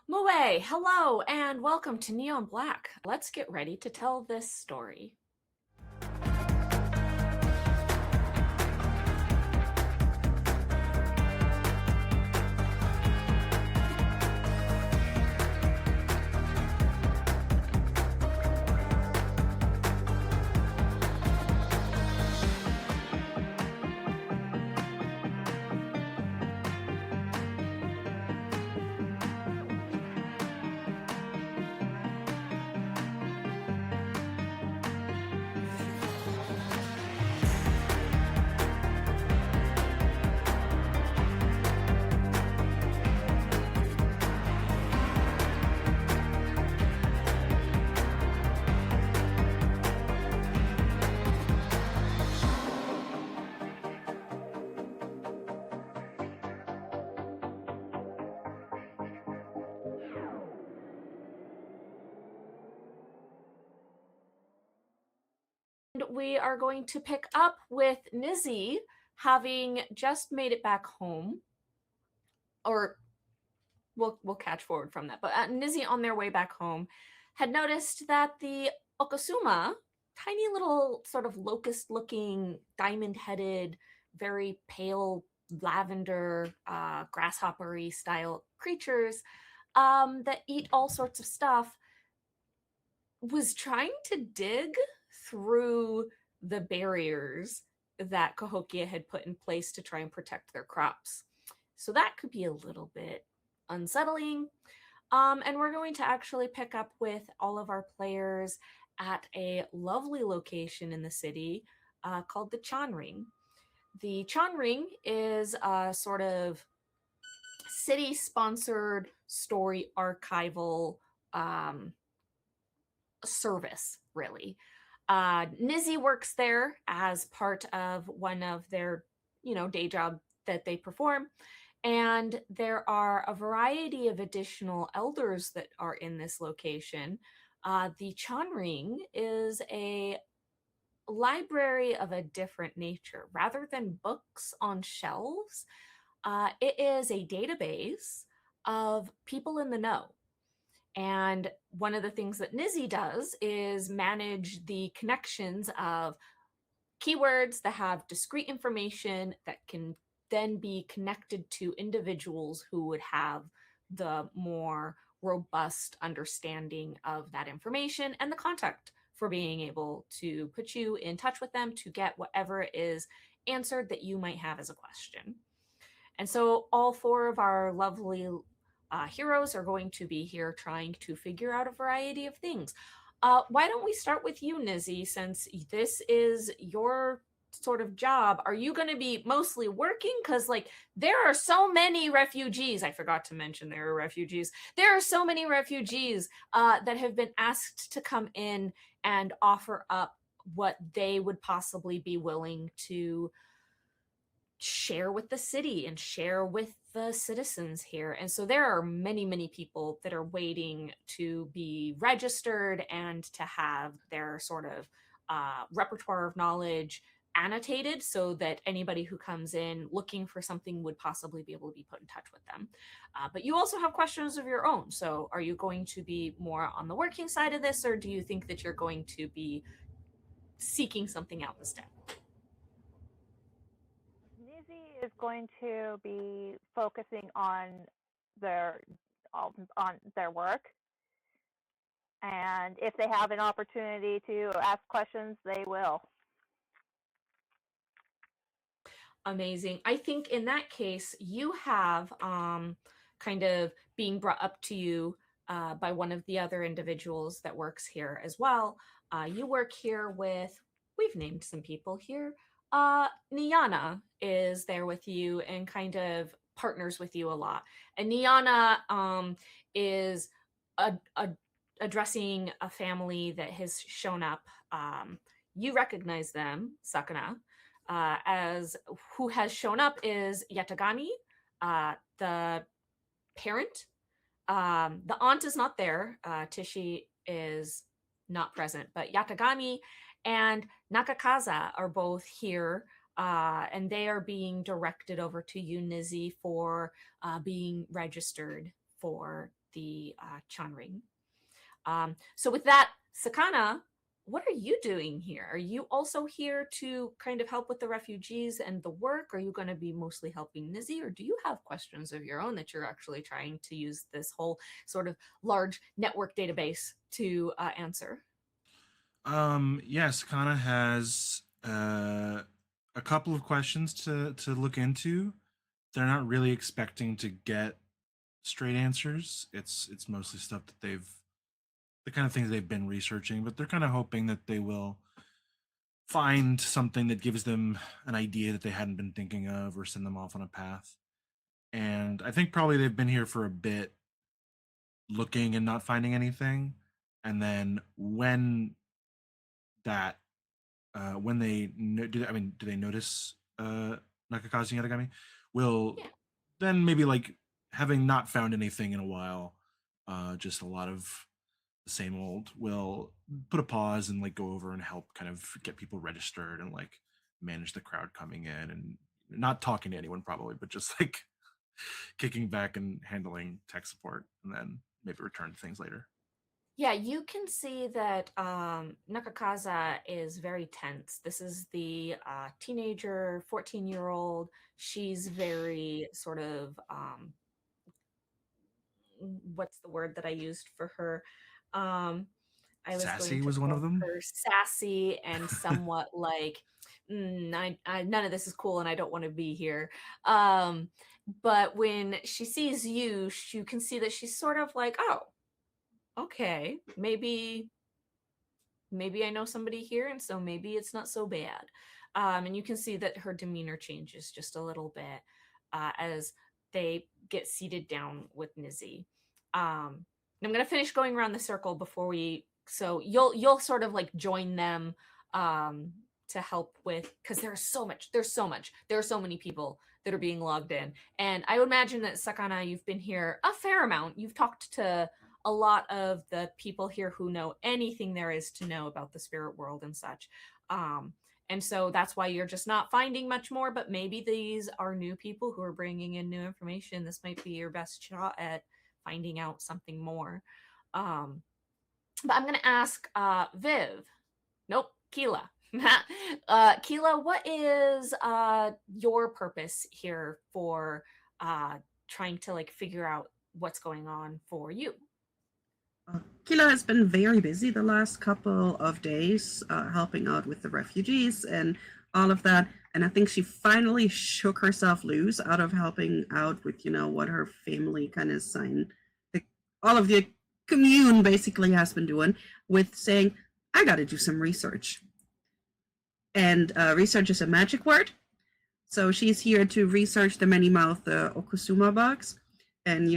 Moe, hello, and welcome to Neon Black. Let's get ready to tell this story. We are going to pick up with Nizzy having just made it back home, or we'll catch forward from that. But Nizzy, on their way back home, had noticed that the Okasuma, tiny little sort of locust-looking, diamond-headed, very pale lavender, grasshoppery style creatures that eat all sorts of stuff, was trying to dig through the barriers that Cahokia had put in place to try and protect their crops. So that could be a little bit unsettling. And we're going to actually pick up with all of our players at a lovely location in the city called the Chan Ring. The Chan Ring is a sort of city-sponsored story archival service, really. Nizzy works there as part of one of their, day job that they perform. And there are a variety of additional elders that are in this location. The Chan Ring is a library of a different nature. Rather than books on shelves, it is a database of people in the know. And one of the things that Nizzy does is manage the connections of keywords that have discrete information that can then be connected to individuals who would have the more robust understanding of that information and the contact for being able to put you in touch with them to get whatever is answered that you might have as a question. And so all four of our lovely heroes are going to be here trying to figure out a variety of things. Why don't we start with you, Nizzy, since this is your sort of job? Are you going to be mostly working? Because, there are so many refugees. I forgot to mention there are refugees. There are so many refugees that have been asked to come in and offer up what they would possibly be willing to share with the city and share with the citizens here. And so there are many people that are waiting to be registered and to have their sort of repertoire of knowledge annotated so that anybody who comes in looking for something would possibly be able to be put in touch with them. But you also have questions of your own. So are you going to be more on the working side of this, or do you think that you're going to be seeking something out instead? Nizzy is going to be focusing on their work, and if they have an opportunity to ask questions, they will. Amazing. I think in that case, you have kind of being brought up to you by one of the other individuals that works here as well. You work here with, we've named some people here. Niana is there with you and kind of partners with you a lot. And Niana is addressing a family that has shown up. You recognize them, Sakana, as who has shown up is Yatagami, the parent. The aunt is not there. Tishi is not present, but Yatagami and Nakakaza are both here, and they are being directed over to you, Nizzy, for being registered for the Chanring. So with that, Sakana, what are you doing here? Are you also here to kind of help with the refugees and the work? Are you going to be mostly helping Nizzy, or do you have questions of your own that you're actually trying to use this whole sort of large network database to answer? Yes, Kana has a couple of questions to look into. They're not really expecting to get straight answers. It's mostly stuff that the kind of things they've been researching, but they're kind of hoping that they will find something that gives them an idea that they hadn't been thinking of or send them off on a path. And I think probably they've been here for a bit looking and not finding anything. And then that when they do they notice Nakakazu and Yatagami? Will Yeah. then maybe like having not found anything in a while, just a lot of the same old, will put a pause and like go over and help kind of get people registered and like manage the crowd coming in and not talking to anyone probably, but just like kicking back and handling tech support and then maybe return to things later. Yeah, you can see that Nakakaza is very tense. This is the teenager, 14-year-old. She's very sort of, what's the word that I used for her? Um, I was going Sassy to was one of call them. her sassy and somewhat like, none of this is cool and I don't want to be here. But when she sees you, you can see that she's sort of like, oh, okay, maybe I know somebody here, and so maybe it's not so bad. And you can see that her demeanor changes just a little bit as they get seated down with Nizzy. I'm gonna finish going around the circle before we. So you'll sort of like join them um, to help with because there's so much. There's so much. There are so many people that are being logged in, and I would imagine that Sakana, you've been here a fair amount. You've talked to a lot of the people here who know anything there is to know about the spirit world and such. Um, and so that's why you're just not finding much more, but maybe these are new people who are bringing in new information. This might be your best shot at finding out something more. Um, but I'm going to ask Viv. Nope, Killa. Killa, what is your purpose here for trying to like figure out what's going on for you? Killa has been very busy the last couple of days, helping out with the refugees and all of that. And I think she finally shook herself loose out of helping out with, what her family kind of signed. All of the commune basically has been doing with saying, I got to do some research. And research is a magic word. So she's here to research the many-mouth Okusuma box. And,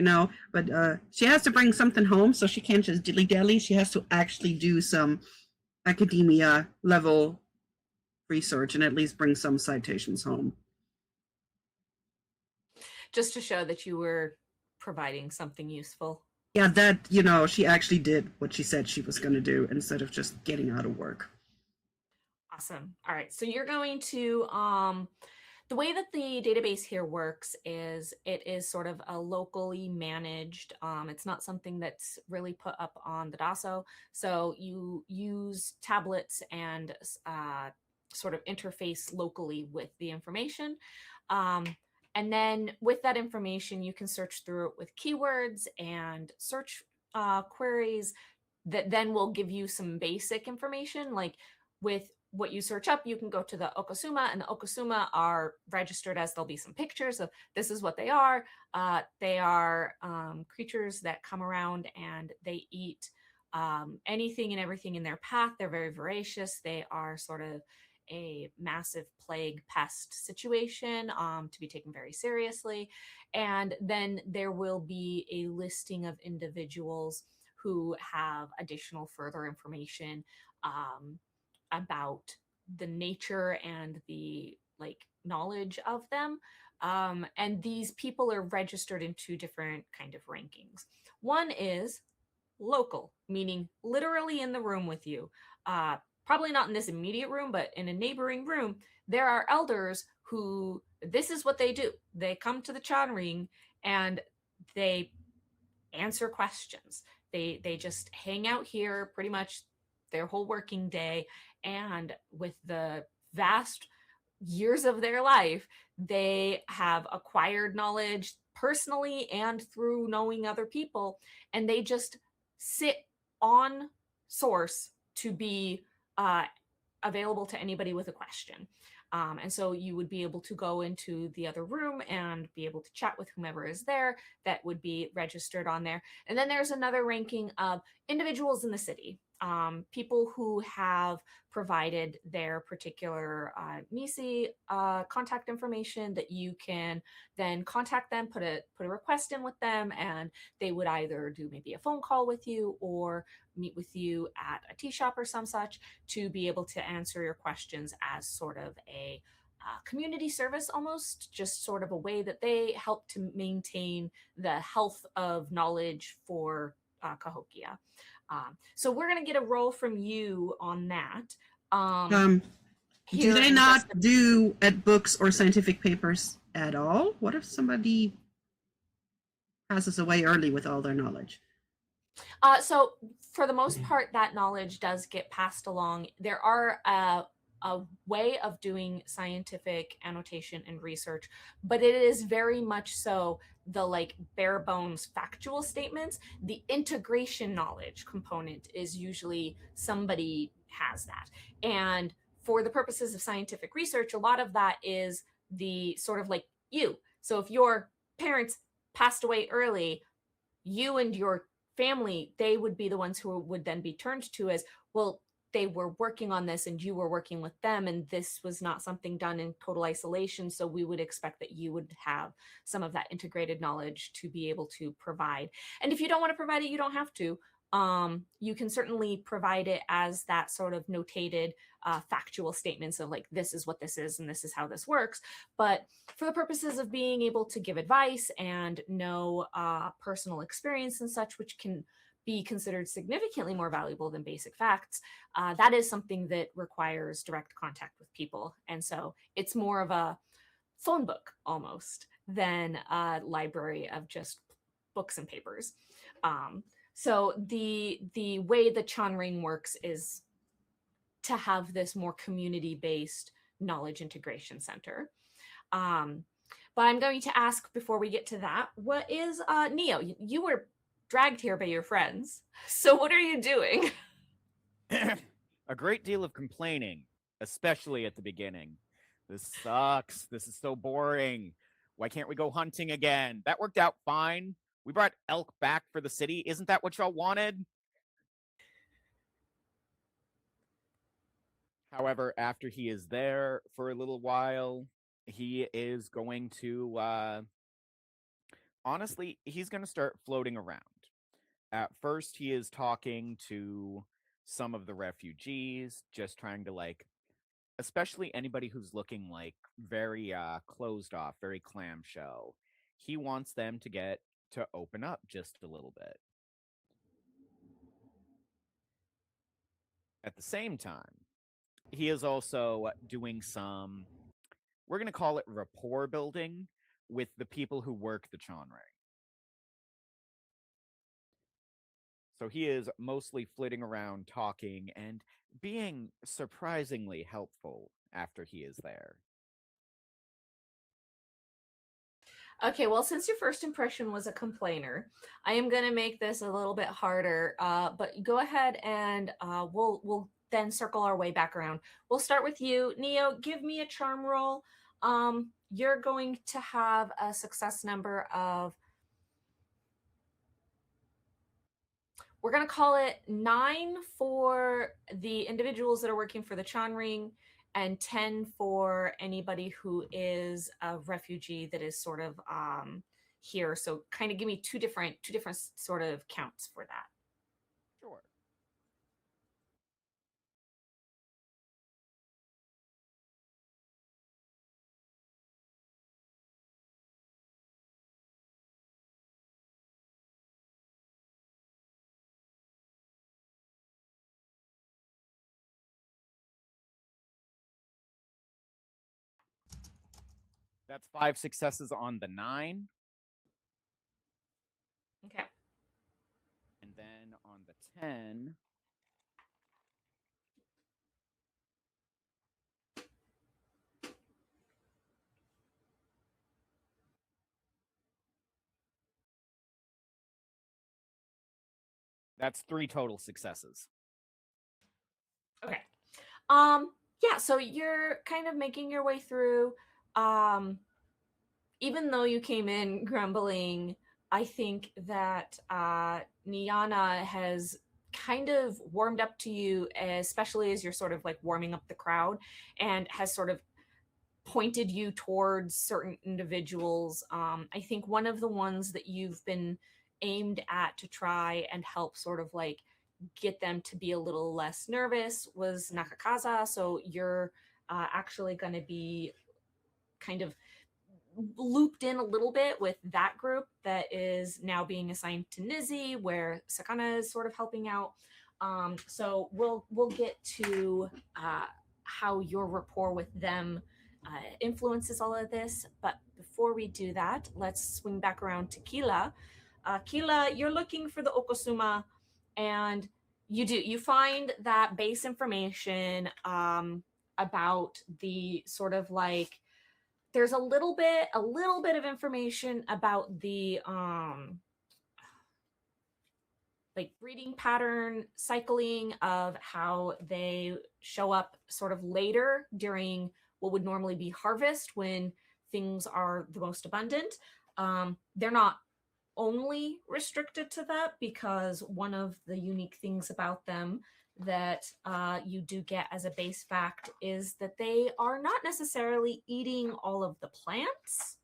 but she has to bring something home, so she can't just dilly-dally. She has to actually do some academia level research and at least bring some citations home. Just to show that you were providing something useful. Yeah, that, she actually did what she said she was going to do instead of just getting out of work. Awesome. All right. So you're going to the way that the database here works is it is sort of a locally managed. It's not something that's really put up on the DASO. So you use tablets and sort of interface locally with the information. And then with that information, you can search through it with keywords and search queries that then will give you some basic information. Like with what you search up, you can go to the Okosuma, and the Okosuma are registered as there'll be some pictures of this is what they are. They are creatures that come around and they eat anything and everything in their path. They're very voracious. They are sort of a massive plague pest situation to be taken very seriously. And then there will be a listing of individuals who have additional further information about the nature and the like knowledge of them. And these people are registered in two different kind of rankings. One is local, meaning literally in the room with you. Probably not in this immediate room, but in a neighboring room, there are elders who this is what they do. They come to the Chan Ring and they answer questions. They just hang out here pretty much their whole working day, and with the vast years of their life, they have acquired knowledge personally and through knowing other people, and they just sit on source to be available to anybody with a question. And so you would be able to go into the other room and be able to chat with whomever is there that would be registered on there. And then there's another ranking of individuals in the city, people who have provided their particular Nisi contact information that you can then contact them, put a request in with them, and they would either do maybe a phone call with you or meet with you at a tea shop or some such to be able to answer your questions as sort of a community service, almost just sort of a way that they help to maintain the health of knowledge for Cahokia. So we're going to get a roll from you on that. Do they not do at books or scientific papers at all? What if somebody passes away early with all their knowledge? So for the most part, that knowledge does get passed along. There are a way of doing scientific annotation and research, but it is very much so the like bare bones factual statements. The integration knowledge component is usually somebody has that. And for the purposes of scientific research, a lot of that is the sort of like you. So if your parents passed away early, you and your family, they would be the ones who would then be turned to as, well, they were working on this and you were working with them, and this was not something done in total isolation, so we would expect that you would have some of that integrated knowledge to be able to provide. And if you don't want to provide it, you don't have to. You can certainly provide it as that sort of notated factual statements of like, this is what this is and this is how this works. But for the purposes of being able to give advice and know personal experience and such, which can be considered significantly more valuable than basic facts, that is something that requires direct contact with people. And so it's more of a phone book almost than a library of just books and papers. So the way the Chanring works is to have this more community-based knowledge integration center. But I'm going to ask before we get to that, what is Niyo? You were dragged here by your friends. So what are you doing? A great deal of complaining, especially at the beginning. This sucks. This is so boring. Why can't we go hunting again? That worked out fine. We brought elk back for the city. Isn't that what y'all wanted? However, after he is there for a little while, he is going to, honestly, he's going to start floating around. At first, he is talking to some of the refugees, just trying to, like, especially anybody who's looking, like, very closed off, very clamshell. He wants them to get to open up just a little bit. At the same time, he is also doing some, we're going to call it rapport building with the people who work the Chanring. So he is mostly flitting around talking and being surprisingly helpful after he is there. Okay, well, since your first impression was a complainer, I am going to make this a little bit harder. But go ahead and we'll then circle our way back around. We'll start with you, Niyo. Give me a charm roll. You're going to have a success number of, we're going to call it 9 for the individuals that are working for the Chanring, and 10 for anybody who is a refugee that is sort of here. So kind of give me two different sort of counts for that. Sure. That's 5 successes on the 9. Okay. 10. That's 3 total successes. Okay. Yeah, so you're kind of making your way through. Even though you came in grumbling, I think that Niana has kind of warmed up to you, especially as you're sort of like warming up the crowd, and has sort of pointed you towards certain individuals. I think one of the ones that you've been aimed at to try and help sort of like get them to be a little less nervous was Nakakaza. So you're actually going to be kind of looped in a little bit with that group that is now being assigned to Nizzy, where Sakana is sort of helping out. So we'll get to how your rapport with them influences all of this. But before we do that, let's swing back around to Killa. Killa, you're looking for the Okosuma, and you find that base information about the sort of like, there's a little bit of information about the like breeding pattern cycling of how they show up sort of later during what would normally be harvest when things are the most abundant. They're not only restricted to that, because one of the unique things about them that you do get as a base fact is that they are not necessarily eating all of the plants.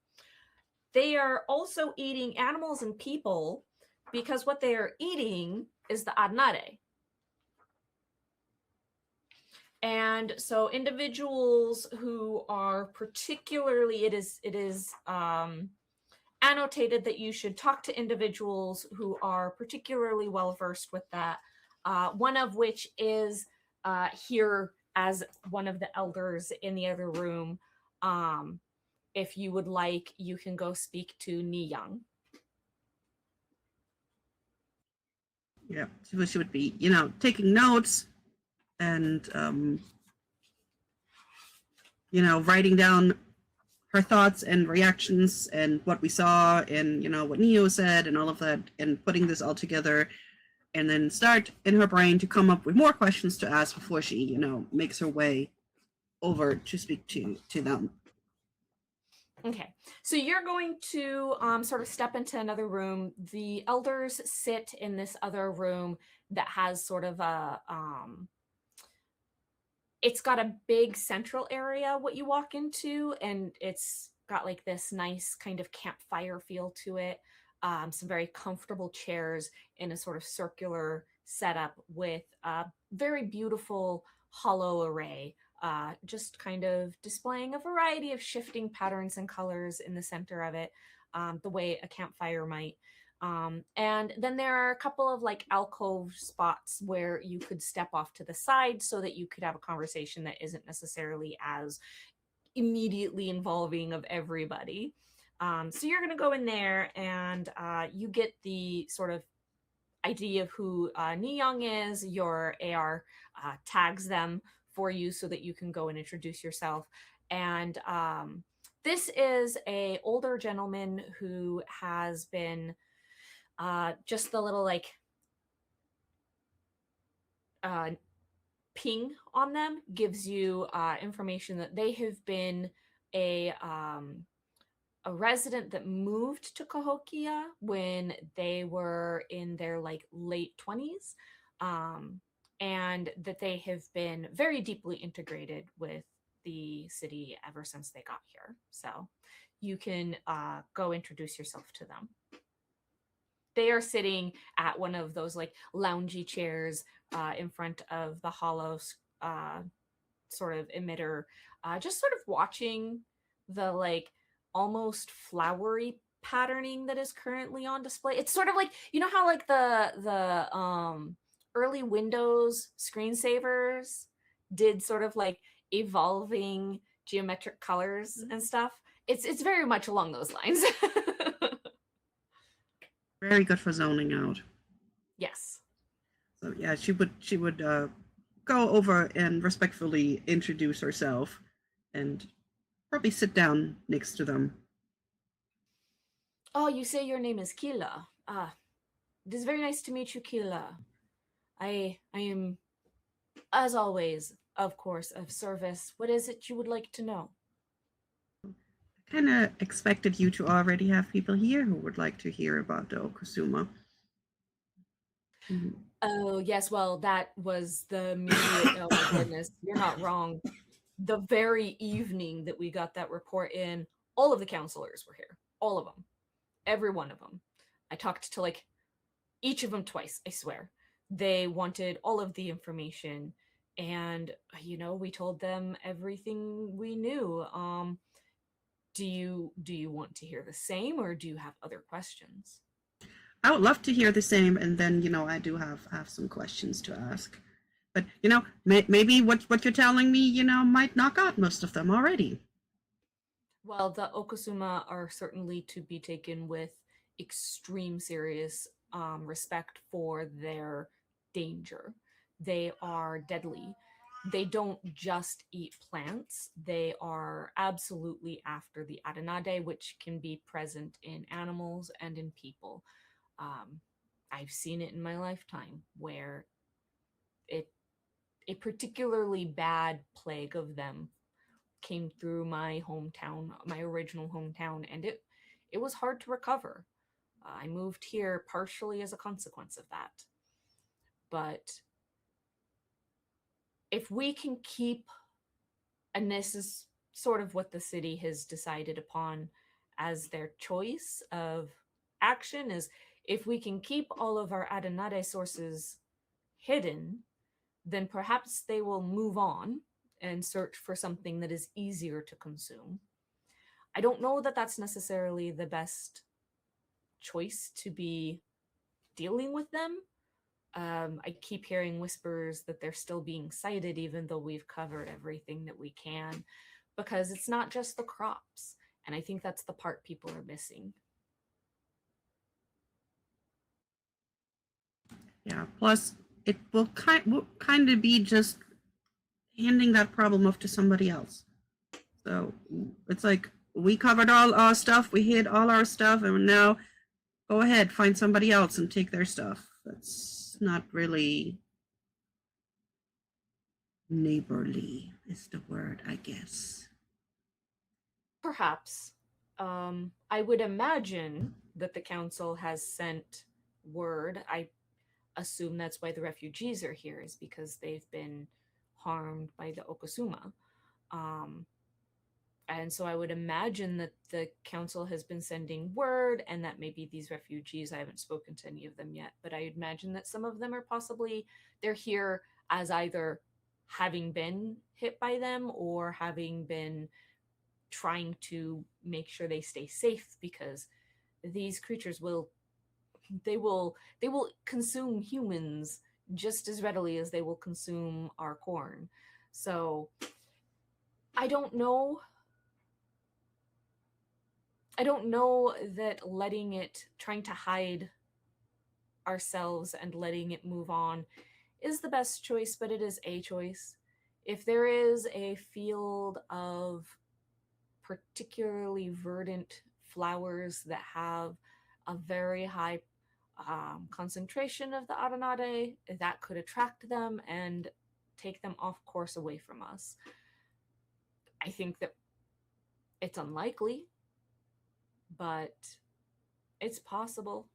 They are also eating animals and people, because what they are eating is the adnare. And so individuals who are particularly, it is annotated that you should talk to individuals who are particularly well versed with that. One of which is here as one of the elders in the other room. If you would like, you can go speak to Niyoung. Yeah, she would be, taking notes and, writing down her thoughts and reactions and what we saw and, what Niyo said and all of that, and putting this all together, and then start in her brain to come up with more questions to ask before she, makes her way over to speak to them. Okay, so you're going to sort of step into another room. The elders sit in this other room that has sort of a, it's got a big central area what you walk into, and it's got like this nice kind of campfire feel to it. Some very comfortable chairs in a sort of circular setup with a very beautiful hollow array. Just kind of displaying a variety of shifting patterns and colors in the center of it, the way a campfire might. And then there are a couple of like alcove spots where you could step off to the side so that you could have a conversation that isn't necessarily as immediately involving of everybody. So you're going to go in there, and you get the sort of idea of who Niyoung is. Your AR tags them for you so that you can go and introduce yourself. And this is a older gentleman who has been just the little like ping on them gives you information that they have been a resident that moved to Cahokia when they were in their like late 20s, and that they have been very deeply integrated with the city ever since they got here. So you can go introduce yourself to them. They are sitting at one of those like loungy chairs in front of the hollow sort of emitter, just sort of watching the like almost flowery patterning that is currently on display. It's sort of like, you know how like the early Windows screensavers did sort of like evolving geometric colors and stuff. It's very much along those lines. Very good for zoning out. Yes. So yeah, she would go over and respectfully introduce herself, and probably sit down next to them. Oh, you say your name is Killa. Ah, it is very nice to meet you, Killa. I am, as always, of course, of service. What is it you would like to know? Kind of expected you to already have people here who would like to hear about the Okasuma. Mhm. Oh, yes, well, that was the immediate, oh my goodness, you're not wrong. The very evening that we got that report in, all of the counselors were here. All of them. Every one of them. I talked to like each of them twice, I swear. They wanted all of the information, and we told them everything we knew. Do you want to hear the same, or do you have other questions? I would love to hear the same, and then I do have some questions to ask. But maybe what you're telling me, might knock out most of them already. Well, the Okasuma are certainly to be taken with extreme serious respect for their danger. They are deadly. They don't just eat plants. They are absolutely after the Adenade, which can be present in animals and in people. Um, I've seen it in my lifetime where it a particularly bad plague of them came through my hometown, my original hometown, and it was hard to recover. I moved here partially as a consequence of that. But if we can keep, and this is sort of what the city has decided upon as their choice of action, is if we can keep all of our Adenade sources hidden, then perhaps they will move on and search for something that is easier to consume. I don't know that that's necessarily the best choice to be dealing with them. I keep hearing whispers that they're still being sighted, even though we've covered everything that we can, because it's not just the crops. And I think that's the part people are missing. Yeah. Plus, it will kind of be just handing that problem off to somebody else. So it's like we covered all our stuff, we hid all our stuff, and now go ahead, find somebody else and take their stuff. That's not really neighborly, is the word, I guess. Perhaps. I would imagine that the council has sent word. I assume that's why the refugees are here, is because they've been harmed by the Okasuma. Um, and so I would imagine that the council has been sending word, and that maybe these refugees, I haven't spoken to any of them yet, but I imagine that some of them are possibly, they're here as either having been hit by them or having been trying to make sure they stay safe, because these creatures will consume humans just as readily as they will consume our corn. So I don't know. I don't know that trying to hide ourselves and letting it move on is the best choice, but it is a choice. If there is a field of particularly verdant flowers that have a very high concentration of the Aranade, that could attract them and take them off course away from us. I think that it's unlikely, but it's possible.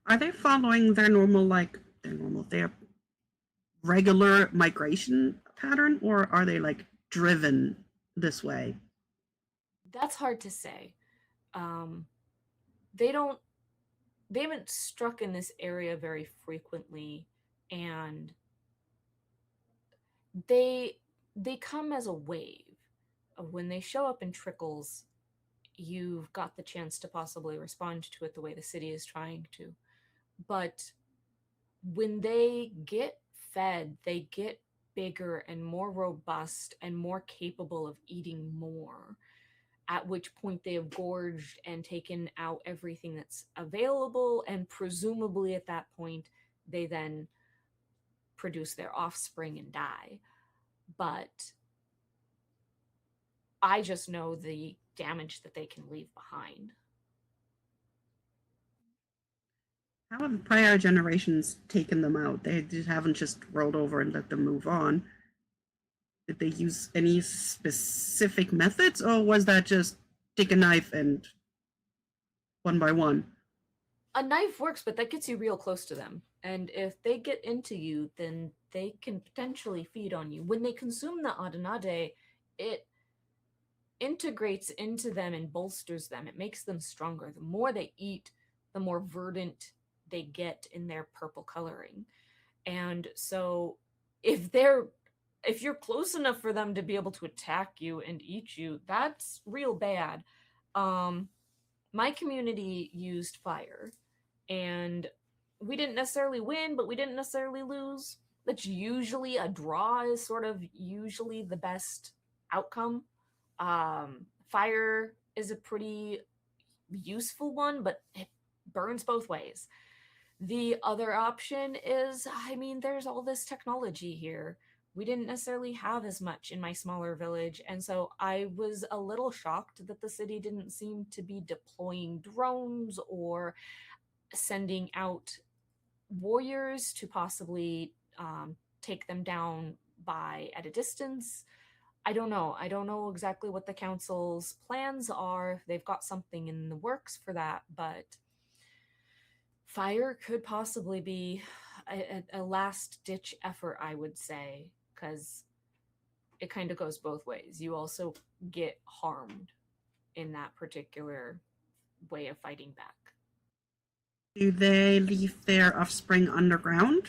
Are they following their regular migration pattern, or are they like driven this way? That's hard to say. Um, they don't. They haven't struck in this area very frequently, and they come as a wave. When they show up in trickles, you've got the chance to possibly respond to it the way the city is trying to. But when they get fed, they get bigger and more robust and more capable of eating more, at which point they have gorged and taken out everything that's available, and presumably at that point they then produce their offspring and die. But I just know the damage that they can leave behind. How have prior generations taken them out? They just haven't just rolled over and let them move on. Did they use any specific methods, or was that just take a knife and one by one? A knife works, but that gets you real close to them. And if they get into you, then they can potentially feed on you. When they consume the Adenade, it integrates into them and bolsters them. It makes them stronger. The more they eat, the more verdant they get in their purple coloring. And so if you're close enough for them to be able to attack you and eat you, that's real bad. My community used fire, and we didn't necessarily win, but we didn't necessarily lose. That's usually a draw, is sort of usually the best outcome. Fire is a pretty useful one, but it burns both ways. The other option is, I mean, there's all this technology here. We didn't necessarily have as much in my smaller village, and so I was a little shocked that the city didn't seem to be deploying drones or sending out warriors to possibly take them down by at a distance. I don't know. I don't know exactly what the council's plans are. They've got something in the works for that, but fire could possibly be a last ditch effort, I would say, because it kind of goes both ways. You also get harmed in that particular way of fighting back. Do they leave their offspring underground?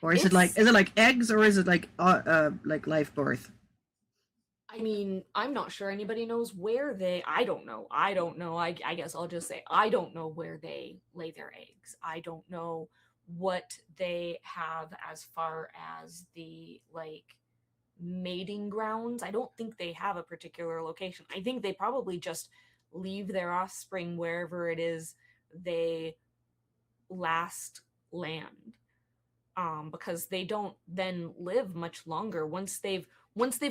Or is it like eggs, or is it like live birth? I mean, I'm not sure anybody knows where I don't know. I guess I'll just say I don't know where they lay their eggs. I don't know what they have as far as the mating grounds. I don't think they have a particular location. I think they probably just leave their offspring wherever it is they last land. Because they don't then live much longer. Once they've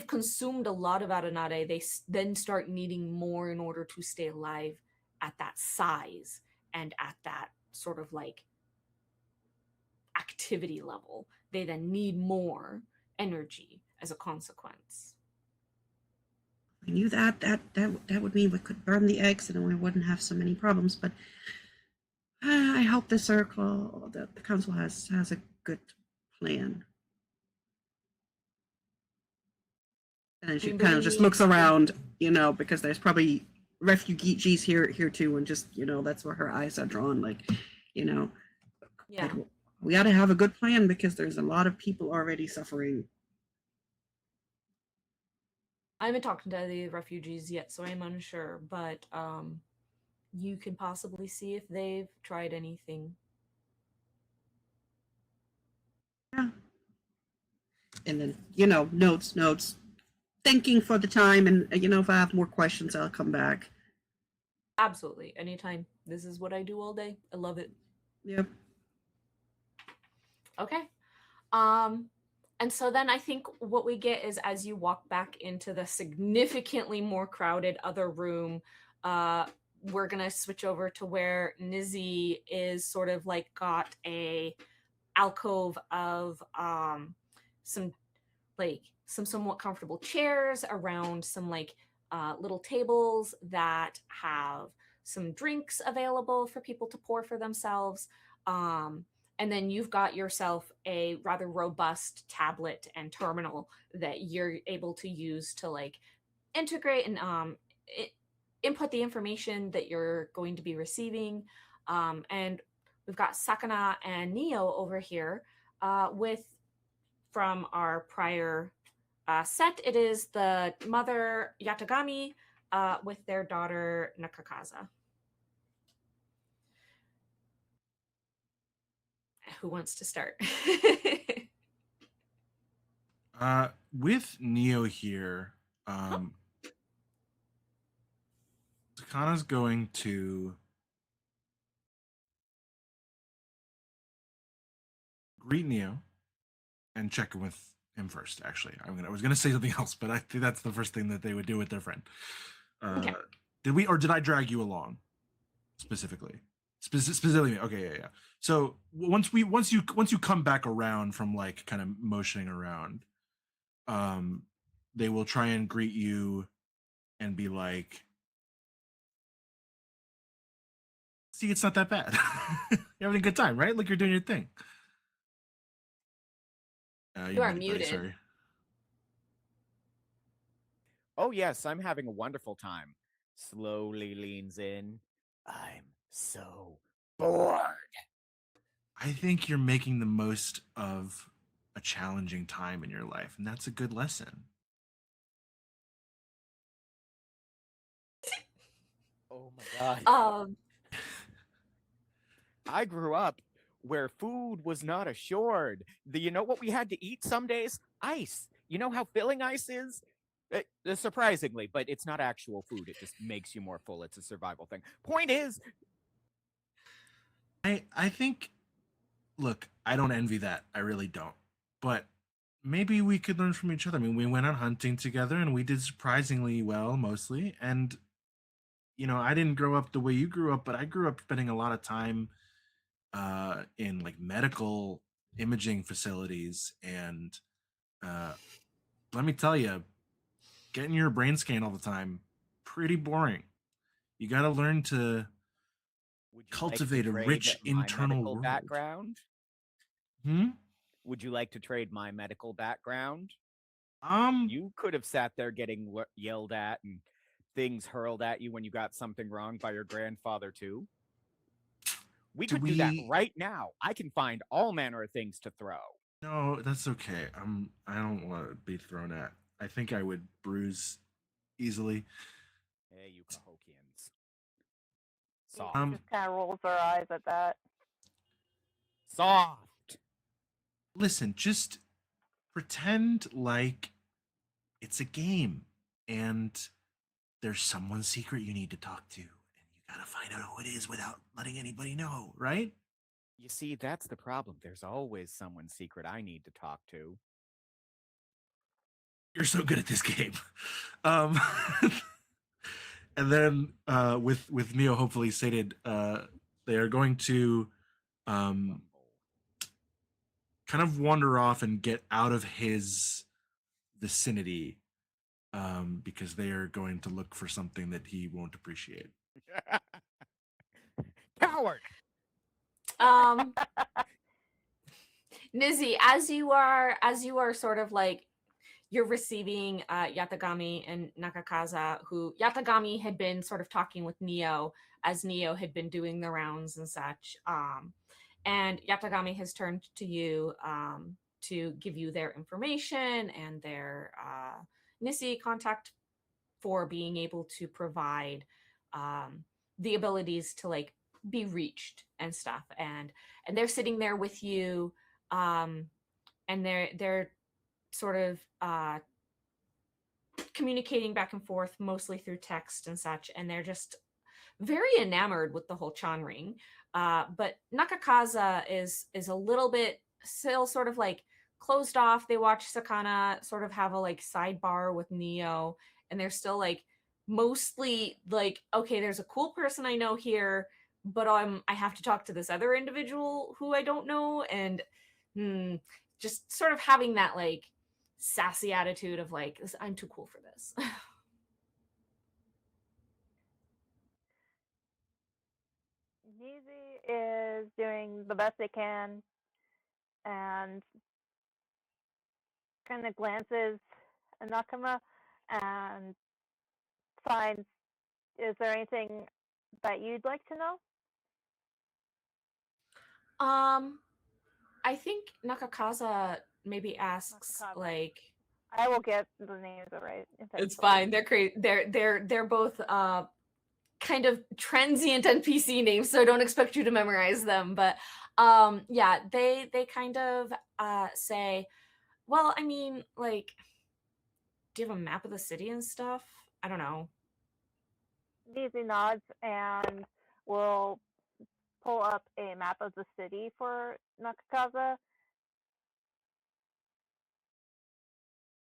consumed a lot of Arenare, they then start needing more in order to stay alive at that size and at that sort of activity level. They then need more energy as a consequence. I knew that would mean we could burn the eggs and then we wouldn't have so many problems. But I hope the council has a good plan. And she kind of just looks around, because there's probably refugees here too, and just that's where her eyes are drawn. Yeah, we got to have a good plan because there's a lot of people already suffering. I haven't talked to the refugees yet, so I'm unsure. But you can possibly see if they've tried anything. Yeah. And then notes. Thanking for the time, and if I have more questions, I'll come back. Absolutely, anytime. This is what I do all day. I love it. Yep. Okay. And so then I think what we get is, as you walk back into the significantly more crowded other room, we're gonna switch over to where Nizzy is sort of got a alcove of some somewhat comfortable chairs around some little tables that have some drinks available for people to pour for themselves. And then you've got yourself a rather robust tablet and terminal that you're able to use to integrate and input the information that you're going to be receiving. And we've got Sakana and Niyo over here from our prior set. It is the mother Yatagami with their daughter Nakakaza. Who wants to start? With Niyo here, Sakana's going to greet Neo and check in with him first. Actually, I was gonna say something else, but I think that's the first thing that they would do with their friend. Okay. Did I drag you along specifically? Specifically, okay, yeah. So once you come back around from like kind of motioning around, um, they will try and greet you and be like, "See, it's not that bad. You're having a good time, right? Like you're doing your thing." You are buddy, muted. sorry. Oh, yes, I'm having a wonderful time. Slowly leans in. I'm so bored. I think you're making the most of a challenging time in your life, and that's a good lesson. Oh my god. Um, I grew up where food was not assured. You know what we had to eat some days? Ice. You know how filling ice is? Surprisingly, but it's not actual food. It just makes you more full. It's a survival thing. Point is, I think, look, I don't envy that. I really don't. But maybe we could learn from each other. I mean, we went on hunting together and we did surprisingly well mostly. And I didn't grow up the way you grew up, but I grew up spending a lot of time in like medical imaging facilities. And let me tell you, getting your brain scan all the time, pretty boring. You got to learn to would you like to cultivate a trade rich my internal medical world. background? Hmm? Would you like to trade my medical background? Um, You could have sat there getting yelled at and things hurled at you when you got something wrong by your grandfather, too. We do could do that we right now. I can find all manner of things to throw. No, that's okay. I don't want to be thrown at. I think I would bruise easily. Hey, you Cahokians. He Soft. just kind of rolls her eyes at that. Soft. Listen, just pretend like it's a game and there's someone secret you need to talk to and you got to find out who it is without letting anybody know, right? You see, that's the problem. There's always someone secret I need to talk to. You're so good at this game. Um and then with Neo hopefully sated, they are going to um kind of wander off and get out of his vicinity, because they are going to look for something that he won't appreciate. Coward! um, Nizzy, as you are sort of like you're receiving Yatagami and Nakakaza, who Yatagami had been sort of talking with Neo as Neo had been doing the rounds and such. And Yatagami has turned to you to give you their information and their Nissi contact for being able to provide the abilities to like be reached and stuff. And they're sitting there with you, um, and they're sort of communicating back and forth mostly through text and such, and they're just very enamored with the whole Chan ring. But Nakakaza is a little bit still sort of like closed off. They watch Sakana sort of have a like sidebar with Neo, and they're still like mostly like, okay, there's a cool person I know here, but I have to talk to this other individual who I don't know, and just sort of having that like sassy attitude of like, I'm too cool for this. Neezy is doing the best they can and kind of glances at Nakama and finds, is there anything that you'd like to know? I think Nakakaza maybe asks Nakakaza. like, I will get the names right. it's fine. They're crazy. They're both kind of transient NPC names, so don't expect you to memorize them. But yeah, they kind of say, well, I mean, like, do you have a map of the city and stuff? I don't know. Neezy nods and will pull up a map of the city for Nakakaza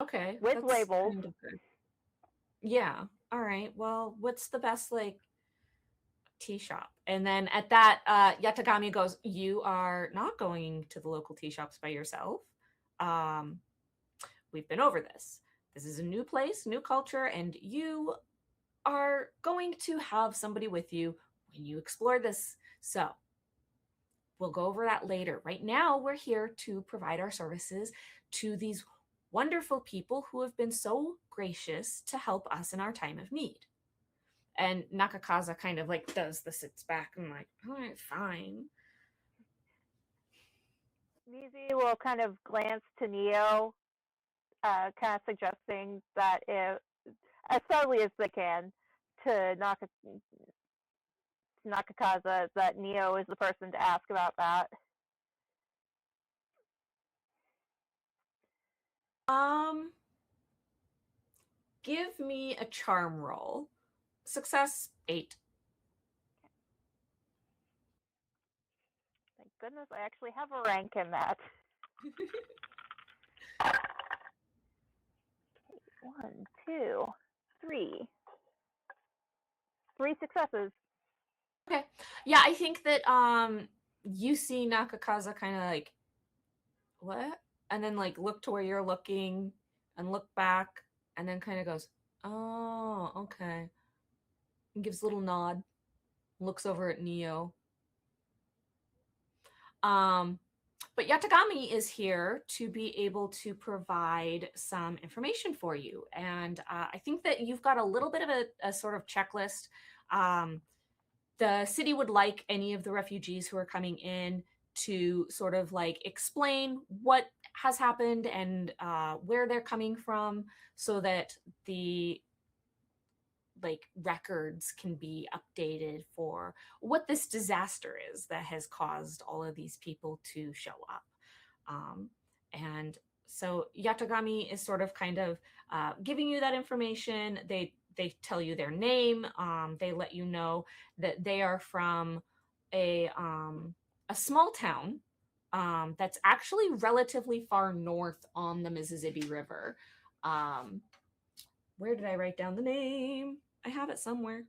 Okay, with that's labels. kind of good. Yeah. All right. Well, what's the best like tea shop? And then at that, Yatagami goes, "You are not going to the local tea shops by yourself. Um, we've been over this. This is a new place, new culture, and you are going to have somebody with you when you explore this. So we'll go over that later. Right now, we're here to provide our services to these wonderful people who have been so gracious to help us in our time of need." And Nakakaza kind of like does the sits back and like, all right, fine. Nizi will kind of glance to Niyo, kind of suggesting that if, as subtly as they can, to Nakakaza that Niyo is the person to ask about that. Um, give me a charm roll. Success 8. Thank goodness I actually have a rank in that. 1, 2, 3. 3 successes. Okay. Yeah, I think that you see Nakakaza kind of like, what? And then like look to where you're looking and look back and then kind of goes, "Oh, okay." And gives a little nod. Looks over at Niyo. Um But Yatagami is here to be able to provide some information for you. And I think that you've got a little bit of a sort of checklist. The city would like any of the refugees who are coming in to sort of like explain what has happened and where they're coming from so that the like records can be updated for what this disaster is that has caused all of these people to show up. Um, and so Yatagami is sort of kind of giving you that information. They tell you their name. They let you know that they are from a small town that's actually relatively far north on the Mississippi River. Where did I write down the name? I have it somewhere.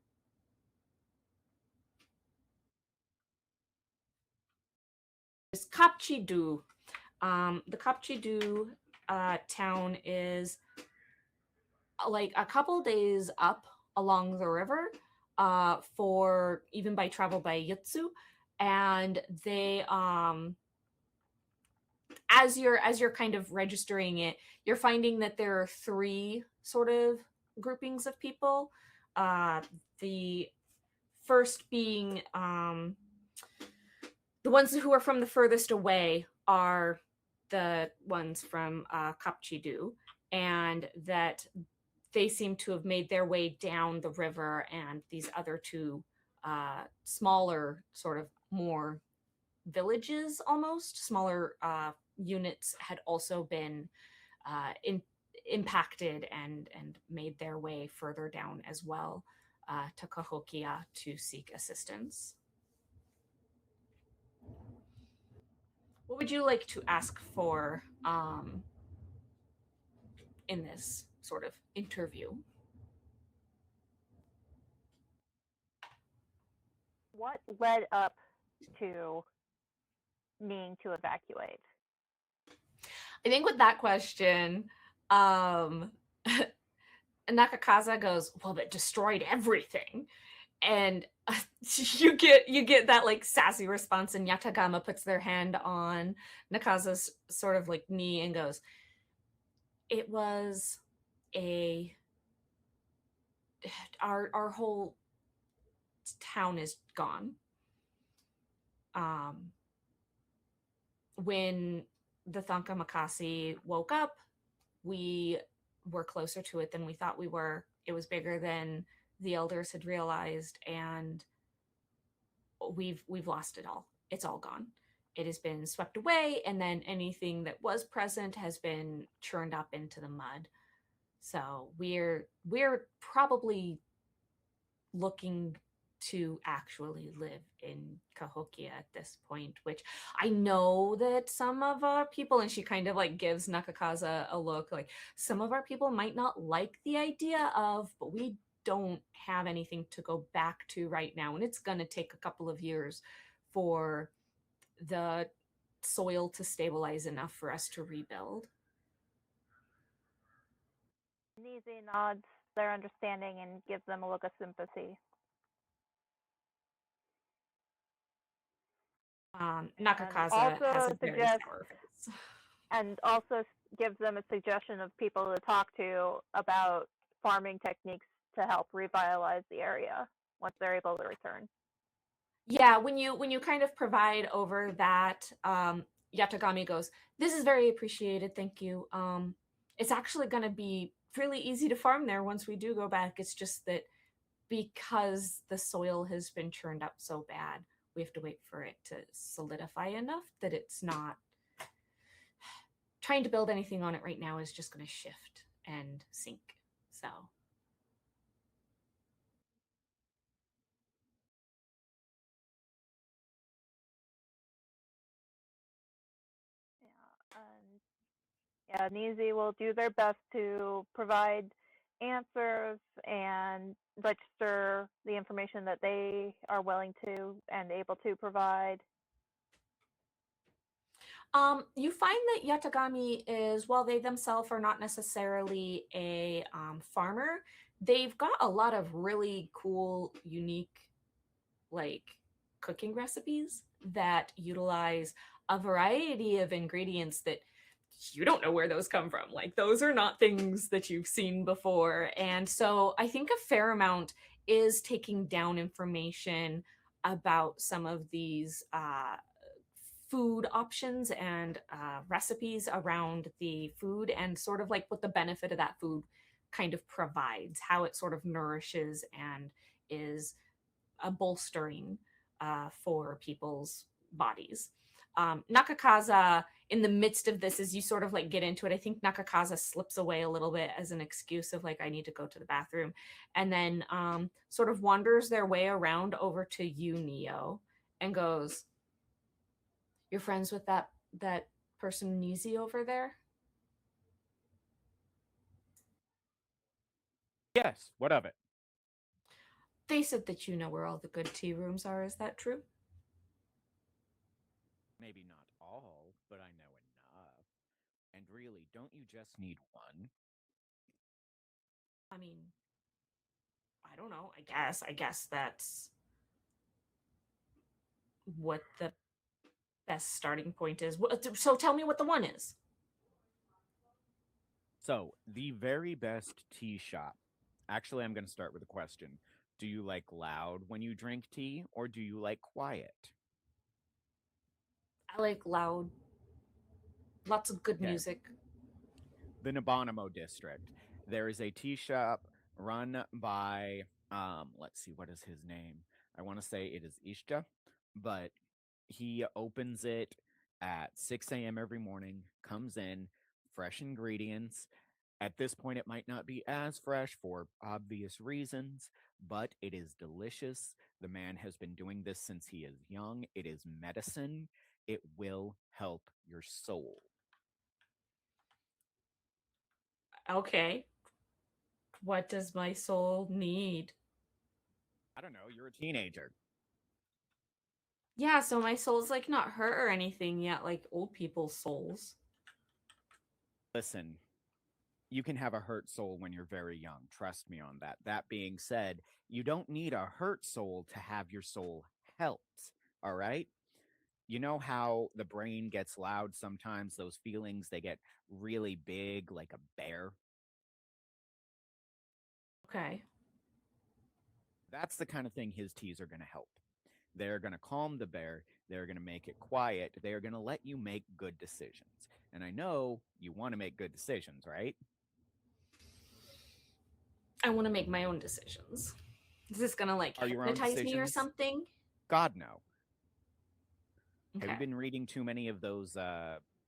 It's Kapchidu. The Kapchidu town is like a couple days up along the river for even by travel by Yutsu. And they as you're kind of registering it, you're finding that there are 3 sort of groupings of people. The first being the ones who are from the furthest away are the ones from Kapchidu, and that they seem to have made their way down the river, and these other 2 smaller, sort of more villages, almost smaller units, had also been impacted and made their way further down as well to Cahokia to seek assistance. What would you like to ask for in this sort of interview? What led up to needing to evacuate? I think with that question, Nakakaza goes, "Well, that destroyed everything," and you get that like sassy response, and Yatagama puts their hand on Nakaza's sort of like knee and goes, "It was a our whole town is gone. Um, when the Thonka Makasi woke up, we were closer to it than we thought we were. It was bigger than the elders had realized, and we've lost it all. It's all gone. It has been swept away, and then anything that was present has been churned up into the mud. So we're probably looking to actually live in Cahokia at this point, which I know that some of our people, and she kind of like gives Nakakaza a look, like some of our people might not like the idea of, but we don't have anything to go back to right now. And it's going to take a couple of years for the soil to stabilize enough for us to rebuild. Nizi nods their understanding and gives them a look of sympathy. Nakakaza also has a very suggests- sour face. And also gives them a suggestion of people to talk to about farming techniques to help revitalize the area once they're able to return. Yeah, when you kind of provide over that, Yatagami goes, "This is very appreciated, thank you. It's actually going to be really easy to farm there once we do go back. It's just that because the soil has been churned up so bad, we have to wait for it to solidify enough that it's not trying to build anything on it right now is just going to shift and sink. So yeah, Nizi will do their best to provide answers and register the information that they are willing to and able to provide. You find that Yatagami is, while they themselves are not necessarily a farmer, they've got a lot of really cool, unique, like cooking recipes that utilize a variety of ingredients that you don't know where those come from. Like those are not things that you've seen before. And so I think a fair amount is taking down information about some of these food options and recipes around the food and sort of like what the benefit of that food kind of provides, how it sort of nourishes and is a bolstering for people's bodies. Nakakaza, in the midst of this, as you sort of like get into it, I think Nakakaza slips away a little bit as an excuse of like, I need to go to the bathroom, and then sort of wanders their way around over to you, Niyo, and goes, "You're friends with that person Nizi over there?" Yes, what of it? They said that you know where all the good tea rooms are. Is that true? Maybe not all, but I know enough. And really, don't you just need one? I mean, I don't know. I guess that's what the best starting point is. So tell me what the one is. So, the very best tea shop. Actually, I'm going to start with a question. Do you like loud when you drink tea, or do you like quiet? I like loud, lots of good Okay. music. The Nabanamo district. There is a tea shop run by, let's see, what is his name? I want to say it is Ishta, but he opens it at 6 a.m. every morning, comes in, fresh ingredients. At this point, it might not be as fresh for obvious reasons, but it is delicious. The man has been doing this since he is young. It is medicine. It will help your soul. Okay. What does my soul need? I don't know, you're a teenager. Yeah, so my soul's like not hurt or anything yet, like old people's souls. Listen, you can have a hurt soul when you're very young. Trust me on that. That being said, you don't need a hurt soul to have your soul helped. All right? You know how the brain gets loud sometimes, those feelings, they get really big like a bear? Okay. That's the kind of thing his teas are going to help. They're going to calm the bear. They're going to make it quiet. They're going to let you make good decisions. And I know you want to make good decisions, right? I want to make my own decisions. Is this gonna like Are your own hypnotize me or decisions? something? God, no. Okay. Have you been reading too many of those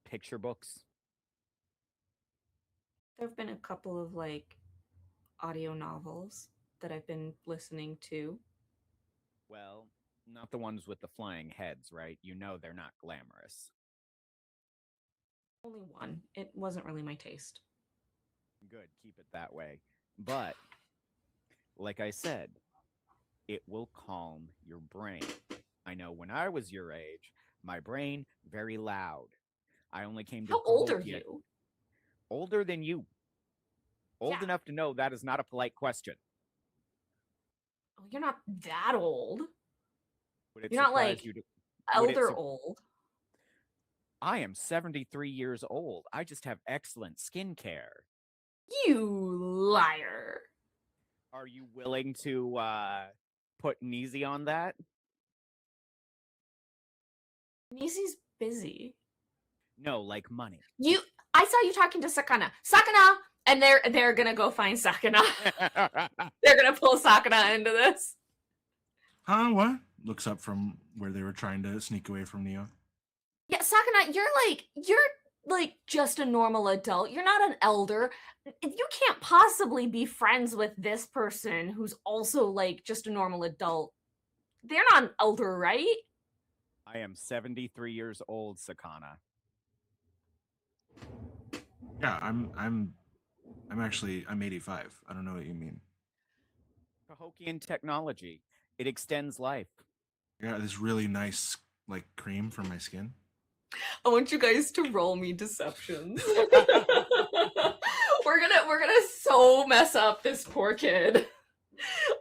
picture books? There have been a couple of like audio novels that I've been listening to. Well, not the ones with the flying heads, right? You know they're not glamorous. Only one. It wasn't really my taste. Good, keep it that way. But, like I said, it will calm your brain. I know when I was your age, my brain very loud. I only came to How old are Cahokia you? older than you. Old Yeah. enough to know that is not a polite question. Oh, you're not that old. Would it You're not surprise like you to elder old. I am 73 years old. I just have excellent skincare. You liar. Are you willing to put an easy on that? Maisie's busy. No, like money. I saw you talking to Sakana. Sakana! And they're gonna go find Sakana. They're gonna pull Sakana into this. Huh? What? Looks up from where they were trying to sneak away from Niyo. Yeah, Sakana, you're like just a normal adult. You're not an elder. You can't possibly be friends with this person who's also like just a normal adult. They're not an elder, right? I am 73 years old, Sakana. Yeah, I'm 85. I don't know what you mean. Cahokian technology. It extends life. I got this really nice like cream for my skin. I want you guys to roll me deceptions. we're gonna so mess up this poor kid.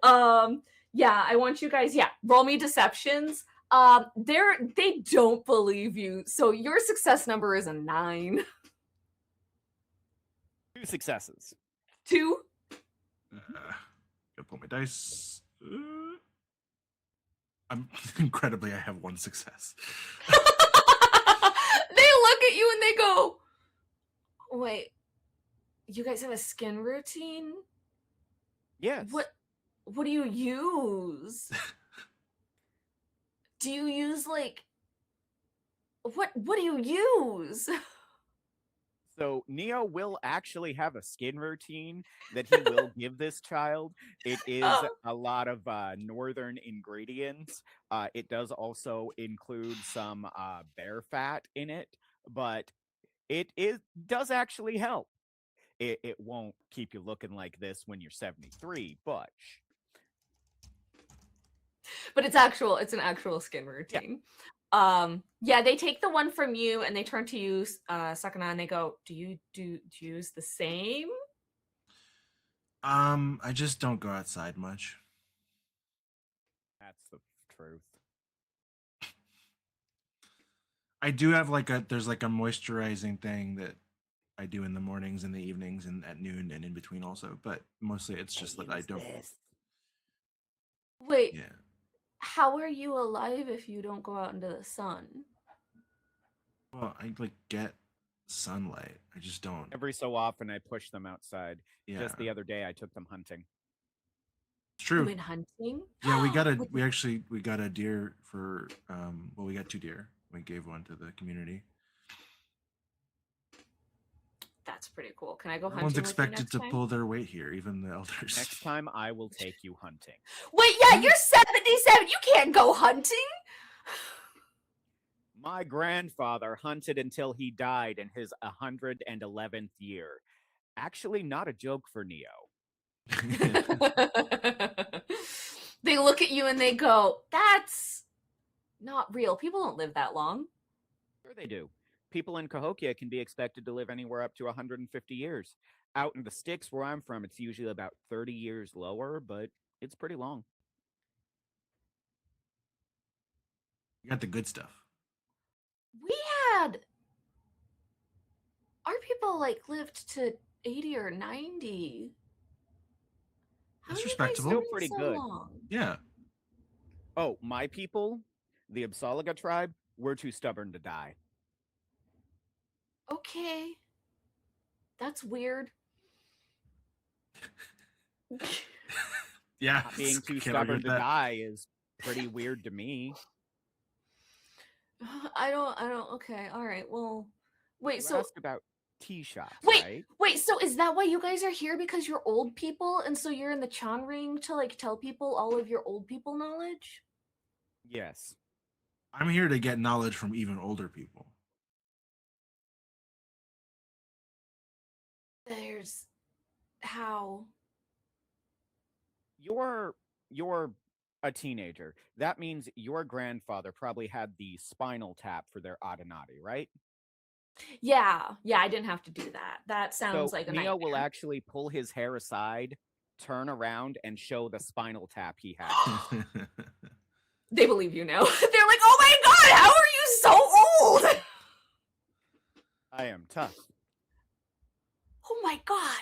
Yeah, I want you guys, roll me deceptions. They don't believe you, so your success number is a 9. 2 successes. 2. Gotta pull my dice. I'm incredibly. I have 1 success. They look at you and they go, "Wait, you guys have a skin routine? Yes. What do you use? Do you use like what do you use?" So Niyo will actually have a skin routine that he will give this child. It is a lot of northern ingredients. It does also include some bear fat in it, but it does actually help. It won't keep you looking like this when you're 73, but It's an actual skin routine. They take the one from you and they turn to you, Sakana, and they go, do you use the same? I just don't go outside much. that's the truth. I do have there's like a moisturizing thing that I do in the mornings and the evenings and at noon and in between also, but mostly it's just that I don't. Wait, Yeah. how are you alive if you don't go out into the sun? Well, I get sunlight. I just don't. Every so often I push them outside. Yeah. Just the other day I took them hunting. It's true. You went hunting? Yeah, we got a deer for we got 2 deer. We gave one to the community. That's pretty cool. Can I go hunting? Everyone's expected with you next to time? pull their weight here, even the elders. Next time I will take you hunting. Wait, yeah, you're 77. You can't go hunting. My grandfather hunted until he died in his 111th year. Actually, not a joke for Niyo. They look at you and they go, "That's not real. People don't live that long." Sure they do. People in Cahokia can be expected to live anywhere up to 150 years. Out in the sticks where I'm from, it's usually about 30 years lower, but it's pretty long. You got the good stuff. We had our people lived to 80 or 90. That's How are you guys respectable. living Pretty so good. long? Yeah. Oh, my people, the Absalaga tribe, we're too stubborn to die. Okay. That's weird. Yeah. Not being too Can't argue stubborn with to that. die is pretty weird to me. I don't okay. All right. Well, wait, You so asked about tea shops, wait, right? wait, so is that why you guys are here, because you're old people and so you're in the Chan ring to tell people all of your old people knowledge? Yes. I'm here to get knowledge from even older people. There's how. You're a teenager. That means your grandfather probably had the spinal tap for their Adenati, right? Yeah, I didn't have to do that. That sounds So like a Neo will nightmare. actually pull his hair aside, turn around, and show the spinal tap he had. They believe you now. They're like, oh my god, how are you so old? I am tough. Oh my god.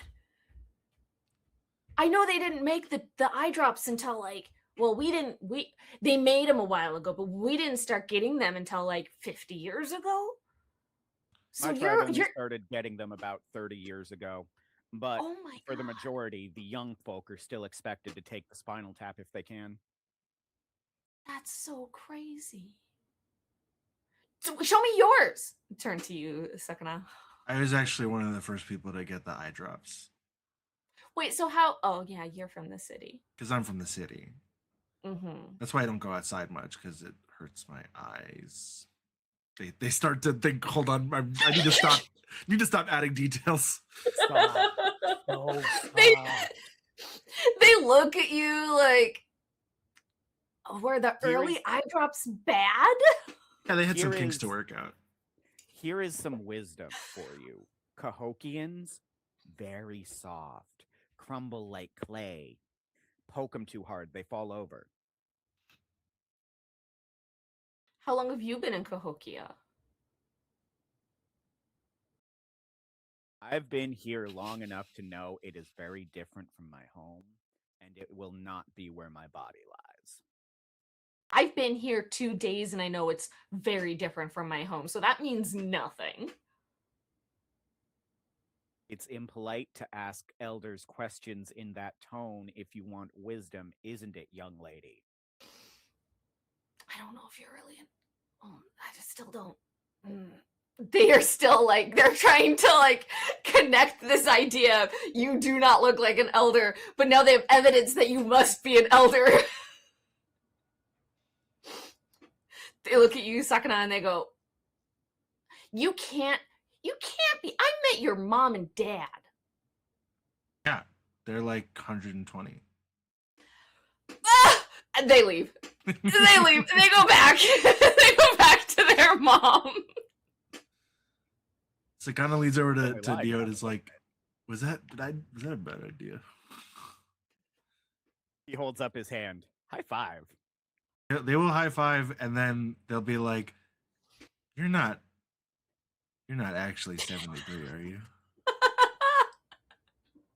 I know they didn't make the eye drops until like, well, they made them a while ago, but we didn't start getting them until like 50 years ago. So My tribe only you're started getting them about 30 years ago. But oh my for the god. majority, the young folk are still expected to take the spinal tap if they can. That's so crazy. So show me yours. Turn to you, Sakana. I was actually one of the first people to get the eye drops. Wait, so how? Oh yeah, you're from the city. Because I'm from the city. Mm-hmm. That's why I don't go outside much, because it hurts my eyes. They start to think, hold on, I need to stop. Need to stop adding details. Stop. No, they stop. they look at you like, were the Here early is- eye drops bad? Yeah, they had some Here kinks is- to work out. Here is some wisdom for you. Cahokians, very soft, crumble like clay. Poke them too hard, they fall over. How long have you been in Cahokia? I've been here long enough to know it is very different from my home, and it will not be where my body lies. I've been here 2 days and I know it's very different from my home, so that means nothing. It's impolite to ask elders questions in that tone if you want wisdom, isn't it, young lady? I don't know if you're really I just still don't. They are still like, they're trying to like connect this idea of you do not look like an elder, but now they have evidence that you must be an elder. They look at you, Sakana, and they go, you can't be. I met your mom and dad. Yeah, they're like 120. Ah! And they leave. They leave. They go back. They go back to their mom. So kind of leads over Oh, to I lied. Dio and is like, was that a bad idea? He holds up his hand. High five. They will high five, and then they'll be like, you're not actually 73, are you?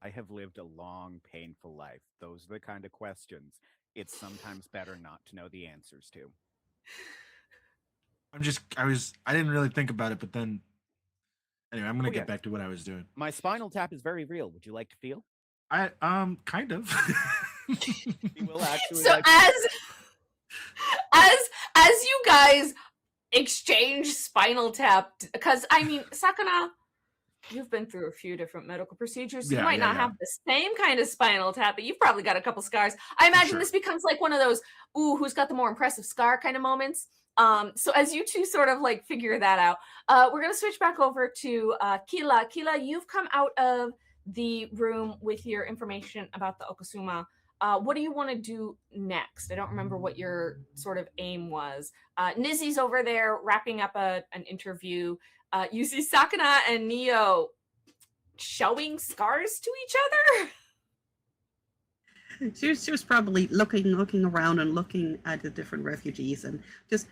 I have lived a long, painful life. Those are the kind of questions it's sometimes better not to know the answers to. I didn't really think about it, but then anyway, I'm gonna Oh, get yes. back to what I was doing. My spinal tap is very real. Would you like to feel? I kind of. He will actually. So as you guys exchange spinal tap, because I mean, Sakana, you've been through a few different medical procedures. You Yeah, might yeah, not yeah. have the same kind of spinal tap, but you've probably got a couple scars. I imagine Sure. this becomes like one of those, ooh, who's got the more impressive scar kind of moments. So as you two sort of like figure that out, we're gonna switch back over to Killa. Killa, you've come out of the room with your information about the Okasuma. What do you want to do next? I don't remember what your sort of aim was. Nizzy's over there wrapping up an interview. You see Sakana and Niyo showing scars to each other. She was probably looking around and looking at the different refugees and just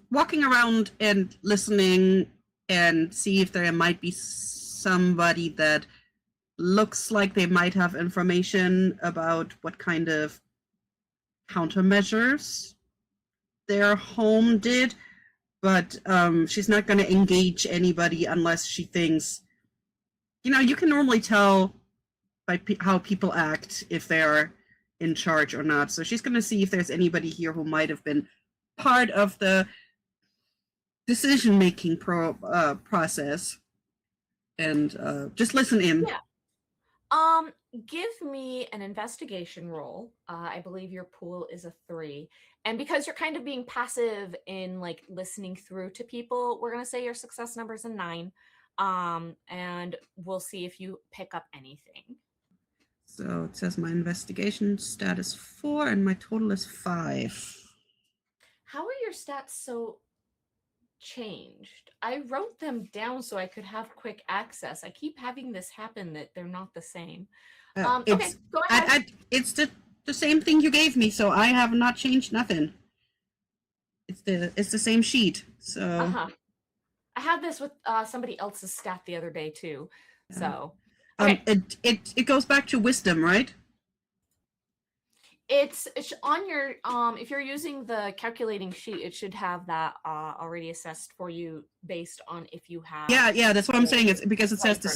walking around and listening and see if there might be somebody that looks like they might have information about what kind of countermeasures their home did, but she's not going to engage anybody unless she thinks, you can normally tell by how people act if they're in charge or not. So she's going to see if there's anybody here who might have been part of the decision-making process and just listen in. Yeah. Give me an investigation roll. I believe your pool is a 3. And because you're kind of being passive in like listening through to people, we're gonna say your success number is a 9. And we'll see if you pick up anything. So it says my investigation stat is 4 and my total is 5. How are your stats so changed? I wrote them down so I could have quick access. I keep having this happen that they're not the same. Okay, go ahead. It's the same thing you gave me, so I have not changed nothing. It's the same sheet. So I had this with somebody else's stat the other day too. So it goes back to wisdom, right? It's on your if you're using the calculating sheet, it should have that already assessed for you based on if you have. Yeah, that's what I'm saying. It's because it says the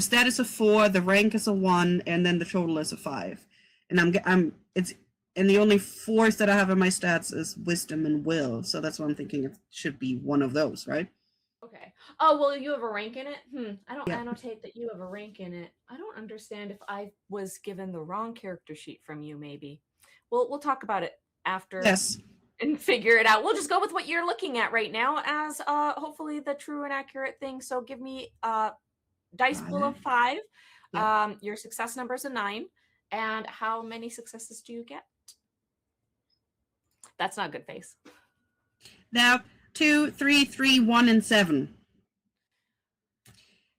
stat is a 4, the rank is a 1, and then the total is a 5. And and the only 4s that I have in my stats is wisdom and will. So that's what I'm thinking. It should be one of those, right? Okay. Oh, well, you have a rank in it? I don't annotate that you have a rank in it. I don't understand if I was given the wrong character sheet from you, maybe. We'll talk about it after. Yes. And figure it out. We'll just go with what you're looking at right now as hopefully the true and accurate thing. So give me dice pool of 5. Yeah. Your success number is a 9. And how many successes do you get? That's not a good face. Now 2, 3, 3, 1, and 7.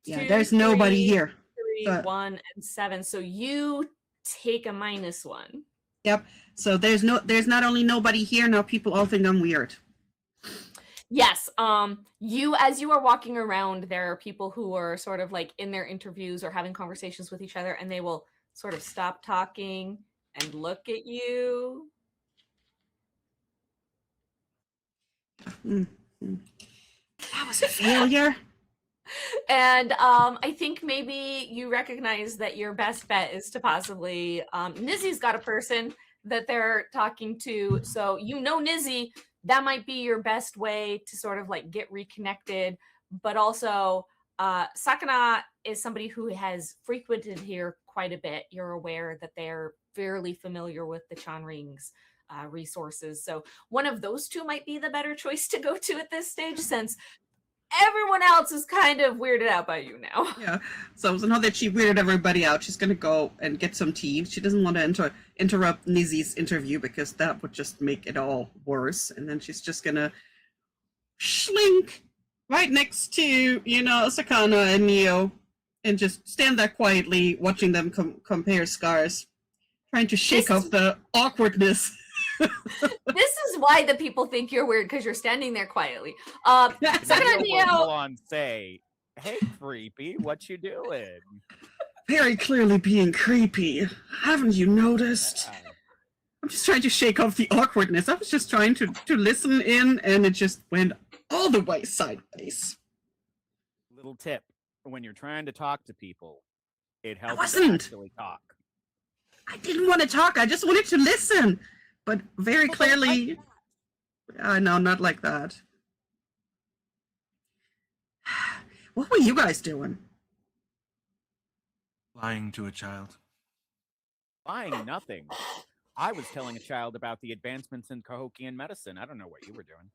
Yeah, there's nobody here. 3, 1, and 7. So you take a -1. Yep. So there's not only nobody here, now people all think I'm weird. Yes. As you are walking around, there are people who are sort of like in their interviews or having conversations with each other, and they will sort of stop talking and look at you. That was a failure. And I think maybe you recognize that your best bet is to possibly Nizzy's got a person that they're talking to, so Nizzy, that might be your best way to sort of like get reconnected. But also Sakana is somebody who has frequented here quite a bit. You're aware that they're fairly familiar with the Chanring's resources, so one of those two might be the better choice to go to at this stage, since everyone else is kind of weirded out by you now. Yeah. So now that she weirded everybody out, she's gonna go and get some tea. She doesn't want to interrupt Nizzy's interview because that would just make it all worse. And then she's just gonna slink right next to, Sakana and Niyo, and just stand there quietly, watching them compare scars, trying to shake off the awkwardness. This is why the people think you're weird, because you're standing there quietly. Sakana and Niyo on say, "Hey, creepy, what you doing?" Very clearly being creepy. Haven't you noticed? Yeah. I'm just trying to shake off the awkwardness. I was just trying to listen in, and it just went all the way sideways. Little tip: when you're trying to talk to people, it helps to actually talk. I didn't want to talk. I just wanted to listen. But very clearly, no, not like that. What were you guys doing? Lying to a child. Lying nothing. I was telling a child about the advancements in Cahokian medicine. I don't know what you were doing.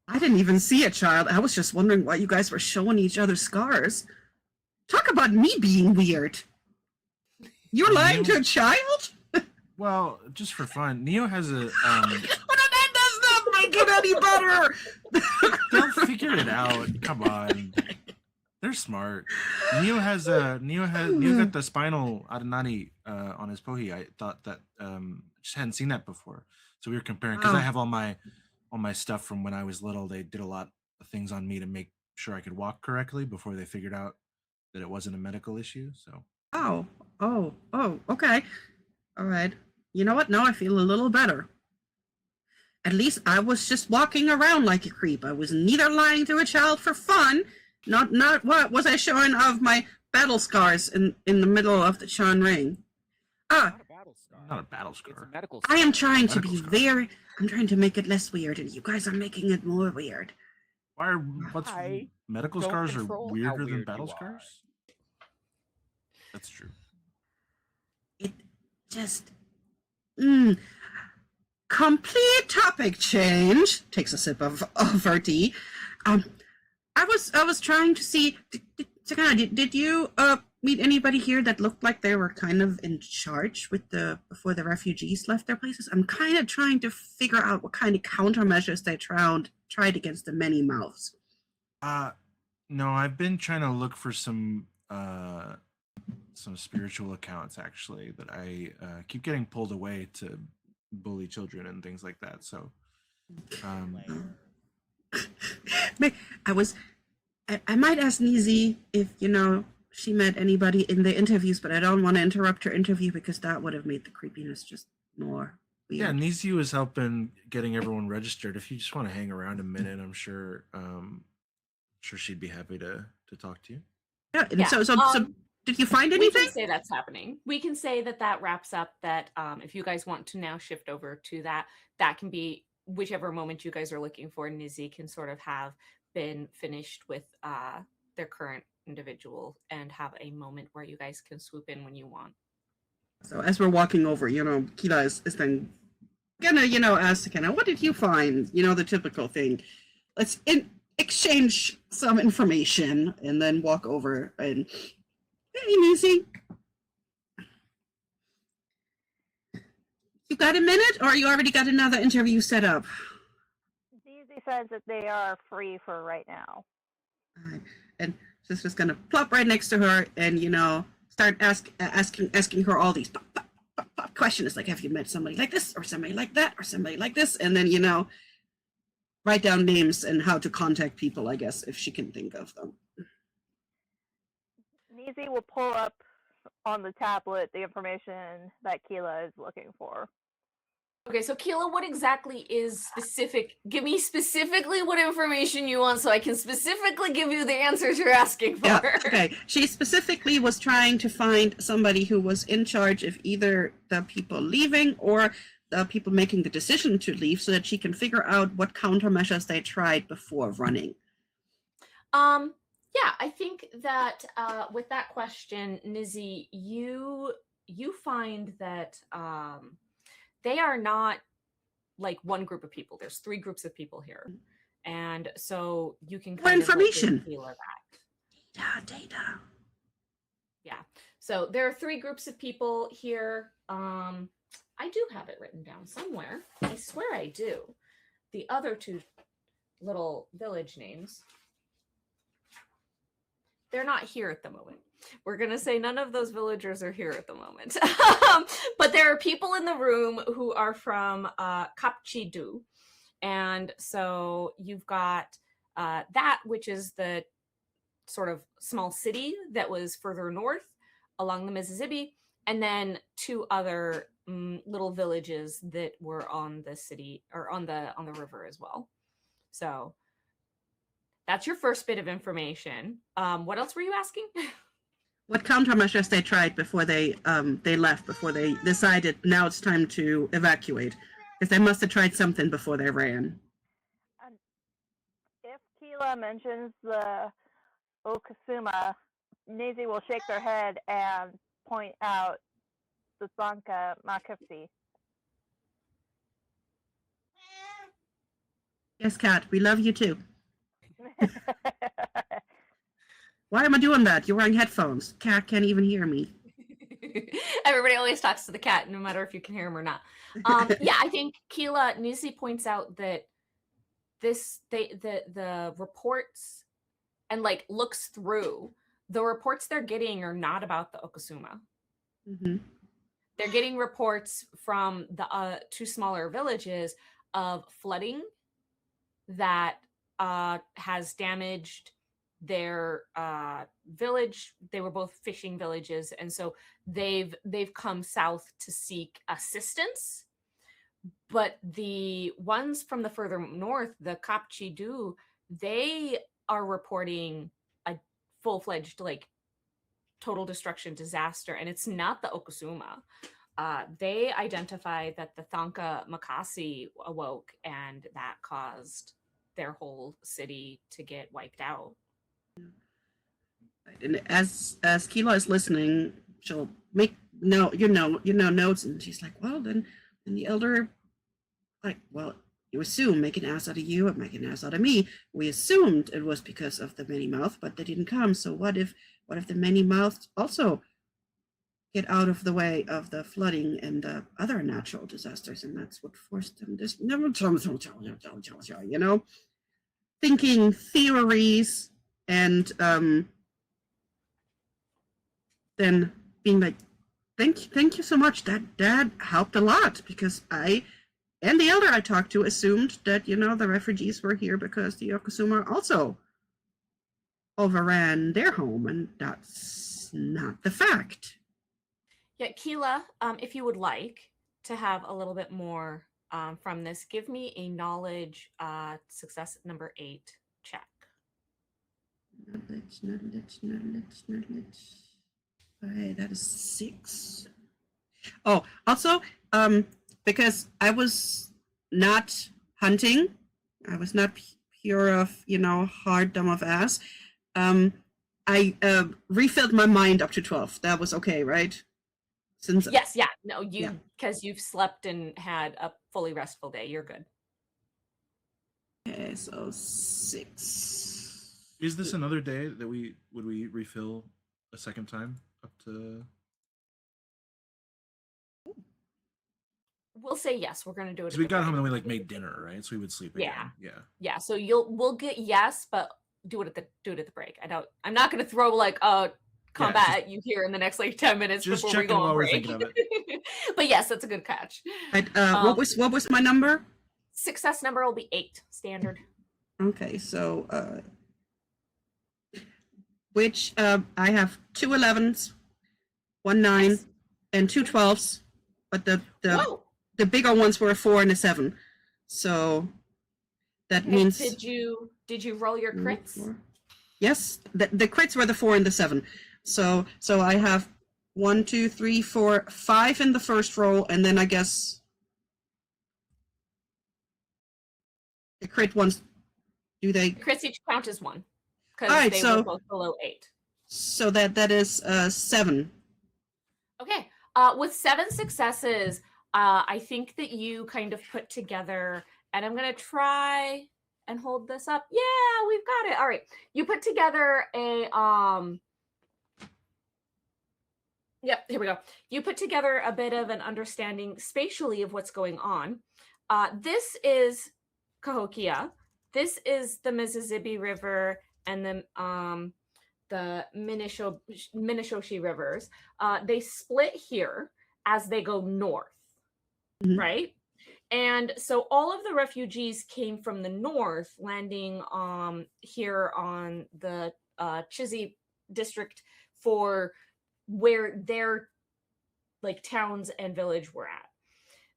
I didn't even see a child. I was just wondering why you guys were showing each other scars. Talk about me being weird. You're lying to a child? Well, just for fun, Niyo has a. But that does not make it any better. They'll figure it out. Come on, they're smart. Niyo got the spinal adenati on his pohi. I thought that just hadn't seen that before, so we were comparing because I have all my stuff from when I was little. They did a lot of things on me to make sure I could walk correctly before they figured out that it wasn't a medical issue. So. Oh, okay, all right. You know what? Now I feel a little better. At least I was just walking around like a creep. I was neither lying to a child for fun, not what was I showing of my battle scars in the middle of the Chan Ring. Not a battle scar. Not a battle scar. It's a medical scar. I am trying to be very. I'm trying to make it less weird, and you guys are making it more weird. Medical scars are weirder than battle scars? That's true. just complete topic change. Takes a sip of her tea. I was trying to see. Did you meet anybody here that looked like they were kind of in charge with before the refugees left their places? I'm kind of trying to figure out what kind of countermeasures they tried against the many mouths. No, I've been trying to look for some spiritual accounts actually that I keep getting pulled away to bully children and things like that. So, I might ask Nizi if she met anybody in the interviews, but I don't want to interrupt her interview because that would have made the creepiness just more weird. Yeah, Nizi was helping getting everyone registered. If you just want to hang around a minute, I'm sure she'd be happy to talk to you. Yeah, and so did you find anything? We can say that's happening. We can say that wraps up. That if you guys want to now shift over to that can be whichever moment you guys are looking for. Nizi can sort of have been finished with their current individual and have a moment where you guys can swoop in when you want. So as we're walking over, Killa is then gonna, ask Kenna, what did you find? The typical thing. Let's exchange some information and then walk over and, hey, Nizi. You got a minute or you already got another interview set up? Nizi says that they are free for right now. All right. And she's just gonna plop right next to her and start asking her all these pop questions like, have you met somebody like this or somebody like that or somebody like this, and then write down names and how to contact people, I guess, if she can think of them. Nizi will pull up on the tablet the information that Killa is looking for. Okay, so Killa, what exactly is specific? Give me specifically what information you want so I can specifically give you the answers you're asking for. Yeah, okay. She specifically was trying to find somebody who was in charge of either the people leaving or the people making the decision to leave so that she can figure out what countermeasures they tried before running. Yeah, I think that with that question, Nizi, you find that they are not like one group of people. There's 3 groups of people here. And so you can kind more information. Feel that. Yeah, data. Yeah. So there are 3 groups of people here. I do have it written down somewhere. I swear I do. The other 2 little village names, they're not here at the moment. We're going to say none of those villagers are here at the moment. But there are people in the room who are from Kapchidu. And so you've got that, which is the sort of small city that was further north along the Mississippi. And then 2 other little villages that were on the city or on the river as well. So that's your first bit of information. What else were you asking? What countermeasures they tried before they left, before they decided now it's time to evacuate? Because they must have tried something before they ran. If Killa mentions the Okasuma, Nizi will shake their head and point out the Sanka Makifsi. Yes, Kat, we love you too. Why am I doing that? You're wearing headphones. Cat can't even hear me. Everybody always talks to the cat, no matter if you can hear him or not. Yeah, I think Killa Nizi points out that the reports and like looks through the reports they're getting are not about the Okasuma. Mm-hmm. They're getting reports from the 2 smaller villages of flooding that has damaged their village. They were both fishing villages, and so they've come south to seek assistance. But the ones from the further north, the Kapchidu, they are reporting a full-fledged like total destruction disaster, and it's not the Okasuma. They identify that the Thanka Makasi awoke, and that caused their whole city to get wiped out. And as Killa is listening, she'll make no, notes, and she's like, well, then the elder, like, well, you assume make an ass out of you and make an ass out of me. We assumed it was because of the many mouth, but they didn't come. So what if the many mouths also get out of the way of the flooding and the other natural disasters, and that's what forced them this. You know, thinking theories and then being like, thank you so much. That helped a lot, because I and the elder I talked to assumed that, the refugees were here because the Yokozuna also overran their home, and that's not the fact. Yeah, Killa, if you would like to have a little bit more from this, give me a knowledge success number 8 check. Knowledge. Okay, that is 6. Oh, also, because I was not hunting, I was not pure of, hard dumb of ass. I refilled my mind up to 12. That was okay, right? Yes, yeah. No, because you've slept and had a fully restful day. You're good. Okay, so 6. Is this another day that we refill a second time up to? We'll say yes. We're gonna do it. So we got home and we made dinner, right? So we would sleep again. Yeah. So we'll get yes, but do it at the break. I'm not gonna throw combat at you here in the next 10 minutes just before we go on break. We're thinking of it. But yes, that's a good catch. What was my number? Success number will be 8 standard. Okay, so which I have 2 11s, 1 9, yes, and 2 12s, but the bigger ones were a 4 and a 7. So that means. Did you roll your crits? 4. Yes, the crits were the 4 and the 7. So I have 1, 2, 3, 4, 5 in the first roll, and then I guess the crit ones. Do they? The crits each count as 1 because they were both below 8. So that is 7. Okay. With 7 successes, I think that you kind of put together, and I'm gonna try and hold this up. Yeah, we've got it. All right. You put together a Yep, here we go. You put together a bit of an understanding spatially of what's going on. This is Cahokia. This is the Mississippi River and the Minnesota rivers. They split here as they go north, right? And so all of the refugees came from the north, landing here on the Chizzy district for where their towns and village were at.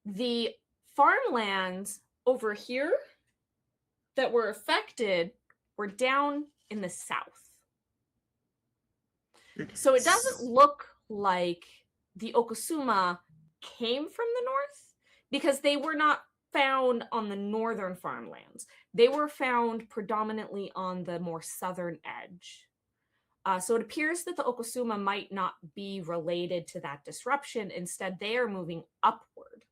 The farmlands over here that were affected were down in the south. So it doesn't look like the Yokozuna came from the north, because they were not found on the northern farmlands. They were found predominantly on the more southern edge. So it appears that the Yokozuna might not be related to that disruption. Instead, they are moving upward.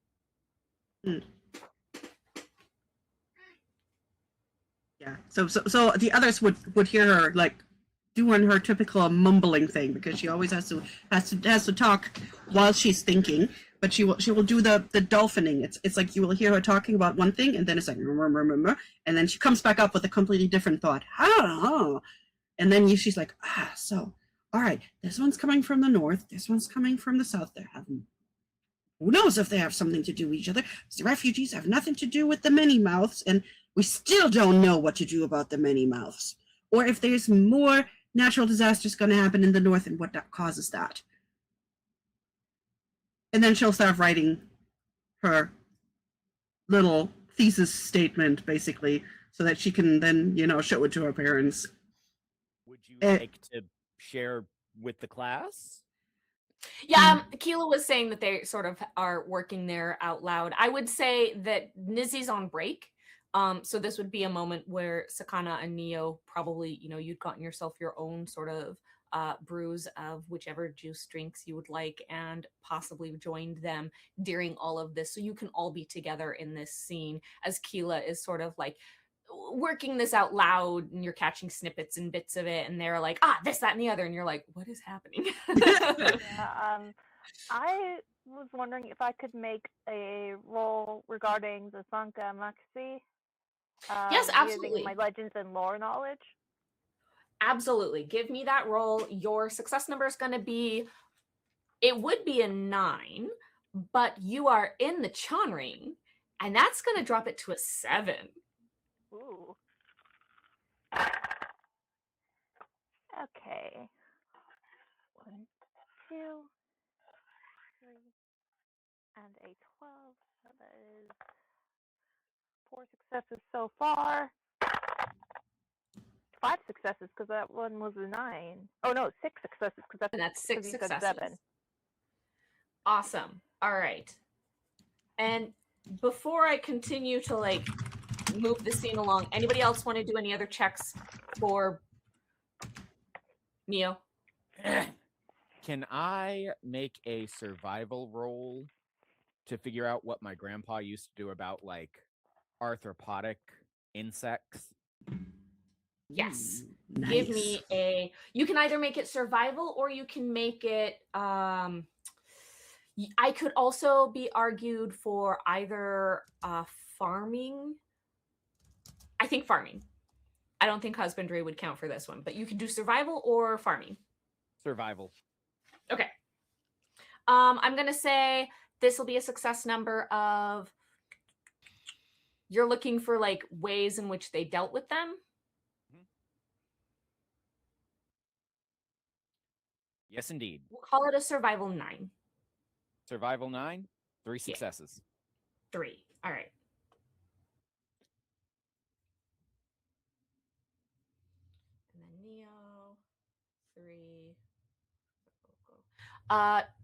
Yeah. So the others would hear her doing her typical mumbling thing, because she always has to talk while she's thinking. But she will do the dolphining. It's like you will hear her talking about one thing, and then it's like, and then she comes back up with a completely different thought. And then she's like, so, all right, this one's coming from the north, this one's coming from the south. Who knows if they have something to do with each other? The refugees have nothing to do with the many mouths, and we still don't know what to do about the many mouths, or if there's more natural disasters going to happen in the north and what causes that. And then she'll start writing her little thesis statement, basically, so that she can then, show it to her parents. Would you like to share with the class? Yeah, Killa was saying that they sort of are working there out loud. I would say that Nizzy's on break. So this would be a moment where Sakana and Niyo probably, you'd gotten yourself your own sort of brews of whichever juice drinks you would like, and possibly joined them during all of this, so you can all be together in this scene as Killa is sort of like working this out loud, and you're catching snippets and bits of it, and they're like, this, that, and the other, and you're like, what is happening? Yeah, I was wondering if I could make a roll regarding the Sanka Maxi. Yes, Using absolutely. my legends and lore knowledge. Absolutely. Give me that roll. Your success number is going to be, it would be a 9, but you are in the Chan ring, and that's going to drop it to a 7. Ooh. Okay. 1, 2, 3, and a 12. So that is 4 successes so far. 5 successes because that one was a 9. Oh no, 6 successes because that's 6 you said successes. 7. Awesome. All right. And before I continue to like move the scene along, anybody else want to do any other checks for Niyo? Can I make a survival roll to figure out what my grandpa used to do about like arthropodic insects? Yes. Nice. Give me a, you can either make it survival or you can make it I could also be argued for either farming. I think farming. I don't think husbandry would count for this one, but you can do survival or farming. Survival. Okay. I'm gonna say this will be a success number of, you're looking for like ways in which they dealt with them. Yes, indeed. We'll call it a survival 9. Survival 9, 3 successes. 3. All right. And then Niyo, 3.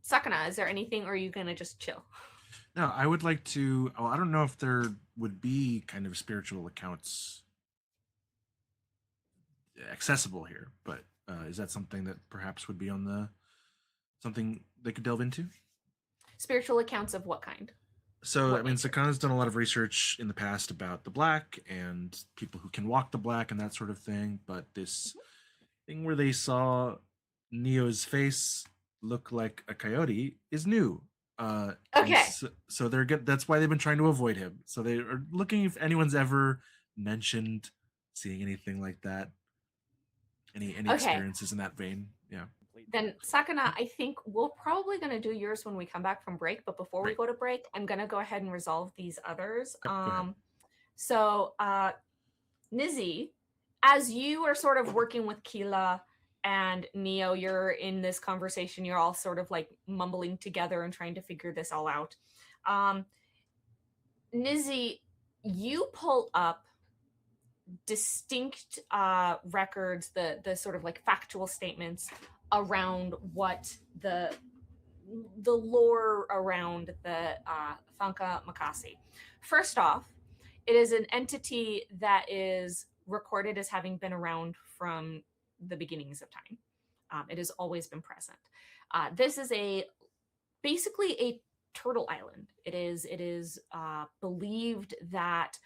Sakana, is there anything, or are you gonna just chill? No, I would like to. Oh, I don't know if there would be kind of spiritual accounts accessible here, but is that something that perhaps would be on the something they could delve into? Spiritual accounts of what kind? So, What I mean, nature? Sakana's done a lot of research in the past about the black and people who can walk the black and that sort of thing. But this thing where they saw Neo's face look like a coyote is new. Okay. So they're good. That's why they've been trying to avoid him. So they are looking if anyone's ever mentioned seeing anything like that. Any Okay. experiences in that vein? Yeah. Then Sakana, I think we're probably going to do yours when we come back from break. But before we Right. go to break, I'm going to go ahead and resolve these others. Yep, go ahead. So, Nizzy, as you are sort of working with Killa and Niyo, you're in this conversation. You're all sort of like mumbling together and trying to figure this all out. Nizzy, you pull up distinct records, the sort of like factual statements around what the lore around the Thanka Makasi. First off, it is an entity that is recorded as having been around from the beginnings of time. It has always been present. This is basically a turtle island. It is believed that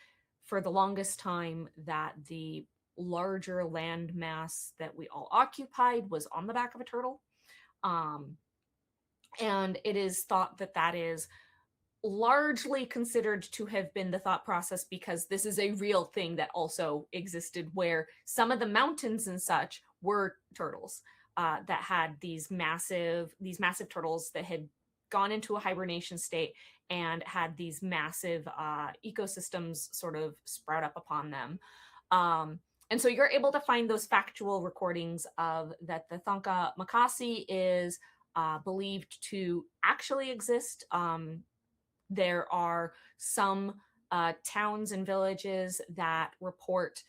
for the longest time that the larger land mass that we all occupied was on the back of a turtle. And it is thought that that is largely considered to have been the thought process because this is a real thing that also existed, where some of the mountains and such were turtles that had these massive turtles that had gone into a hibernation state and had these massive ecosystems sort of sprout up upon them. And so you're able to find those factual recordings of that the Thanka Makasi is believed to actually exist. There are some towns and villages that report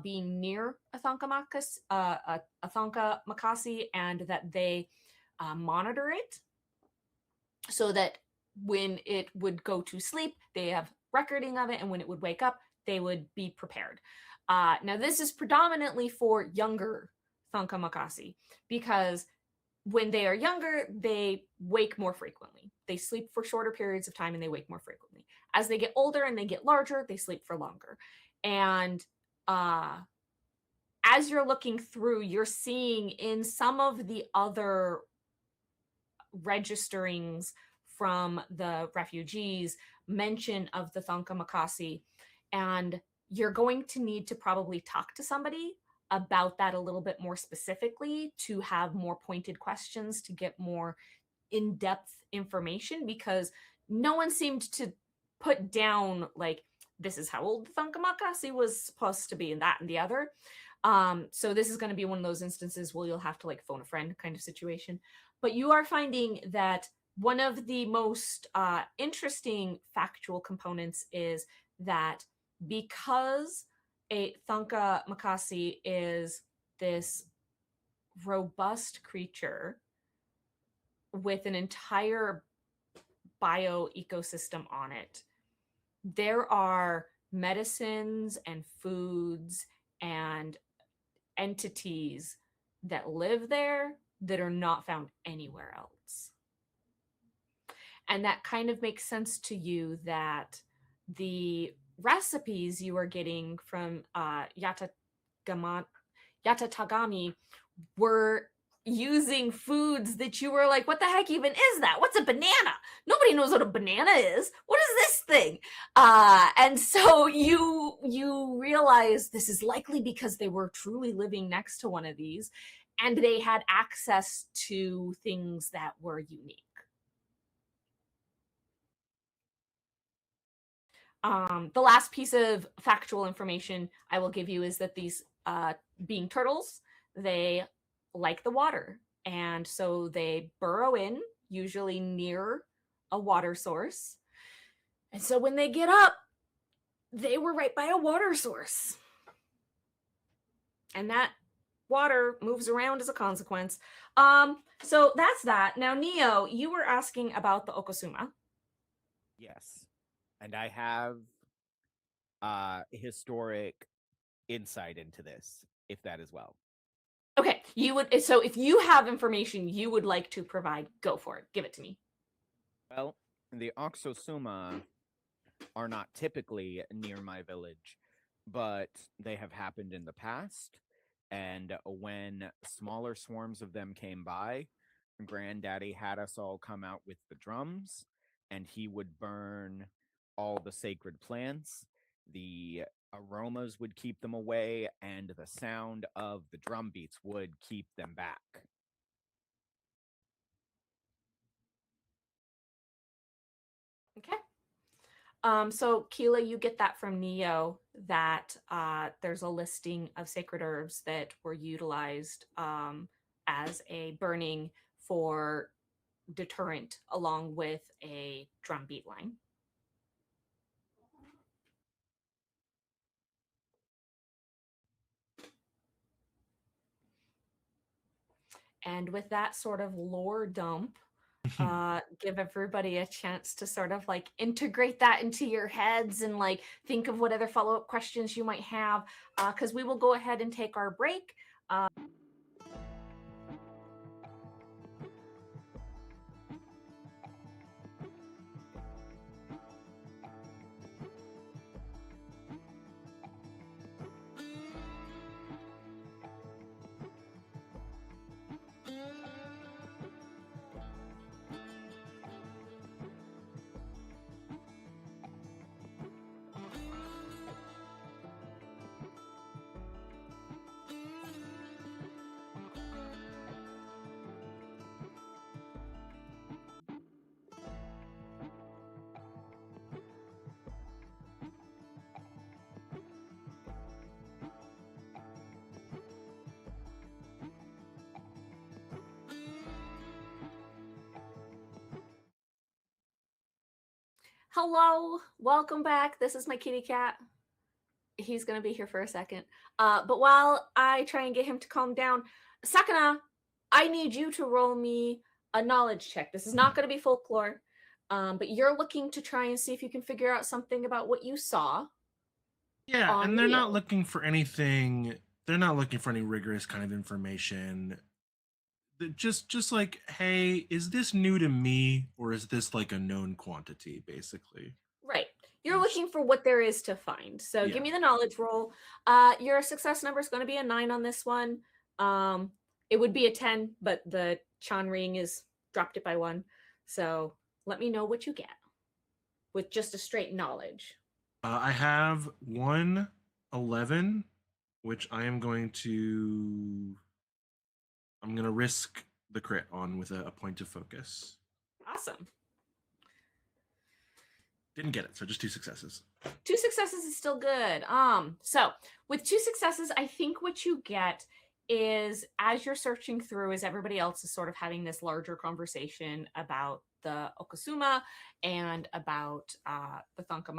being near a Thanka Makasi, and that they monitor it so that when it would go to sleep, they have recording of it, and when it would wake up, they would be prepared. Now, this is predominantly for younger Thunka Makasi, because when they are younger, they wake more frequently. They sleep for shorter periods of time and they wake more frequently. As they get older and they get larger, they sleep for longer. And as you're looking through, you're seeing in some of the other registerings from the refugees mention of the Thunka Makasi, and you're going to need to probably talk to somebody about that a little bit more specifically to have more pointed questions to get more in-depth information, because no one seemed to put down like, this is how old the Thunka Makasi was supposed to be and that and the other. So this is going to be one of those instances where you'll have to like phone a friend kind of situation. But you are finding that one of the most interesting factual components is that because a Thunka Makasi is this robust creature with an entire bio ecosystem on it, there are medicines and foods and entities that live there that are not found anywhere else. And that kind of makes sense to you that the recipes you are getting from Yatatagami were using foods that you were like, what the heck even is that? What's a banana? Nobody knows what a banana is. What is this thing? And so you realize this is likely because they were truly living next to one of these and they had access to things that were unique. The last piece of factual information I will give you is that these being turtles, they like the water. And so they burrow in, usually near a water source. And so when they get up, they were right by a water source. And that water moves around as a consequence. So that's that. Now, Niyo, you were asking about the Okosuma. Yes. And I have historic insight into this, if that as well. Okay, you would. So if you have information you would like to provide, go for it. Give it to me. Well, the Oxosuma are not typically near my village, but they have happened in the past. And when smaller swarms of them came by, Granddaddy had us all come out with the drums, and he would burn all the sacred plants. The aromas would keep them away, and the sound of the drum beats would keep them back. Okay. So Killa, you get that from Niyo that there's a listing of sacred herbs that were utilized as a burning for deterrent, along with a drum beat line. And with that sort of lore dump, give everybody a chance to sort of like integrate that into your heads and like think of what other follow-up questions you might have, because we will go ahead and take our break. Hello, welcome back. This is my kitty cat. He's gonna be here for a second. But while I try and get him to calm down, Sakana, I need you to roll me a knowledge check. This is not gonna be folklore, but you're looking to try and see if you can figure out something about what you saw. Yeah, and they're Niyo. not looking for anything they're not looking for any rigorous kind of information. Just like, hey, is this new to me, or is this like a known quantity, basically? Right. You're Yes. looking for what there is to find. So Yeah. give me the knowledge roll. Your success number is going to be a 9 on this one. It would be a 10, but the Chan ring is dropped it by 1. So let me know what you get with just a straight knowledge. I have 111, which I'm going to risk the crit on with a point of focus. Awesome. Didn't get it, so just 2 successes. 2 successes is still good. So with 2 successes, I think what you get is, as you're searching through, as everybody else is sort of having this larger conversation about the Okasuma and about the Thonka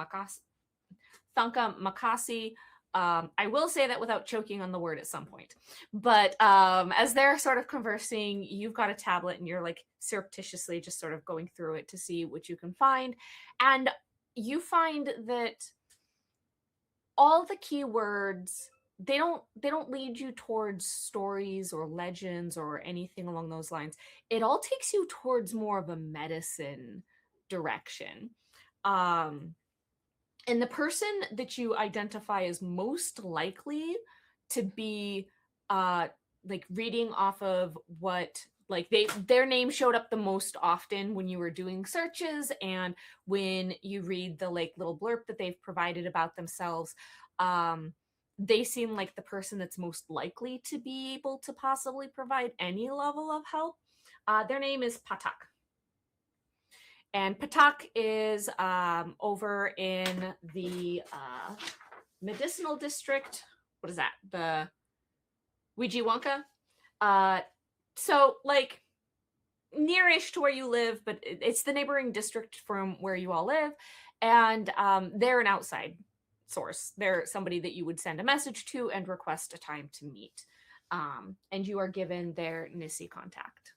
Makasi. I will say that without choking on the word at some point. But as they're sort of conversing, you've got a tablet and you're like surreptitiously just sort of going through it to see what you can find. And you find that all the keywords, they don't lead you towards stories or legends or anything along those lines. It all takes you towards more of a medicine direction. And the person that you identify as most likely to be like reading off of what, like, their name showed up the most often when you were doing searches, and when you read the like little blurb that they've provided about themselves, they seem like the person that's most likely to be able to possibly provide any level of help. Their name is Patak. And Patak is over in the medicinal district. What is that? The Wijiwanka. So like nearish to where you live, but it's the neighboring district from where you all live. And they're an outside source. They're somebody that you would send a message to and request a time to meet. And you are given their Nissi contact.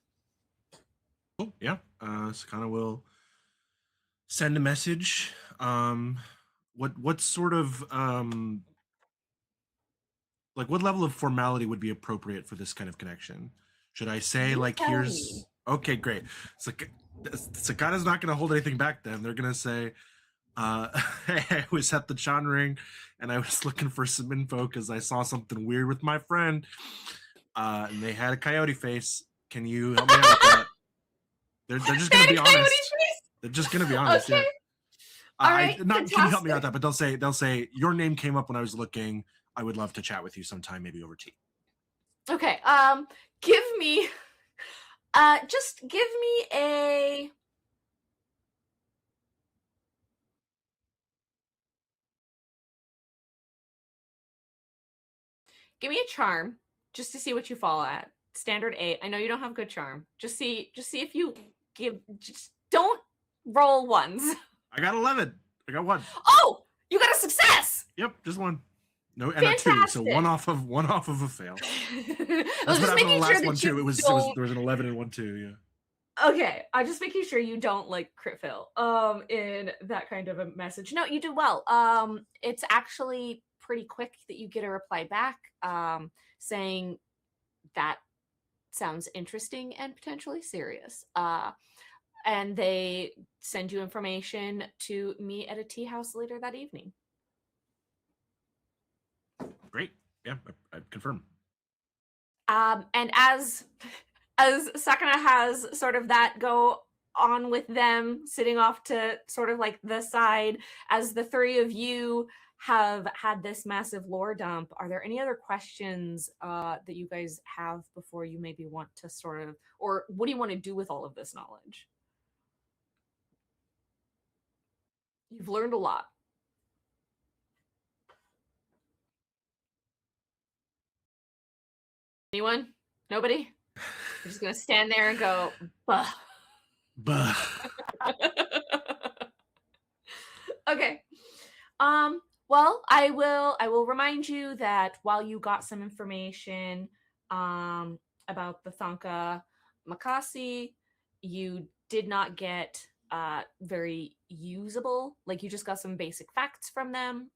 Oh, yeah. Sakana will send a message. What sort of like what level of formality would be appropriate for this kind of connection? Should I say You like tell here's me. okay, great. So Sakana's not going to hold anything back. Then they're going to say, I was at the Chan ring and I was looking for some info because I saw something weird with my friend, and they had a coyote face. Can you help me out with that? They're just going to be honest. They're just going to be honest. Okay. Yeah. All right. Not can you help me out with that, but they'll say your name came up when I was looking. I would love to chat with you sometime, maybe over tea. Okay. Give me just give me a charm just to see what you fall at. Standard 8. I know you don't have good charm. Just see if you just don't roll ones. I got 11. I got 1. Oh, you got a success. Yep, just 1. No, and a 2, so one off of a fail. I That's was what just happened on the making last sure one that too. you There was an 11 and 1 too. Yeah. Okay, I'm just making sure you don't like crit fail in that kind of a message. No, you do well. It's actually pretty quick that you get a reply back saying that sounds interesting and potentially serious. And they send you information to meet at a tea house later that evening. Great. Yeah, I confirm. And as Sakana has sort of that go on with them sitting off to sort of like the side, as the 3 of you have had this massive lore dump, are there any other questions that you guys have before you maybe want to sort of, or what do you want to do with all of this knowledge? You've learned a lot. Anyone? Nobody? You're just gonna stand there and go, bah. Bah. Okay. Well, I will remind you that while you got some information about the Thonka Makasi, you did not get very usable. Like, you just got some basic facts from them.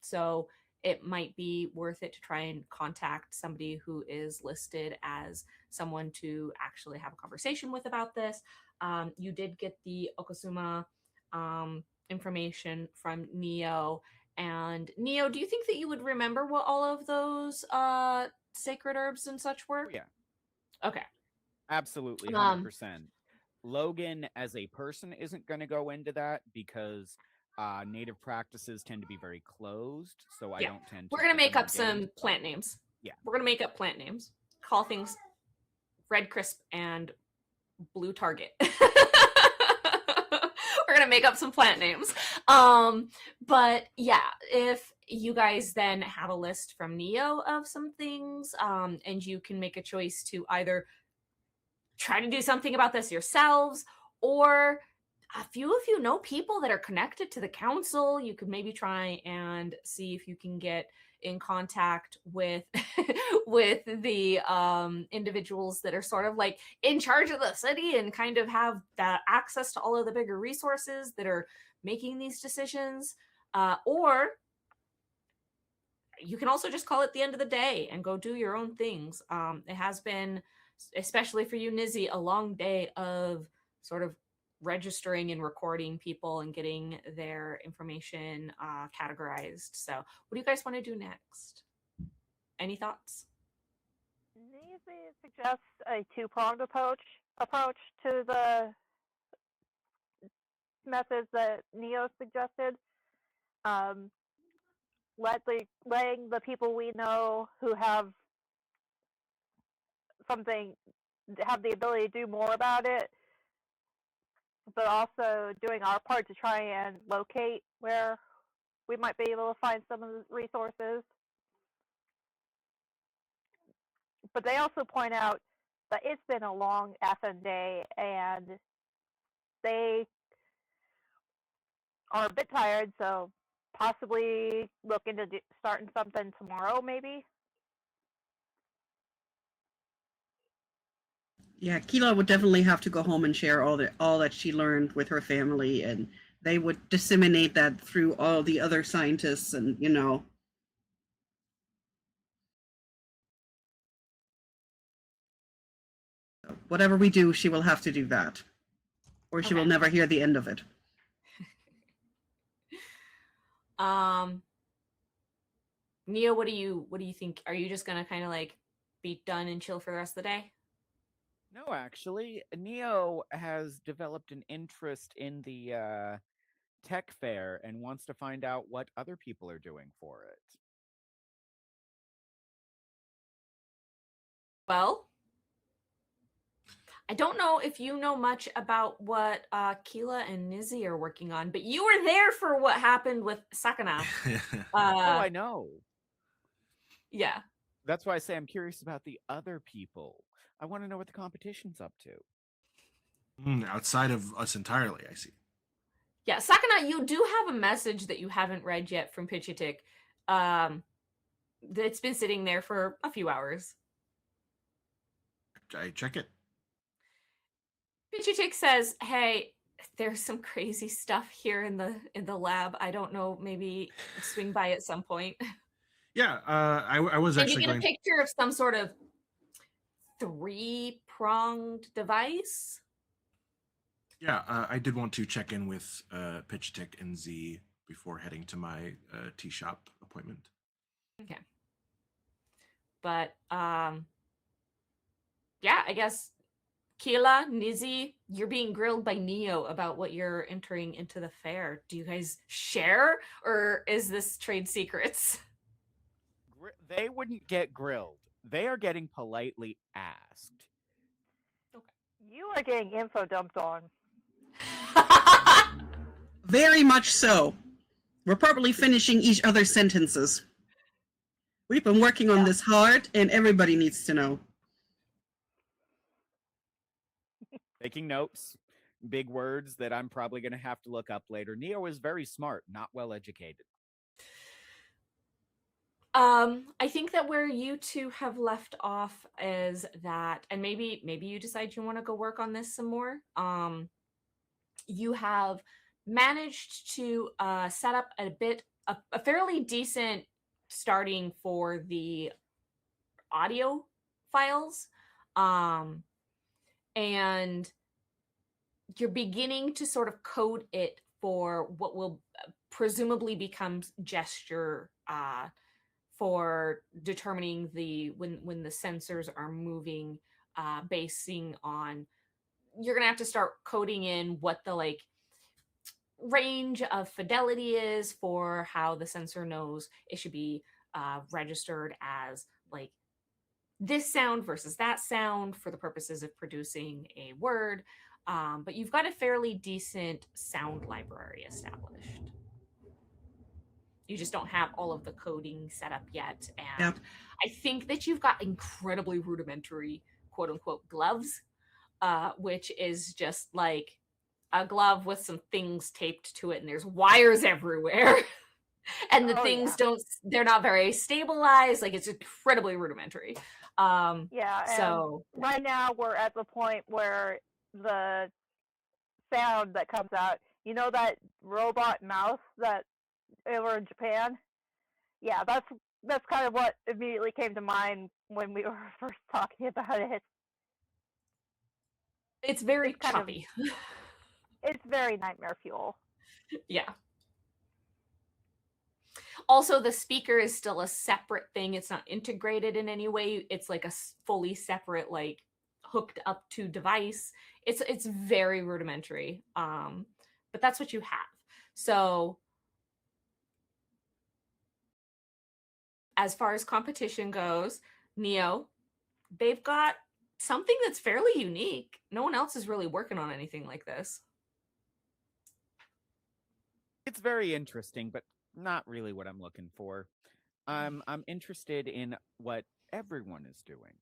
So it might be worth it to try and contact somebody who is listed as someone to actually have a conversation with about this. You did get the Okasuma information from Niyo. And Niyo, do you think that you would remember what all of those sacred herbs and such were? Oh, yeah. Okay. Absolutely, 100%. Logan, as a person, isn't going to go into that because native practices tend to be very closed, so I don't tend to. We're going to make up get some into plant names. Yeah. We're going to make up plant names. Call things Red Crisp and Blue Target. We're going to make up some plant names. But yeah, if you guys then have a list from Niyo of some things, and you can make a choice to either try to do something about this yourselves, or if you know people that are connected to the council, you could maybe try and see if you can get in contact with with the individuals that are sort of like in charge of the city and kind of have that access to all of the bigger resources that are making these decisions, or you can also just call it the end of the day and go do your own things. It has been, especially for you, Nizzy, a long day of sort of registering and recording people and getting their information categorized. So what do you guys want to do next? Any thoughts? Easy suggests a two-pronged approach to the methods that Niyo suggested. Letting the people we know who have something, have the ability to do more about it, but also doing our part to try and locate where we might be able to find some of the resources. But they also point out that it's been a long effing day and they are a bit tired, so possibly look into starting something tomorrow, maybe. Yeah, Killa would definitely have to go home and share all that she learned with her family, and they would disseminate that through all the other scientists, and whatever we do, she will have to do that, or she will never hear the end of it. Niyo, what do you think? Are you just gonna kind of like be done and chill for the rest of the day? No, actually, Niyo has developed an interest in the tech fair and wants to find out what other people are doing for it. Well, I don't know if you know much about what Killa and Nizzy are working on, but you were there for what happened with Sakana. Oh, I know. Yeah. That's why I say I'm curious about the other people. I want to know what the competition's up to. Outside of us entirely, I see. Yeah, Sakana, you do have a message that you haven't read yet from Pichitik. That's been sitting there for a few hours. I check it. Pichitik says, "Hey, there's some crazy stuff here in the lab. I don't know, maybe swing by at some point." Yeah, I was and actually you get going. A picture of some sort of 3-pronged device. Yeah, I did want to check in with Pitchtick and Z before heading to my tea shop appointment. Okay. But yeah, I guess Killa, Nizzy, you're being grilled by Niyo about what you're entering into the fair. Do you guys share, or is this trade secrets? They wouldn't get grilled. They are getting politely asked. Okay. You are getting info dumped on. Very much so. We're probably finishing each other's sentences. We've been working on this hard, and everybody needs to know. Taking notes. Big words that I'm probably going to have to look up later. Niyo is very smart, not well educated. I think that where you two have left off is that, and maybe you decide you want to go work on this some more. You have managed to set up a fairly decent starting for the audio files. And you're beginning to sort of code it for what will presumably become gesture for determining when the sensors are moving, basing on, you're gonna have to start coding in what the like range of fidelity is for how the sensor knows it should be registered as like this sound versus that sound for the purposes of producing a word. But you've got a fairly decent sound library established. You just don't have all of the coding set up yet. And I think that you've got incredibly rudimentary, quote unquote, gloves, which is just like a glove with some things taped to it, and there's wires everywhere. And the things they're not very stabilized. Like, it's incredibly rudimentary. So right now we're at the point where the sound that comes out, you know, that robot mouse that over in Japan? Yeah, that's kind of what immediately came to mind when we were first talking about it. It's very choppy. It's very nightmare fuel. Yeah. Also, the speaker is still a separate thing. It's not integrated in any way. It's like a fully separate, like, hooked up to device. It's very rudimentary. But that's what you have. So as far as competition goes, Niyo, they've got something that's fairly unique. No one else is really working on anything like this. It's very interesting, but not really what I'm looking for. I'm interested in what everyone is doing.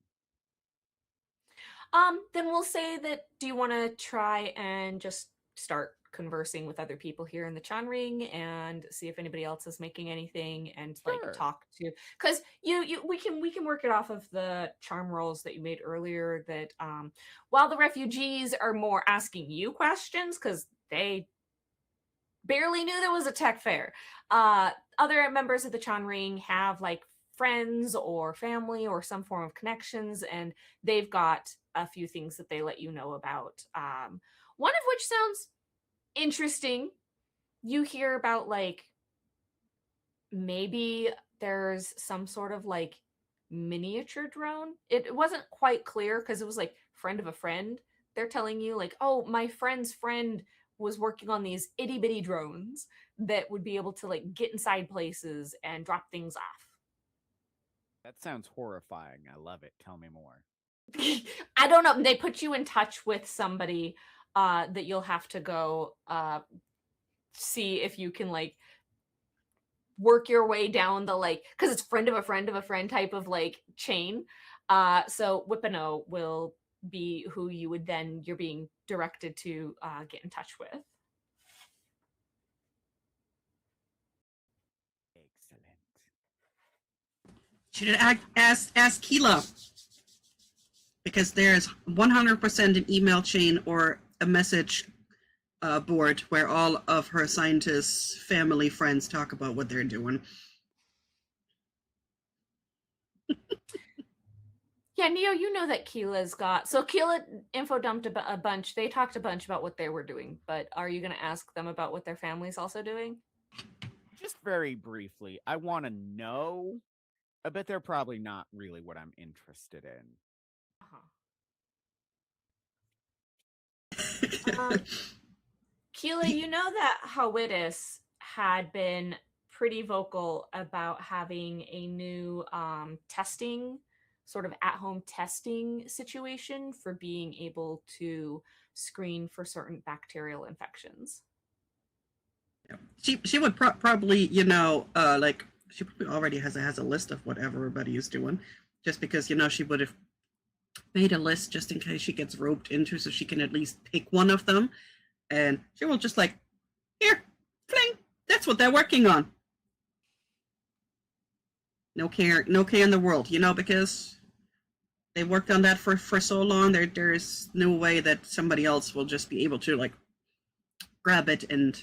Then we'll say that, do you want to try and just start conversing with other people here in the Chan Ring and see if anybody else is making anything, and like talk to, because we can work it off of the charm rolls that you made earlier, that while the refugees are more asking you questions because they barely knew there was a tech fair, other members of the Chan Ring have like friends or family or some form of connections, and they've got a few things that they let you know about, one of which sounds interesting. You hear about like maybe there's some sort of like miniature drone. It wasn't quite clear because it was like friend of a friend. They're telling you like, oh, my friend's friend was working on these itty bitty drones that would be able to like get inside places and drop things off. That sounds horrifying. I love it. Tell me more. I don't know. They put you in touch with somebody that you'll have to go see if you can like work your way down the like, because it's friend of a friend of a friend type of like chain. So Whippino will be who you would then, you're being directed to get in touch with. Excellent. Should ask Killa, because there's 100% an email chain or a message board where all of her scientists, family, friends talk about what they're doing. Yeah, Niyo, you know that Killa's got... So Killa info dumped a bunch. They talked a bunch about what they were doing, but are you going to ask them about what their family's also doing? Just very briefly. I want to know, but they're probably not really what I'm interested in. Killa, you know that Hawidis had been pretty vocal about having a new testing, sort of at-home testing situation for being able to screen for certain bacterial infections. She would probably, you know, like she probably already has a list of what everybody is doing, just because, you know, she would have made a list just in case she gets roped into, so she can at least pick one of them, and she will just like, here, fling, that's what they're working on. No care in the world, you know, because they worked on that for so long. There's no way that somebody else will just be able to like grab it and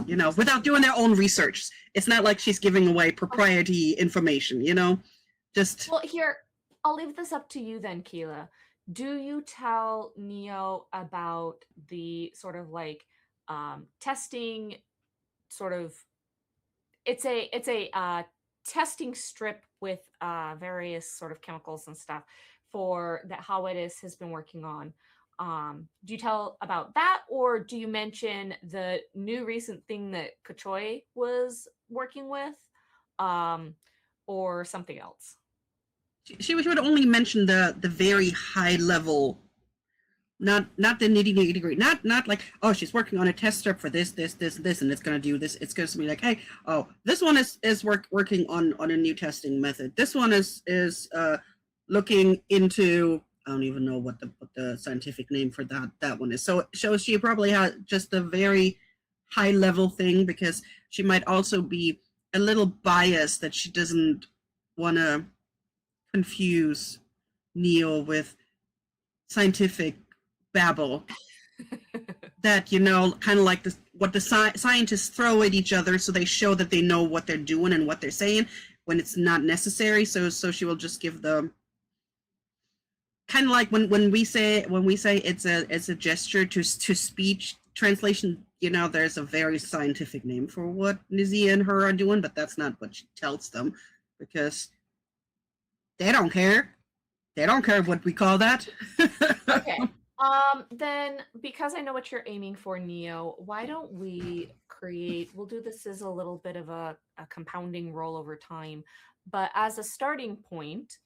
you know, without doing their own research. It's not like she's giving away propriety information, you know, just. Well, here, I'll leave this up to you then, Killa. Do you tell Niyo about the sort of like testing sort of it's a testing strip with various sort of chemicals and stuff for that how it is has been working on. Do you tell about that, or do you mention the new recent thing that Kachoy was working with, um, or something else? She would only mention the very high level, not the nitty gritty, not like, oh, she's working on a test strip for this, and it's gonna do this. It's going to be like, hey, oh, this one is working on a new testing method. This one is looking into, I don't even know what the scientific name for that one is. So she probably has just a very high level thing, because she might also be a little biased that she doesn't want to confuse Niyo with scientific babble that, you know, kind of like this, what the scientists throw at each other so they show that they know what they're doing and what they're saying when it's not necessary. So she will just give the kind of like when we say it's a gesture to speech translation. You know, there's a very scientific name for what Nizzy and her are doing, but that's not what she tells them, because they don't care. They don't care what we call that. Okay. Then because I know what you're aiming for, Niyo, why don't we we'll do this as a little bit of a compounding roll over time. But as a starting point,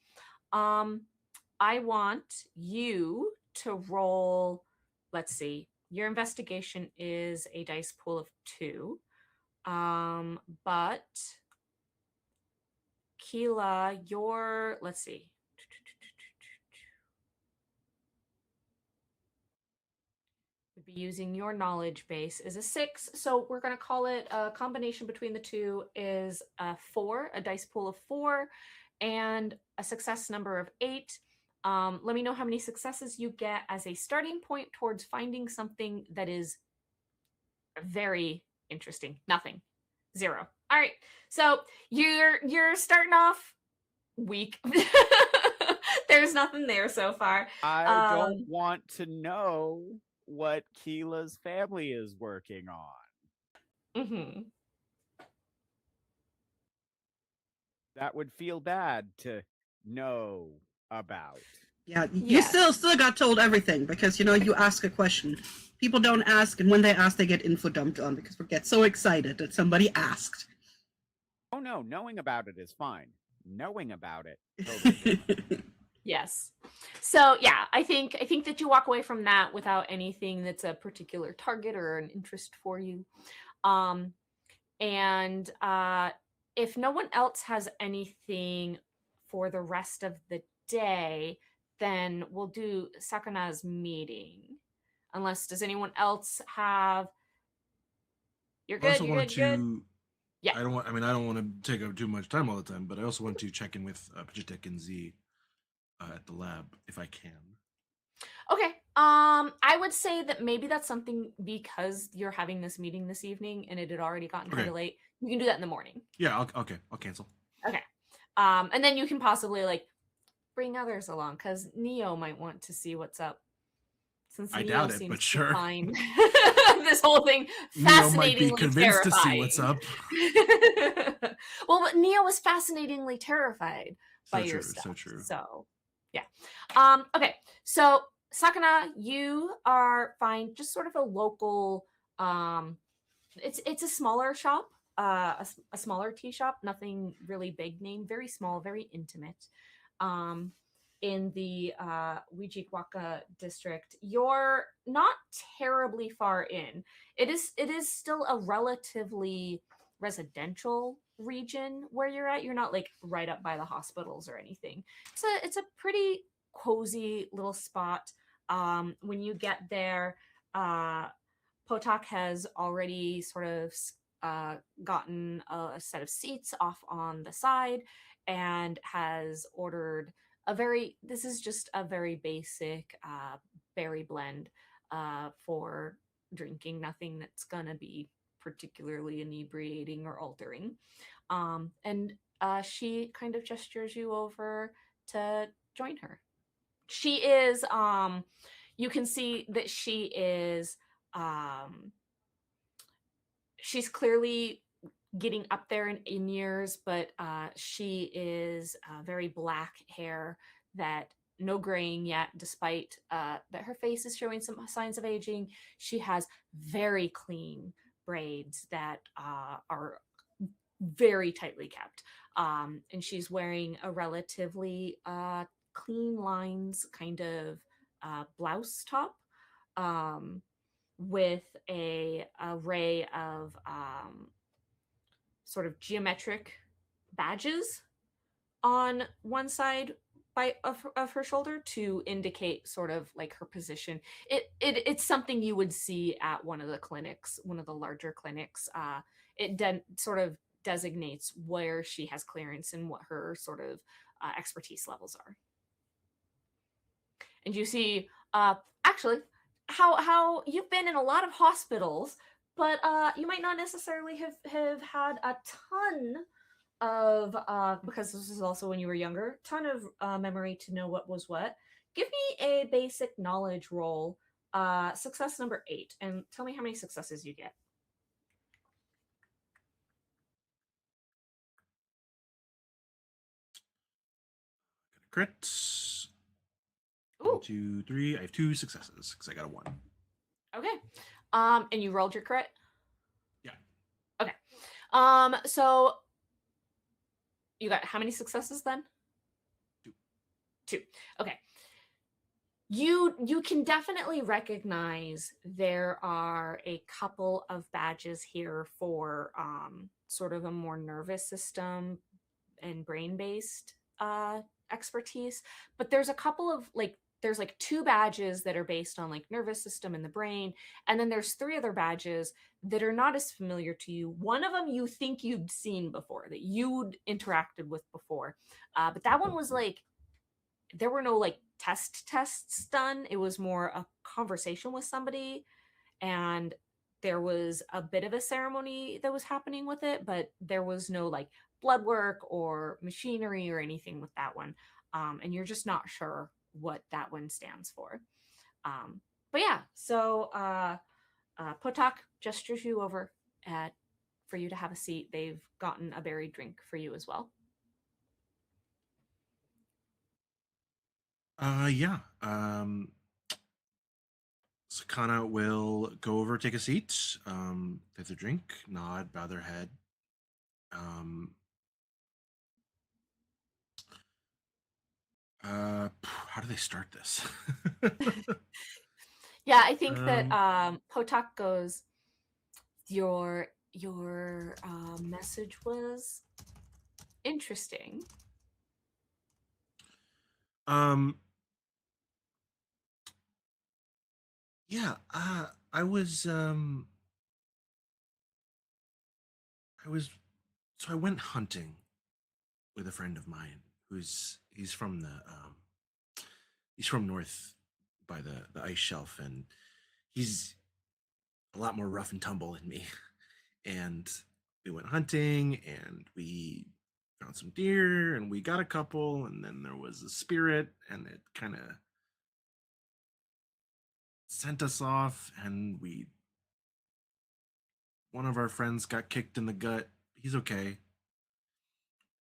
I want you to roll, let's see, your investigation is a dice pool of 2. But Killa, let's see. Would be using your knowledge base is a 6. So we're going to call it a combination between the two is a 4, a dice pool of 4, and a success number of 8. Let me know how many successes you get as a starting point towards finding something that is very interesting. Nothing. 0. All right. So you're starting off weak. There's nothing there so far. I don't want to know what Killa's family is working on. Mm-hmm. That would feel bad to know about. Yeah, you Yes. still got told everything, because, you know, you ask a question. People don't ask, and when they ask, they get info dumped on, because we get so excited that somebody asked. Oh no, knowing about it is fine. Knowing about it, totally different. Yes. So yeah, I think that you walk away from that without anything that's a particular target or an interest for you. And if no one else has anything for the rest of the day, then we'll do Sakana's meeting. Unless, does anyone else have? You're good. You're good. Yeah. I don't want to take up too much time all the time, but I also want to check in with Pajitek and Z at the lab if I can. Okay. I would say that maybe that's something, because you're having this meeting this evening and it had already gotten kind of late. You can do that in the morning. Yeah. I'll cancel. Okay. And then you can possibly like bring others along, because Niyo might want to see what's up. Since I Niyo doubt it, seems but to sure. find this whole thing Niyo might be fascinatingly convinced terrifying. to see what's up. Well, but Niyo was fascinatingly terrified by your stuff. So true. So, yeah. Okay. So, Sakana, you are fine. Just sort of a local. It's a smaller shop. A smaller tea shop. Nothing really big name. Very small. Very intimate. In the Wijikwaka district. You're not terribly far in. It is still a relatively residential region where you're at. You're not like right up by the hospitals or anything. It's a pretty cozy little spot. When you get there, Potak has already sort of gotten a set of seats off on the side and has ordered this is just a very basic berry blend for drinking. Nothing that's gonna be particularly inebriating or altering. And she kind of gestures you over to join her. She is, you can see that she is, she's clearly getting up there in years, but she is very black hair, that no graying yet, despite that her face is showing some signs of aging. She has very clean braids that are very tightly kept. And she's wearing a relatively clean lines kind of blouse top, with a array of sort of geometric badges on one side of her shoulder to indicate sort of like her position. It's something you would see at one of the clinics, one of the larger clinics. It sort of designates where she has clearance and what her sort of expertise levels are. And you see, actually, how you've been in a lot of hospitals, but you might not necessarily have had a ton of because this is also when you were younger, ton of memory to know what was what. Give me a basic knowledge roll, success number 8, and tell me how many successes you get. Crit. Ooh. 1, 2, 3. I have 2 successes because I got a 1. Okay. And you rolled your crit? Yeah. Okay. So you got how many successes then? 2. 2. Okay. You can definitely recognize there are a couple of badges here for sort of a more nervous system and brain-based expertise, but there's a couple of there's 2 badges that are based on like nervous system and the brain, and then there's 3 other badges that are not as familiar to you. One of them you think you'd seen before, that you'd interacted with before, but that one was like there were no like tests done. It was more a conversation with somebody, and there was a bit of a ceremony that was happening with it, but there was no like blood work or machinery or anything with that one. And you're just not sure what that one stands for. But yeah, so Potok gestures you over for you to have a seat. They've gotten a berry drink for you as well. Yeah. Sakana will go over, take a seat, take their drink, nod, bow their head. How do they start this? Yeah, I think that Potok goes, your message was interesting. Yeah, I was so I went hunting with a friend of mine he's from north by the ice shelf, and he's a lot more rough and tumble than me. And we went hunting and we found some deer and we got a couple, and then there was a spirit and it kind of sent us off, and one of our friends got kicked in the gut. He's okay.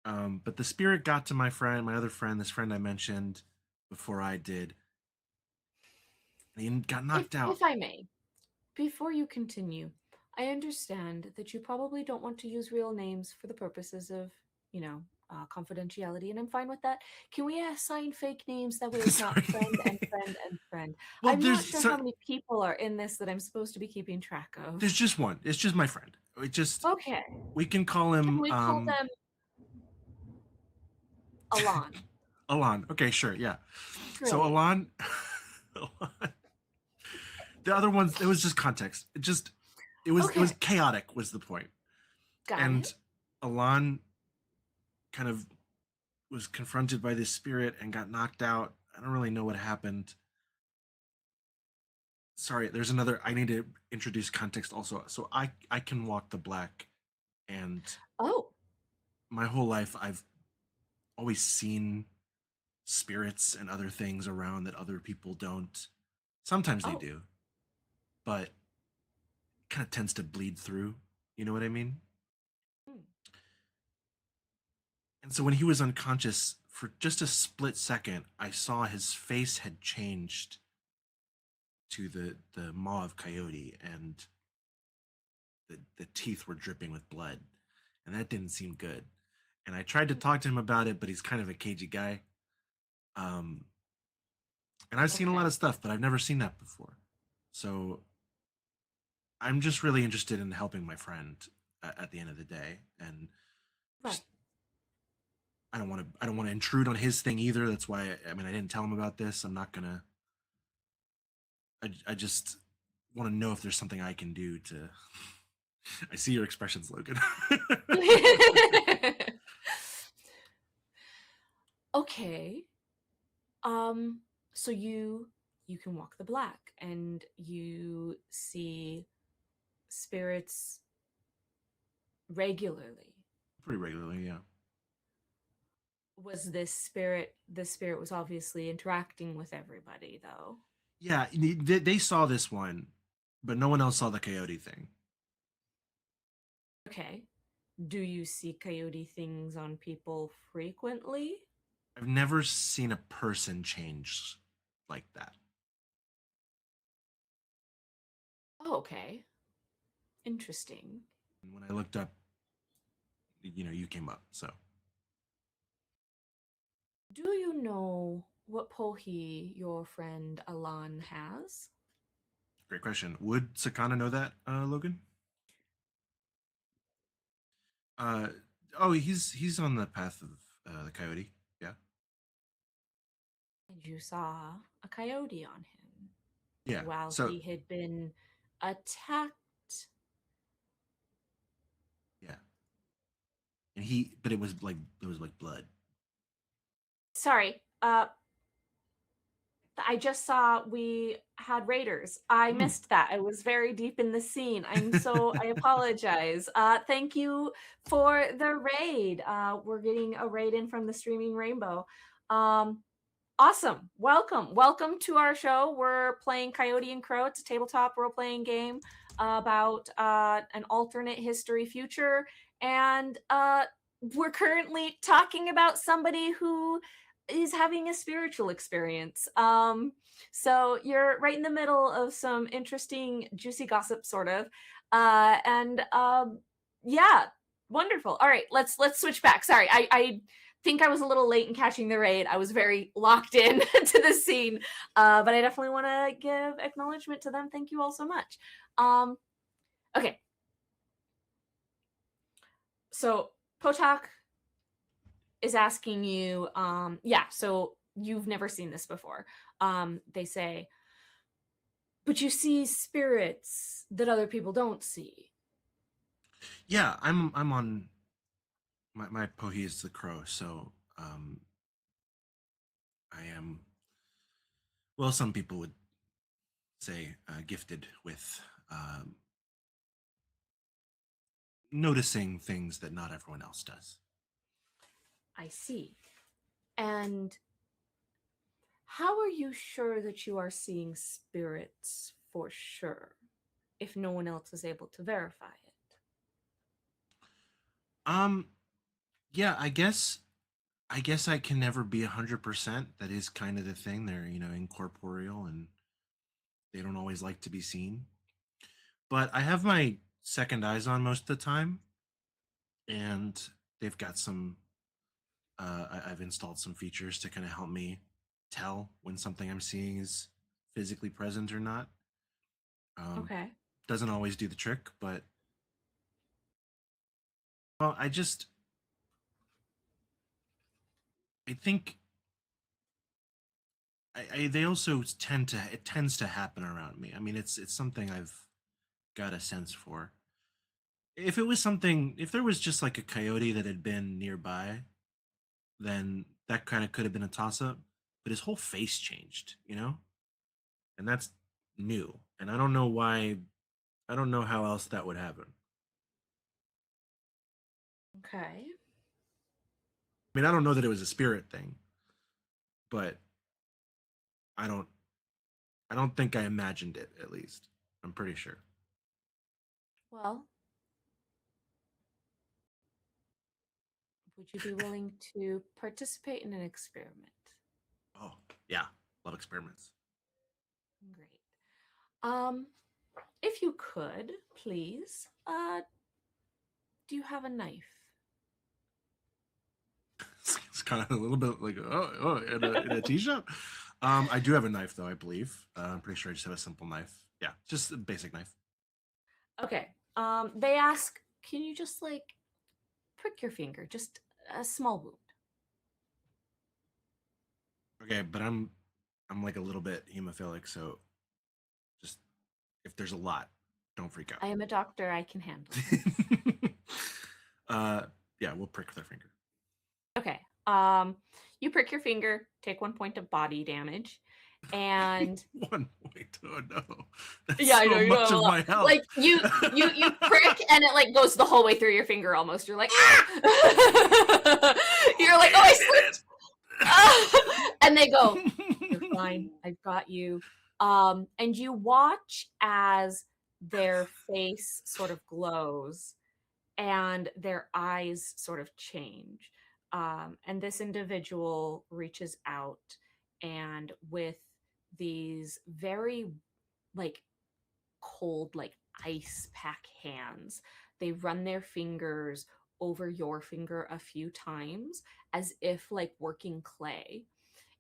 But the spirit got to my other friend, this friend I mentioned before I did, and he got knocked out. If I may, before you continue, I understand that you probably don't want to use real names for the purposes of, confidentiality, and I'm fine with that. Can we assign fake names that way it's not friend and friend and friend? Well, I'm not sure how many people are in this that I'm supposed to be keeping track of. There's just one. It's just my friend. Okay. We can call him. Can we call them Alon? Alon. Okay, sure, yeah. Great. So Alon, the other ones, it was just context. It was chaotic was the point. Got it. Alon kind of was confronted by this spirit and got knocked out. I don't really know what happened. Sorry, there's another. I need to introduce context also. So I can walk the black, and Oh, my whole life I've always seen spirits and other things around that other people don't. Sometimes they oh. do, but kind of tends to bleed through. You know what I mean? Hmm. And so when he was unconscious for just a split second, I saw his face had changed to the maw of coyote, and the teeth were dripping with blood, and that didn't seem good. And I tried to talk to him about it, but he's kind of a cagey guy. Um, and I've seen a lot Okay. of stuff, but I've never seen that before. So I'm just really interested in helping my friend at the end of the day, and Right. just I don't want to intrude on his thing either. That's why I mean I didn't tell him about this. I'm not gonna. I just want to know if there's something I can do to. I see your expressions, Logan. Okay. Um, so you can walk the black and you see spirits regularly. Pretty regularly, yeah. Was this spirit was obviously interacting with everybody though. Yeah, they saw this one, but no one else saw the coyote thing. Okay. Do you see coyote things on people frequently? I've never seen a person change like that. Oh, okay. Interesting. And when I looked up, you came up. So Do you know what pohi your friend Alan has? great question. Would Sakana know that, Logan? Uh, oh, he's on the path of the coyote. Yeah, And you saw a coyote on him yeah. while So he had been attacked. yeah, and but it was like blood. Sorry, I just saw we had raiders. I Hmm. missed that. I was very deep in the scene. I apologize. Thank you for the raid. We're getting a raid in from the streaming rainbow. Awesome. Welcome to our show. We're playing Coyote and Crow. It's a tabletop role-playing game about an alternate history future. And we're currently talking about somebody who is having a spiritual experience. So you're right in the middle of some interesting, juicy gossip, sort of. And yeah, wonderful. All right, let's switch back. Sorry, I think I was a little late in catching the raid. I was very locked in to the scene, but I definitely want to give acknowledgement to them. Thank you all so much. Okay, so Potak is asking you, yeah, so you've never seen this before. They say, but you see spirits that other people don't see. Yeah, I'm on my pohi is the crow, so I am. Well, some people would say gifted with noticing things that not everyone else does. I see. And how are you sure that you are seeing spirits for sure if no one else is able to verify it? Um, yeah, I guess I can never be 100%. That is kind of the thing. They're, incorporeal, and they don't always like to be seen. But I have my second eyes on most of the time, and they've got some. I've installed some features to kind of help me tell when something I'm seeing is physically present or not. Okay. Doesn't always do the trick, but well, I think they also it tends to happen around me. I mean, it's something I've got a sense for. If there was just like a coyote that had been nearby, then that kind of could have been a toss up. But his whole face changed, and that's new. And I don't know why. I don't know how else that would happen. Okay. I mean, I don't know that it was a spirit thing, but I don't. I don't think I imagined it. At least I'm pretty sure. Well, would you be willing to participate in an experiment? Oh yeah, love experiments. Great. Um, if you could, please, do you have a knife? It's kind of a little bit like in a tea shop. I do have a knife though. I believe. I'm pretty sure I just have a simple knife. Yeah, just a basic knife. Okay. They ask, can you just like prick your finger, just a small wound? Okay, but I'm like a little bit hemophilic, so just if there's a lot, don't freak I out. am a doctor. I can handle it. Yeah, we'll prick their finger. Okay. You prick your finger, take 1 point of body damage, and 1 point. Oh no, that's yeah, I know so you much don't have a of lot. my health. Like you prick, and it like goes the whole way through your finger almost. You're like, ah! You're like, oh, I slipped. And they go, you're fine. I've got you. And you watch as their face sort of glows and their eyes sort of change. And this individual reaches out and with these very like cold, like ice pack hands, they run their fingers over your finger a few times as if like working clay.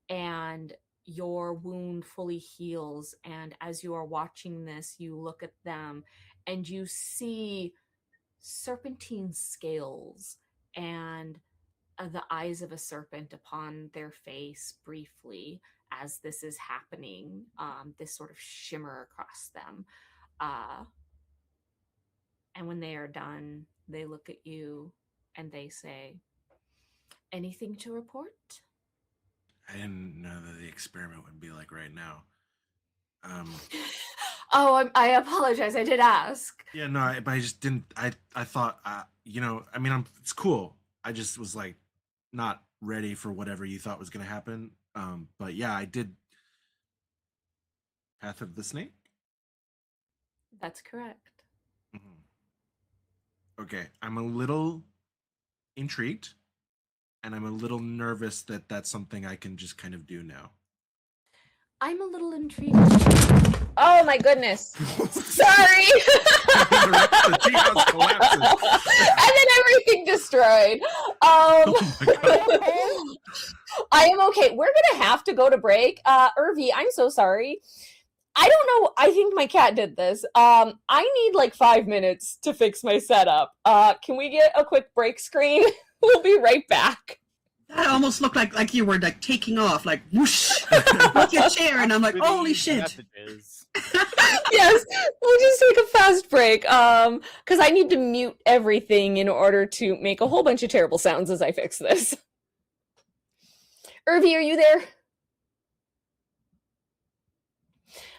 And your wound fully heals. And as you are watching this, you look at them and you see serpentine scales and the eyes of a serpent upon their face briefly as this is happening, this sort of shimmer across them. And when they are done, they look at you and they say, anything to report? I didn't know that the experiment would be like right now. Oh, I apologize. I did ask. Yeah, no, but I just didn't. I thought, I mean, it's cool. I just was like not ready for whatever you thought was gonna happen. But yeah, I did. Path of the Snake. That's correct. Okay, I'm a little intrigued, and I'm a little nervous that that's something I can just kind of do now. I'm a little intrigued. Oh my goodness. Sorry. The treehouse collapses. And then everything destroyed. Oh my God. I am okay. We're gonna have to go to break. Irvi, I'm so sorry. I don't know. I think my cat did this. I need like 5 minutes to fix my setup. Can we get a quick break screen? We'll be right back. That almost looked like you were like taking off, like whoosh, with your chair, and I'm like, holy shit. Messages. Yes, we'll just take a fast break. Because I need to mute everything in order to make a whole bunch of terrible sounds as I fix this. Irvi, are you there?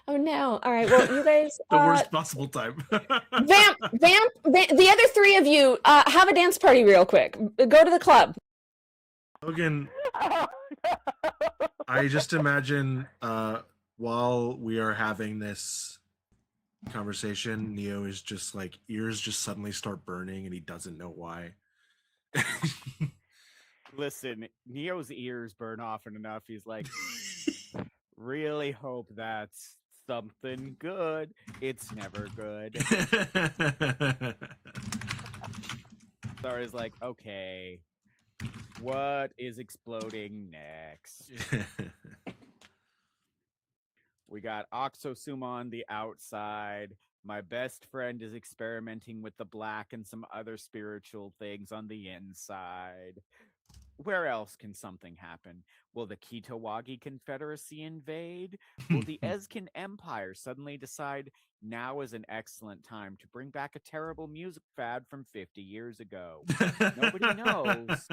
Oh no. All right. Well, you guys. The worst possible time. Vamp, the other three of you, have a dance party real quick. Go to the club. Logan, Oh, no. I just imagine while we are having this conversation, Neo is just like ears just suddenly start burning and he doesn't know why. Listen, Neo's ears burn often enough. He's like, really hope that's something good. It's never good. Zara's like, okay, what is exploding next? We got Oxosuma on the outside. My best friend is experimenting with the black and some other spiritual things on the inside. Where else can something happen? Will the Kitawagi Confederacy invade? Will the Ezkin Empire suddenly decide now is an excellent time to bring back a terrible music fad from 50 years ago? Nobody knows.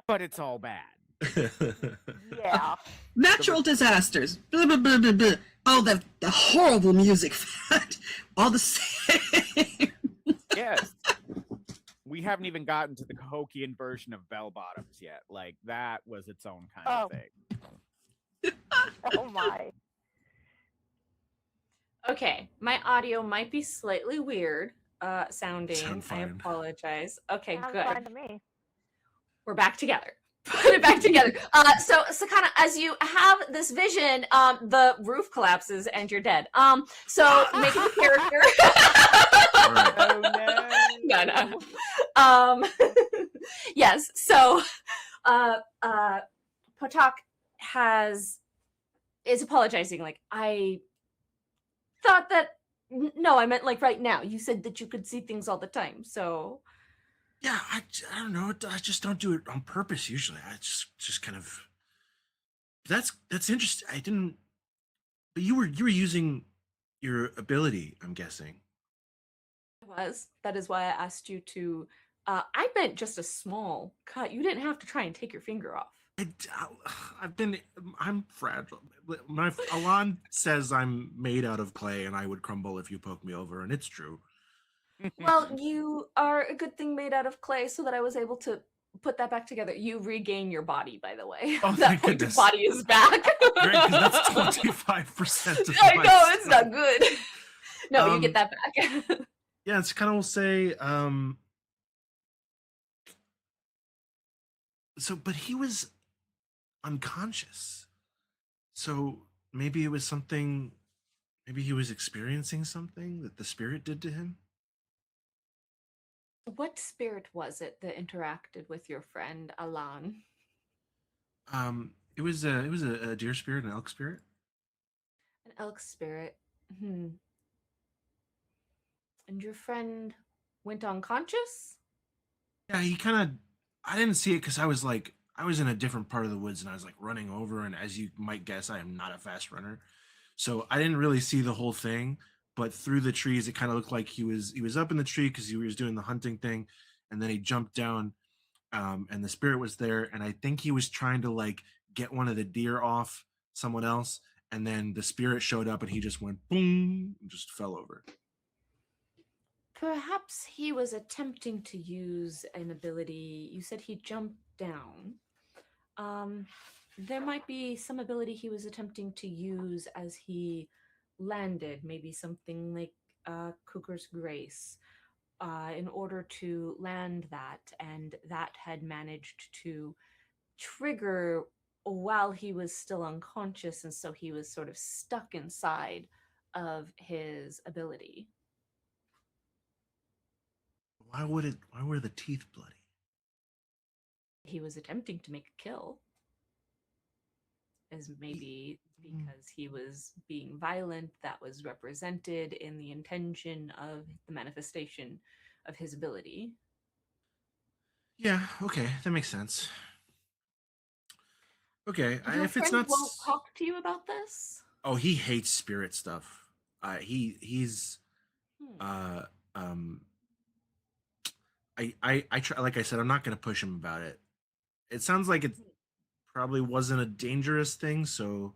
But it's all bad. Yeah. Natural disasters. Blah, blah, blah, blah, blah. Oh, the horrible music. All the same. Yes. We haven't even gotten to the Cahokian version of bell bottoms yet. Like, that was its own kind of thing. Oh my. Okay, my audio might be slightly weird sounding. Sound I fine. apologize. Okay, Sounds good. fine to me. We're back together. Put it back together. So kind of as you have this vision, the roof collapses and you're dead. So make a character. All right. Oh no. No. Yes. So, Potok is apologizing. Like, I thought that. No, I meant like right now. You said that you could see things all the time. So. Yeah, I don't know. I just don't do it on purpose usually. I just kind of. That's interesting. I didn't. But you were using your ability. I'm guessing. That is why I asked you to. I meant just a small cut. You didn't have to try and take your finger off. I'm fragile. My Alon says I'm made out of clay and I would crumble if you poke me over, and it's true. Well, you are a good thing made out of clay, so that I was able to put that back together. You regain your body, by the way. Oh, that thank point, your goodness. body is back. Great, because that's 25%. I know it's not good. No, you get that back. Yeah, it's kind of will say. So, but he was unconscious. So maybe it was something. Maybe he was experiencing something that the spirit did to him. What spirit was it that interacted with your friend Alan? It was a deer spirit, an elk spirit. An elk spirit. And your friend went unconscious? Yeah, he kind of. I didn't see it because I was in a different part of the woods and I was like running over. And as you might guess, I am not a fast runner, so I didn't really see the whole thing. But through the trees, it kind of looked like he was up in the tree because he was doing the hunting thing, and then he jumped down, and the spirit was there, and I think he was trying to like get one of the deer off someone else, and then the spirit showed up and he just went boom and just fell over. Perhaps he was attempting to use an ability. You said he jumped down. There might be some ability he was attempting to use as he landed, maybe something like Cooker's Grace, in order to land that, and that had managed to trigger while he was still unconscious, and so he was sort of stuck inside of his ability. Why were the teeth bloody? He was attempting to make a kill, as maybe because he was being violent. That was represented in the intention of the manifestation of his ability. Yeah, okay, that makes sense. Okay, Your if it's friend not. won't talk to you about this? Oh, he hates spirit stuff. He's Hmm. I try, like I said, I'm not going to push him about it. It sounds like it probably wasn't a dangerous thing, so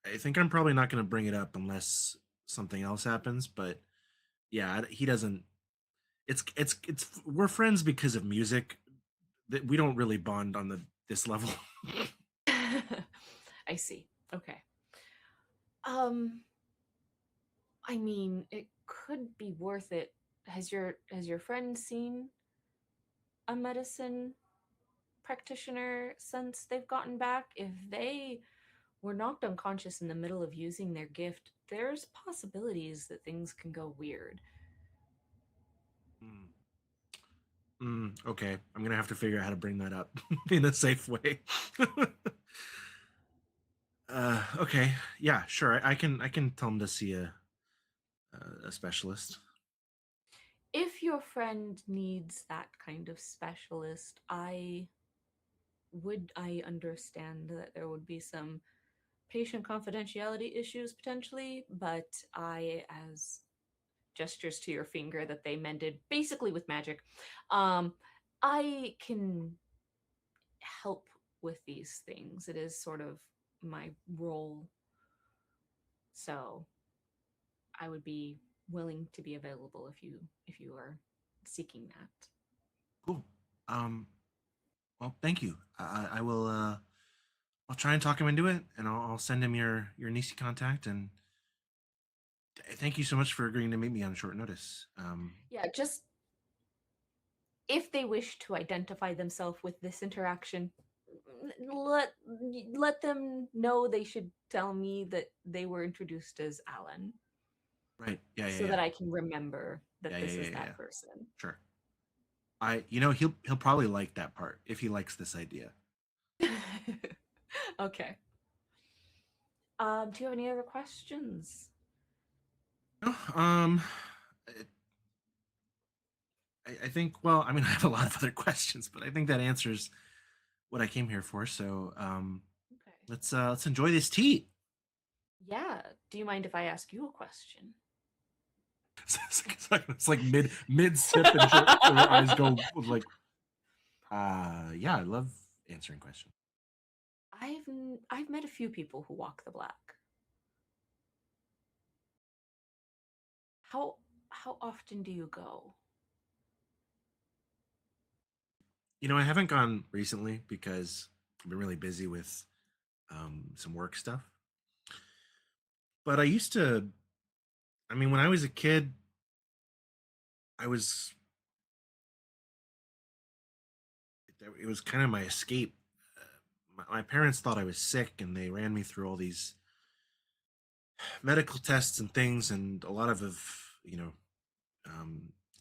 I think I'm probably not going to bring it up unless something else happens. But yeah, he doesn't. It's we're friends because of music. That we don't really bond on this level. I see. Okay. I mean, it could be worth it. Has your friend seen a medicine practitioner since they've gotten back? If they were knocked unconscious in the middle of using their gift, there's possibilities that things can go weird. Okay, I'm gonna have to figure out how to bring that up in a safe way. Okay, yeah, sure. I can tell him to see a specialist. If your friend needs that kind of specialist, I understand that there would be some patient confidentiality issues potentially, but as gestures to your finger that they mended basically with magic, I can help with these things. It is sort of my role. So I would be willing to be available if you are seeking that. Cool. Well, thank you. I will. I'll try and talk him into it, and I'll send him your Nisi contact. And thank you so much for agreeing to meet me on short notice. Yeah, just if they wish to identify themselves with this interaction, let let them know they should tell me that they were introduced as Alan, Right. Yeah. so that I can remember that Yeah, this yeah, is yeah, that yeah. person. Sure. He'll probably like that part if he likes this idea. Okay. Do you have any other questions? No, I think. Well, I mean, I have a lot of other questions, but I think that answers what I came here for. So, Okay. let's enjoy this tea. Yeah. Do you mind if I ask you a question? It's like mid sip, and her eyes go like, yeah, I love answering questions. I've met a few people who walk the black. How often do you go? I haven't gone recently because I've been really busy with some work stuff. But I used to. I mean, when I was a kid, I was. It was kind of my escape. My parents thought I was sick, and they ran me through all these medical tests and things, and a lot of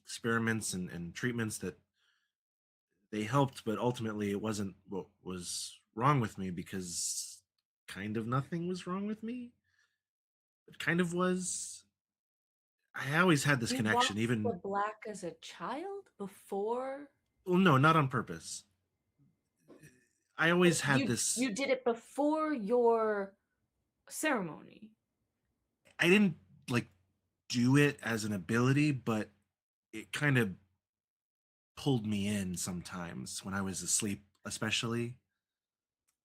experiments and treatments that they helped, but ultimately it wasn't what was wrong with me, because kind of nothing was wrong with me. It kind of was. I always had this You connection, walked the even. black as a child before? Well, no, not on purpose. I always had You this. you did it before your ceremony. I didn't like do it as an ability, but it kind of pulled me in sometimes when I was asleep, especially.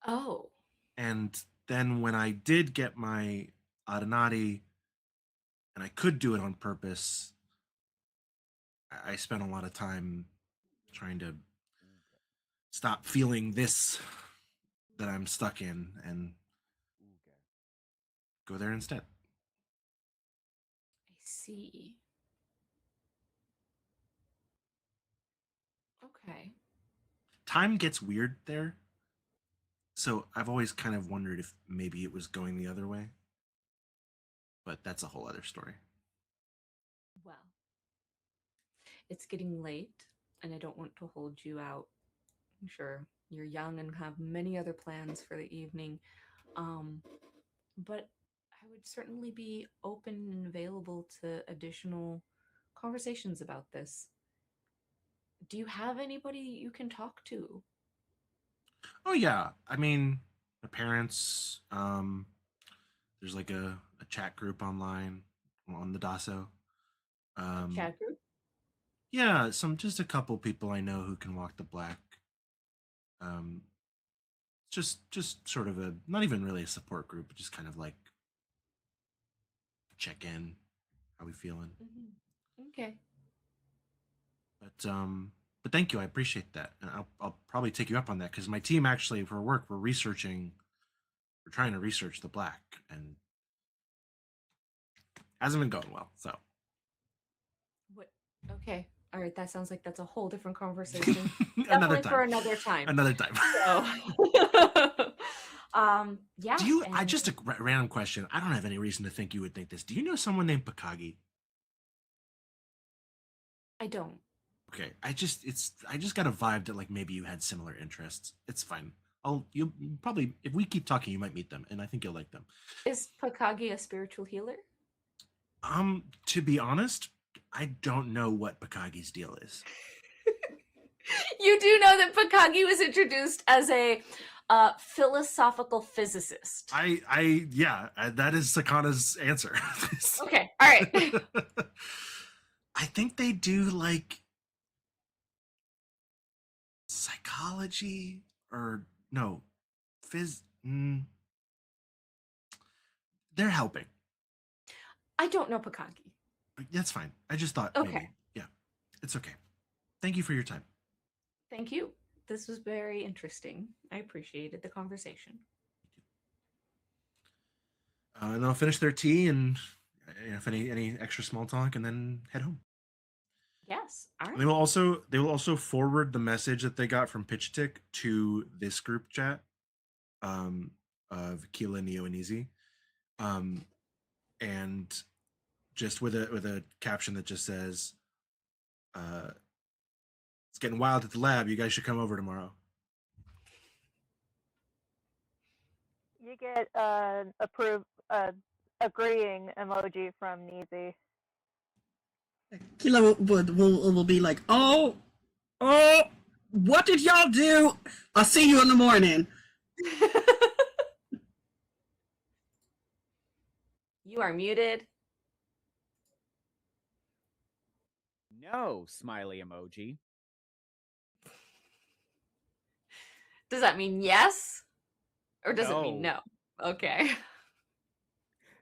Oh. And then when I did get my Aranati and I could do it on purpose, I spent a lot of time trying to stop feeling this that I'm stuck in and go there instead. I see. Okay. Time gets weird there. So I've always kind of wondered if maybe it was going the other way. But that's a whole other story. Well, it's getting late, and I don't want to hold you out. I'm sure you're young and have many other plans for the evening. But I would certainly be open and available to additional conversations about this. Do you have anybody you can talk to? Oh yeah. I mean, my parents, there's like a chat group online on the Daso. A chat group? Yeah, just a couple people I know who can walk the black. Um, just sort of a, not even really a support group, but just kind of like check in, how we feeling. Mm-hmm. Okay. But thank you, I appreciate that, and I'll probably take you up on that, because my team actually for work we're trying to research the black, and hasn't been going well. So. What? Okay. All right. That sounds like that's a whole different conversation. Another Definitely time. for another time. Another time. So, yeah. Do you? Just a random question. I don't have any reason to think you would think this. Do you know someone named Pakagi? I don't. Okay. I just got a vibe that like maybe you had similar interests. It's fine. You probably, if we keep talking, you might meet them, and I think you'll like them. Is Pakagi a spiritual healer? To be honest, I don't know what Pakagi's deal is. You do know that Pakagi was introduced as a philosophical physicist. Yeah, that is Sakana's answer. Okay, all right. I think they do like psychology or no, Fizz. They're helping. I don't know Pakagi. That's fine. I just thought Okay. maybe. Yeah, it's okay. Thank you for your time. Thank you. This was very interesting. I appreciated the conversation. And they'll finish their tea and if any extra small talk, and then head home. Yes. All right. They will also forward the message that they got from Pitch Tick to this group chat of Killa, Niyo, and Easy, and just with a caption that just says, "It's getting wild at the lab. You guys should come over tomorrow." You get agreeing emoji from Neezy. Killa will be like, oh, what did y'all do? I'll see you in the morning. You are muted. No, smiley emoji. Does that mean yes? Or does it mean no? Okay.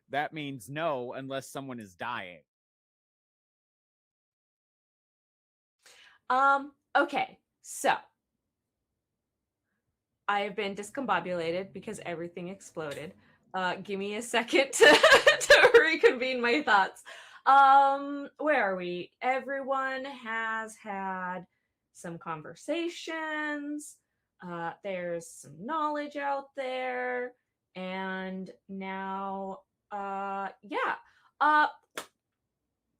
That means no, unless someone is dying. Okay. So I have been discombobulated because everything exploded. Give me a second to reconvene my thoughts. Where are we? Everyone has had some conversations. There's some knowledge out there. And now,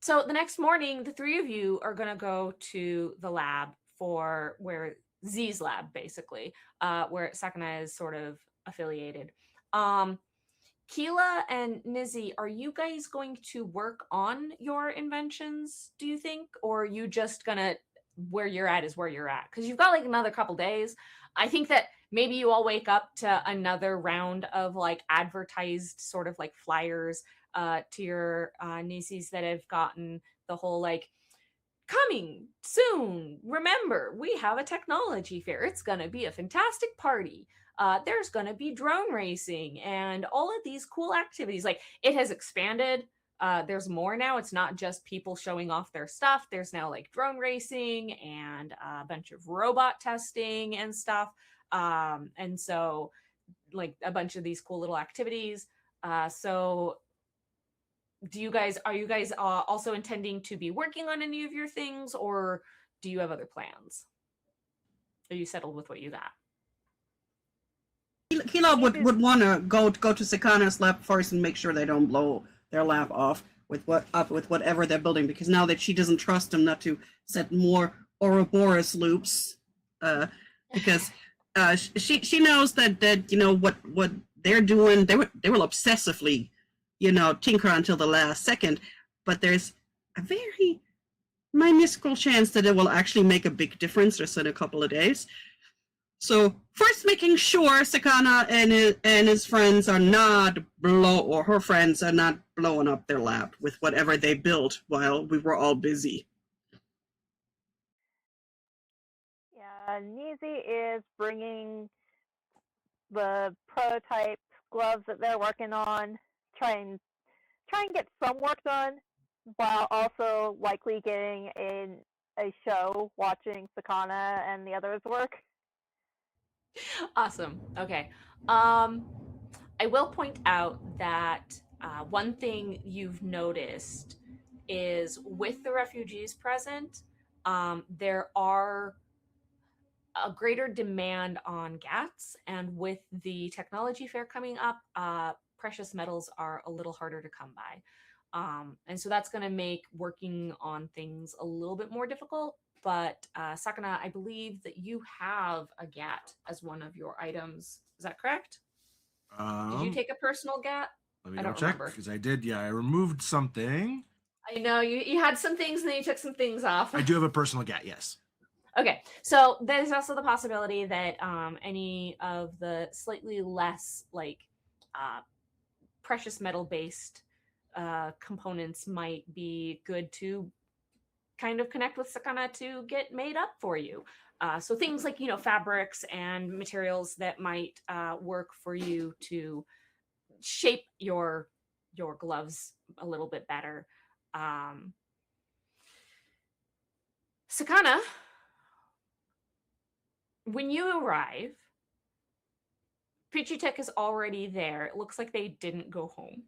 so the next morning, the three of you are going to go to the lab for where Z's lab, basically, where Sakana is sort of affiliated. Killa and Nizzy, are you guys going to work on your inventions, do you think? Or are you just gonna, where you're at is where you're at? Because you've got like another couple days. I think that maybe you all wake up to another round of like advertised sort of like flyers to your nieces that have gotten the whole like, coming soon. Remember, we have a technology fair. It's going to be a fantastic party. There's going to be drone racing and all of these cool activities. Like it has expanded. There's more now. It's not just people showing off their stuff. There's now like drone racing and a bunch of robot testing and stuff. And so like a bunch of these cool little activities. So are you guys also intending to be working on any of your things, or do you have other plans? Are you settled with what you got? Killa would want to go to Sakana's lab first and make sure they don't blow their lab off with whatever they're building, because now that she doesn't trust them not to set more Ouroboros loops, because she knows that you know what they're doing. They will obsessively, you know, tinker until the last second, but there's a very minuscule chance that it will actually make a big difference just in a couple of days. So first, making sure Sakana and his friends are not her friends are not blowing up their lab with whatever they built while we were all busy. Yeah, Neezy is bringing the prototype gloves that they're working on, try and get some work done, while also likely getting a show watching Sakana and the others work. Awesome. Okay. I will point out that one thing you've noticed is with the refugees present, there are a greater demand on GATs, and with the technology fair coming up, precious metals are a little harder to come by. And so that's going to make working on things a little bit more difficult. But Sakana, I believe that you have a GAT as one of your items. Is that correct? Did you take a personal GAT? Let me check, because I did. Yeah, I removed something. I know you had some things and then you took some things off. I do have a personal GAT, yes. Okay, so there's also the possibility that any of the slightly less like precious metal based components might be good to kind of connect with Sakana to get made up for you. So things like, fabrics and materials that might work for you to shape your gloves a little bit better. Sakana, when you arrive, Pichitek is already there. It looks like they didn't go home.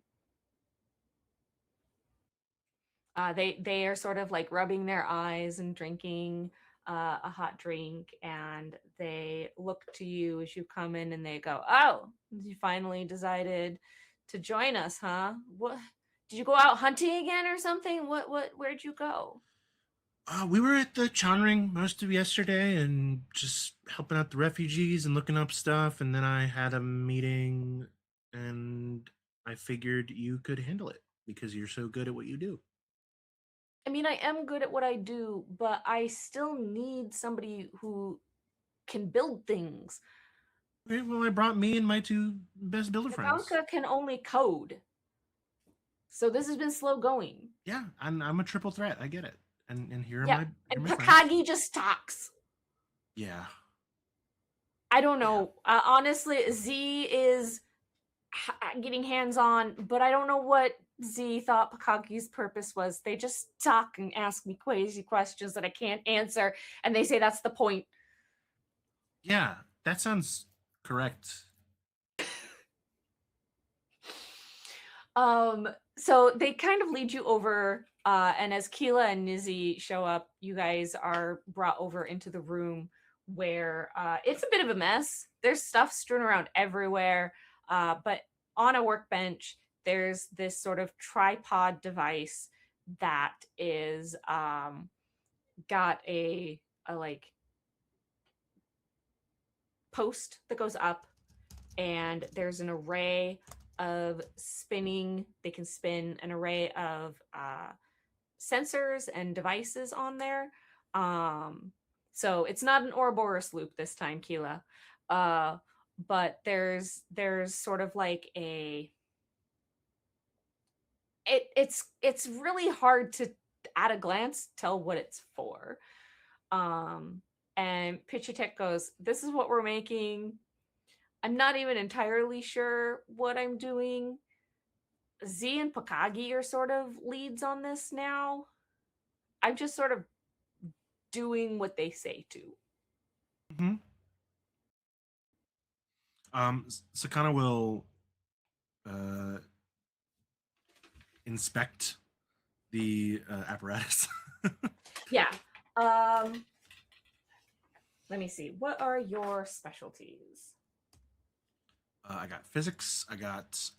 They are sort of like rubbing their eyes and drinking a hot drink, and they look to you as you come in, and they go, "Oh, you finally decided to join us, huh? What? Did you go out hunting again or something? Where'd you go?" We were at the Chanring most of yesterday and just helping out the refugees and looking up stuff. And then I had a meeting and I figured you could handle it because you're so good at what you do. I mean, I am good at what I do, but I still need somebody who can build things. Okay, well, I brought me and my two best builder friends. Taganka can only code. So this has been slow going. Yeah, I'm a triple threat. I get it. And here are Yeah, my and friends. Pakagi just talks. Yeah. I don't know. Honestly, Z is getting hands on, but I don't know what Z thought Pakagi's purpose was. They just talk and ask me crazy questions that I can't answer, and they say that's the point. Yeah, that sounds correct. So they kind of lead you over, and as Killa and Nizzy show up, you guys are brought over into the room where it's a bit of a mess. There's stuff strewn around everywhere, but on a workbench, there's this sort of tripod device that is got a like post that goes up, and there's an array of spinning. They can spin an array of sensors and devices on there. So it's not an Ouroboros loop this time, Killa. But there's sort of like a it's really hard to at a glance tell what it's for. And Pichitek goes, "This is what we're making. I'm not even entirely sure what I'm doing. Z and Pakagi are sort of leads on this now. I'm just sort of doing what they say to." Mm-hmm. Sakana will inspect the apparatus. Yeah. Let me see. What are your specialties? I got physics. I got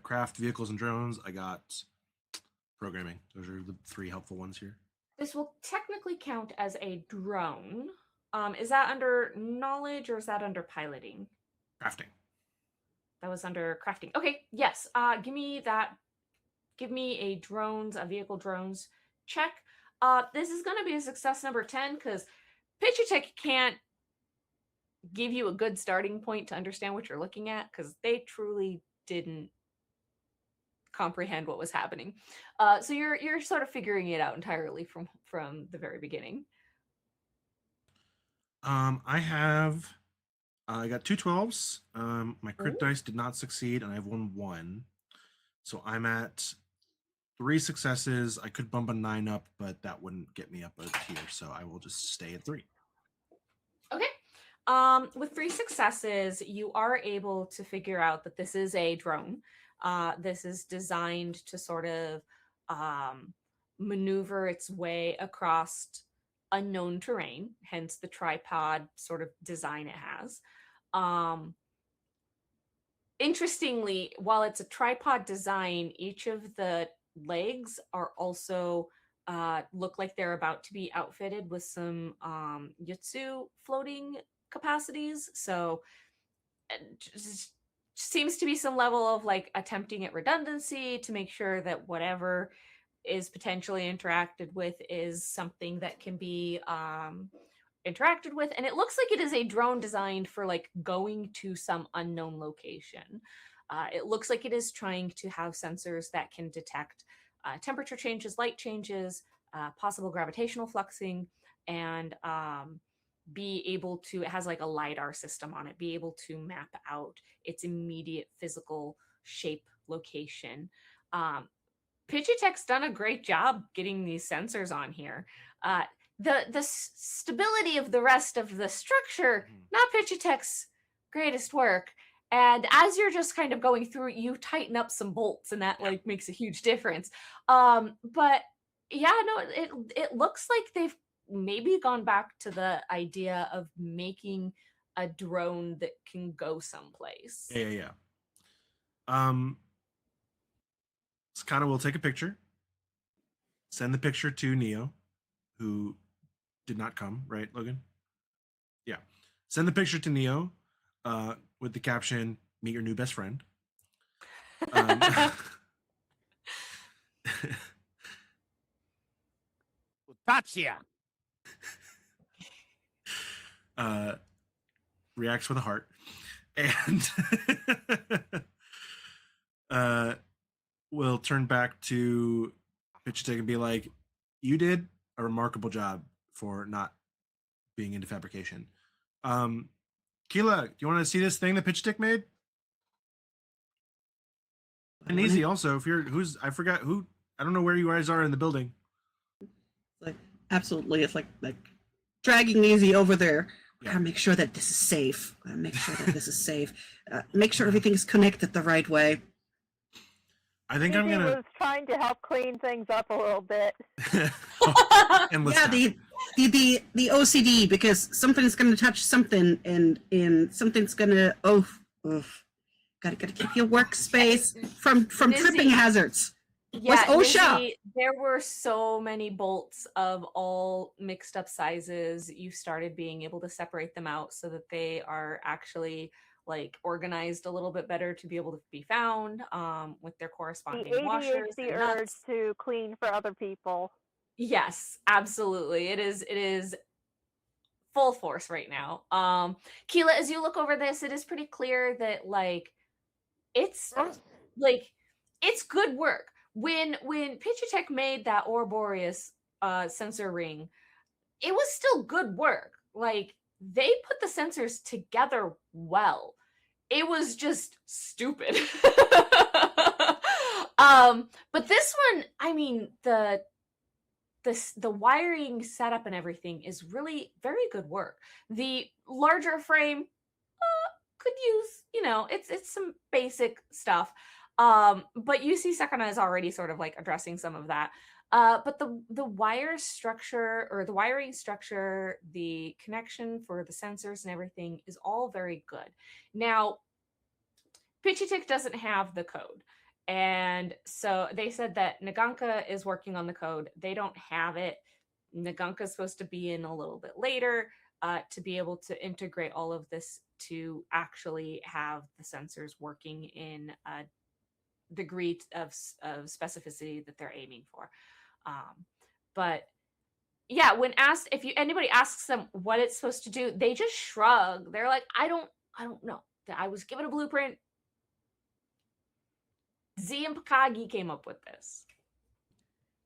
craft, vehicles, and drones. I got programming. Those are the three helpful ones here. This will technically count as a drone. Is that under knowledge or is that under piloting? Crafting. That was under crafting. Okay, yes. Give me that. Give me a vehicle drones check. This is going to be a success number 10 because Pichitek can't give you a good starting point to understand what you're looking at because they truly didn't comprehend what was happening. So you're sort of figuring it out entirely from the very beginning. I got two 12s. My crit Ooh. dice did not succeed, and I have 1. So I'm at 3 successes. I could bump a 9 up, but that wouldn't get me up a tier, so I will just stay at 3. Okay. With 3 successes, you are able to figure out that this is a drone. This is designed to sort of maneuver its way across unknown terrain, hence the tripod sort of design it has. Interestingly, while it's a tripod design, each of the legs are also look like they're about to be outfitted with some Yutsu floating capacities. So just seems to be some level of like attempting at redundancy to make sure that whatever is potentially interacted with is something that can be interacted with. And it looks like it is a drone designed for like going to some unknown location. It looks like it is trying to have sensors that can detect temperature changes, light changes, possible gravitational fluxing, and be able to, it has like a LiDAR system on it, be able to map out its immediate physical shape location. Pitchitech's done a great job getting these sensors on here. The stability of the rest of the structure, not Pitchitech's greatest work. And as you're just kind of going through, you tighten up some bolts, and that like makes a huge difference. But yeah, no, it looks like they've maybe gone back to the idea of making a drone that can go someplace. Yeah. Skana will take a picture, send the picture to Niyo, who did not come, right, Logan? Yeah. Send the picture to Niyo with the caption, "Meet your new best friend." Gotcha. Reacts with a heart. And we'll turn back to Pitchitech and be like, "You did a remarkable job for not being into fabrication. Killa, do you want to see this thing that Pitchitech made?" And easy also, if you're I forgot who, I don't know where you guys are in the building. Like, absolutely, it's like dragging Easy over there. Yeah. Gotta make sure that this is safe. Gotta make sure that this is safe. Make sure everything's connected the right way. I think I'm Easy gonna was trying to help clean things up a little bit. endless Yeah, time. the OCD, because something's gonna touch something, and something's gonna gotta keep your workspace from tripping hazards. Yeah, OSHA? Lizzie, there were so many bolts of all mixed up sizes. You started being able to separate them out so that they are actually like organized a little bit better to be able to be found with their corresponding The washers ADHD and urge nuts. to clean for other people. Yes, absolutely. It is full force right now. Killa, as you look over this, it is pretty clear that like it's good work. When Pitchitech made that Ouroboros sensor ring, it was still good work. Like they put the sensors together well. It was just stupid. But this one, I mean, the wiring setup and everything is really very good work. The larger frame could use, it's some basic stuff. But you see Sakana is already sort of like addressing some of that. But the wire structure or the wiring structure, the connection for the sensors and everything is all very good. Now, Pitchitech doesn't have the code. And so they said that Naganka is working on the code. They don't have it. Naganka is supposed to be in a little bit later to be able to integrate all of this to actually have the sensors working in a degree of specificity that they're aiming for. But yeah, when asked, if anybody asks them what it's supposed to do, they just shrug. They're like, I don't know. I was given a blueprint. Z and Pakagi came up with this.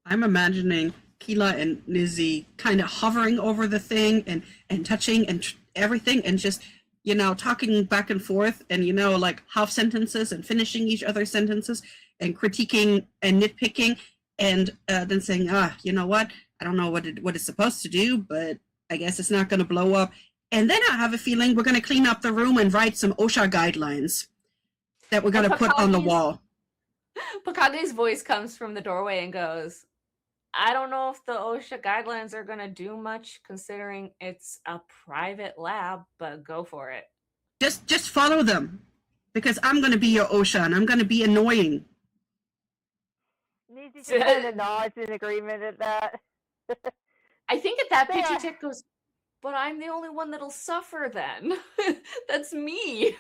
I'm imagining Killa and Nizzy kind of hovering over the thing and touching and everything and just, talking back and forth and, like half sentences and finishing each other's sentences and critiquing and nitpicking and then saying, you know what? I don't know what it's supposed to do, but I guess it's not going to blow up. And then I have a feeling we're going to clean up the room and write some OSHA guidelines that we're going to put on the wall. Pakage's voice comes from the doorway and goes, I don't know if the OSHA guidelines are going to do much considering it's a private lab, but go for it. Just follow them because I'm going to be your OSHA and I'm going to be annoying. Needs to kind of nods in agreement at that. I think at that Yeah. Pitchitech goes, but I'm the only one that'll suffer then. That's me.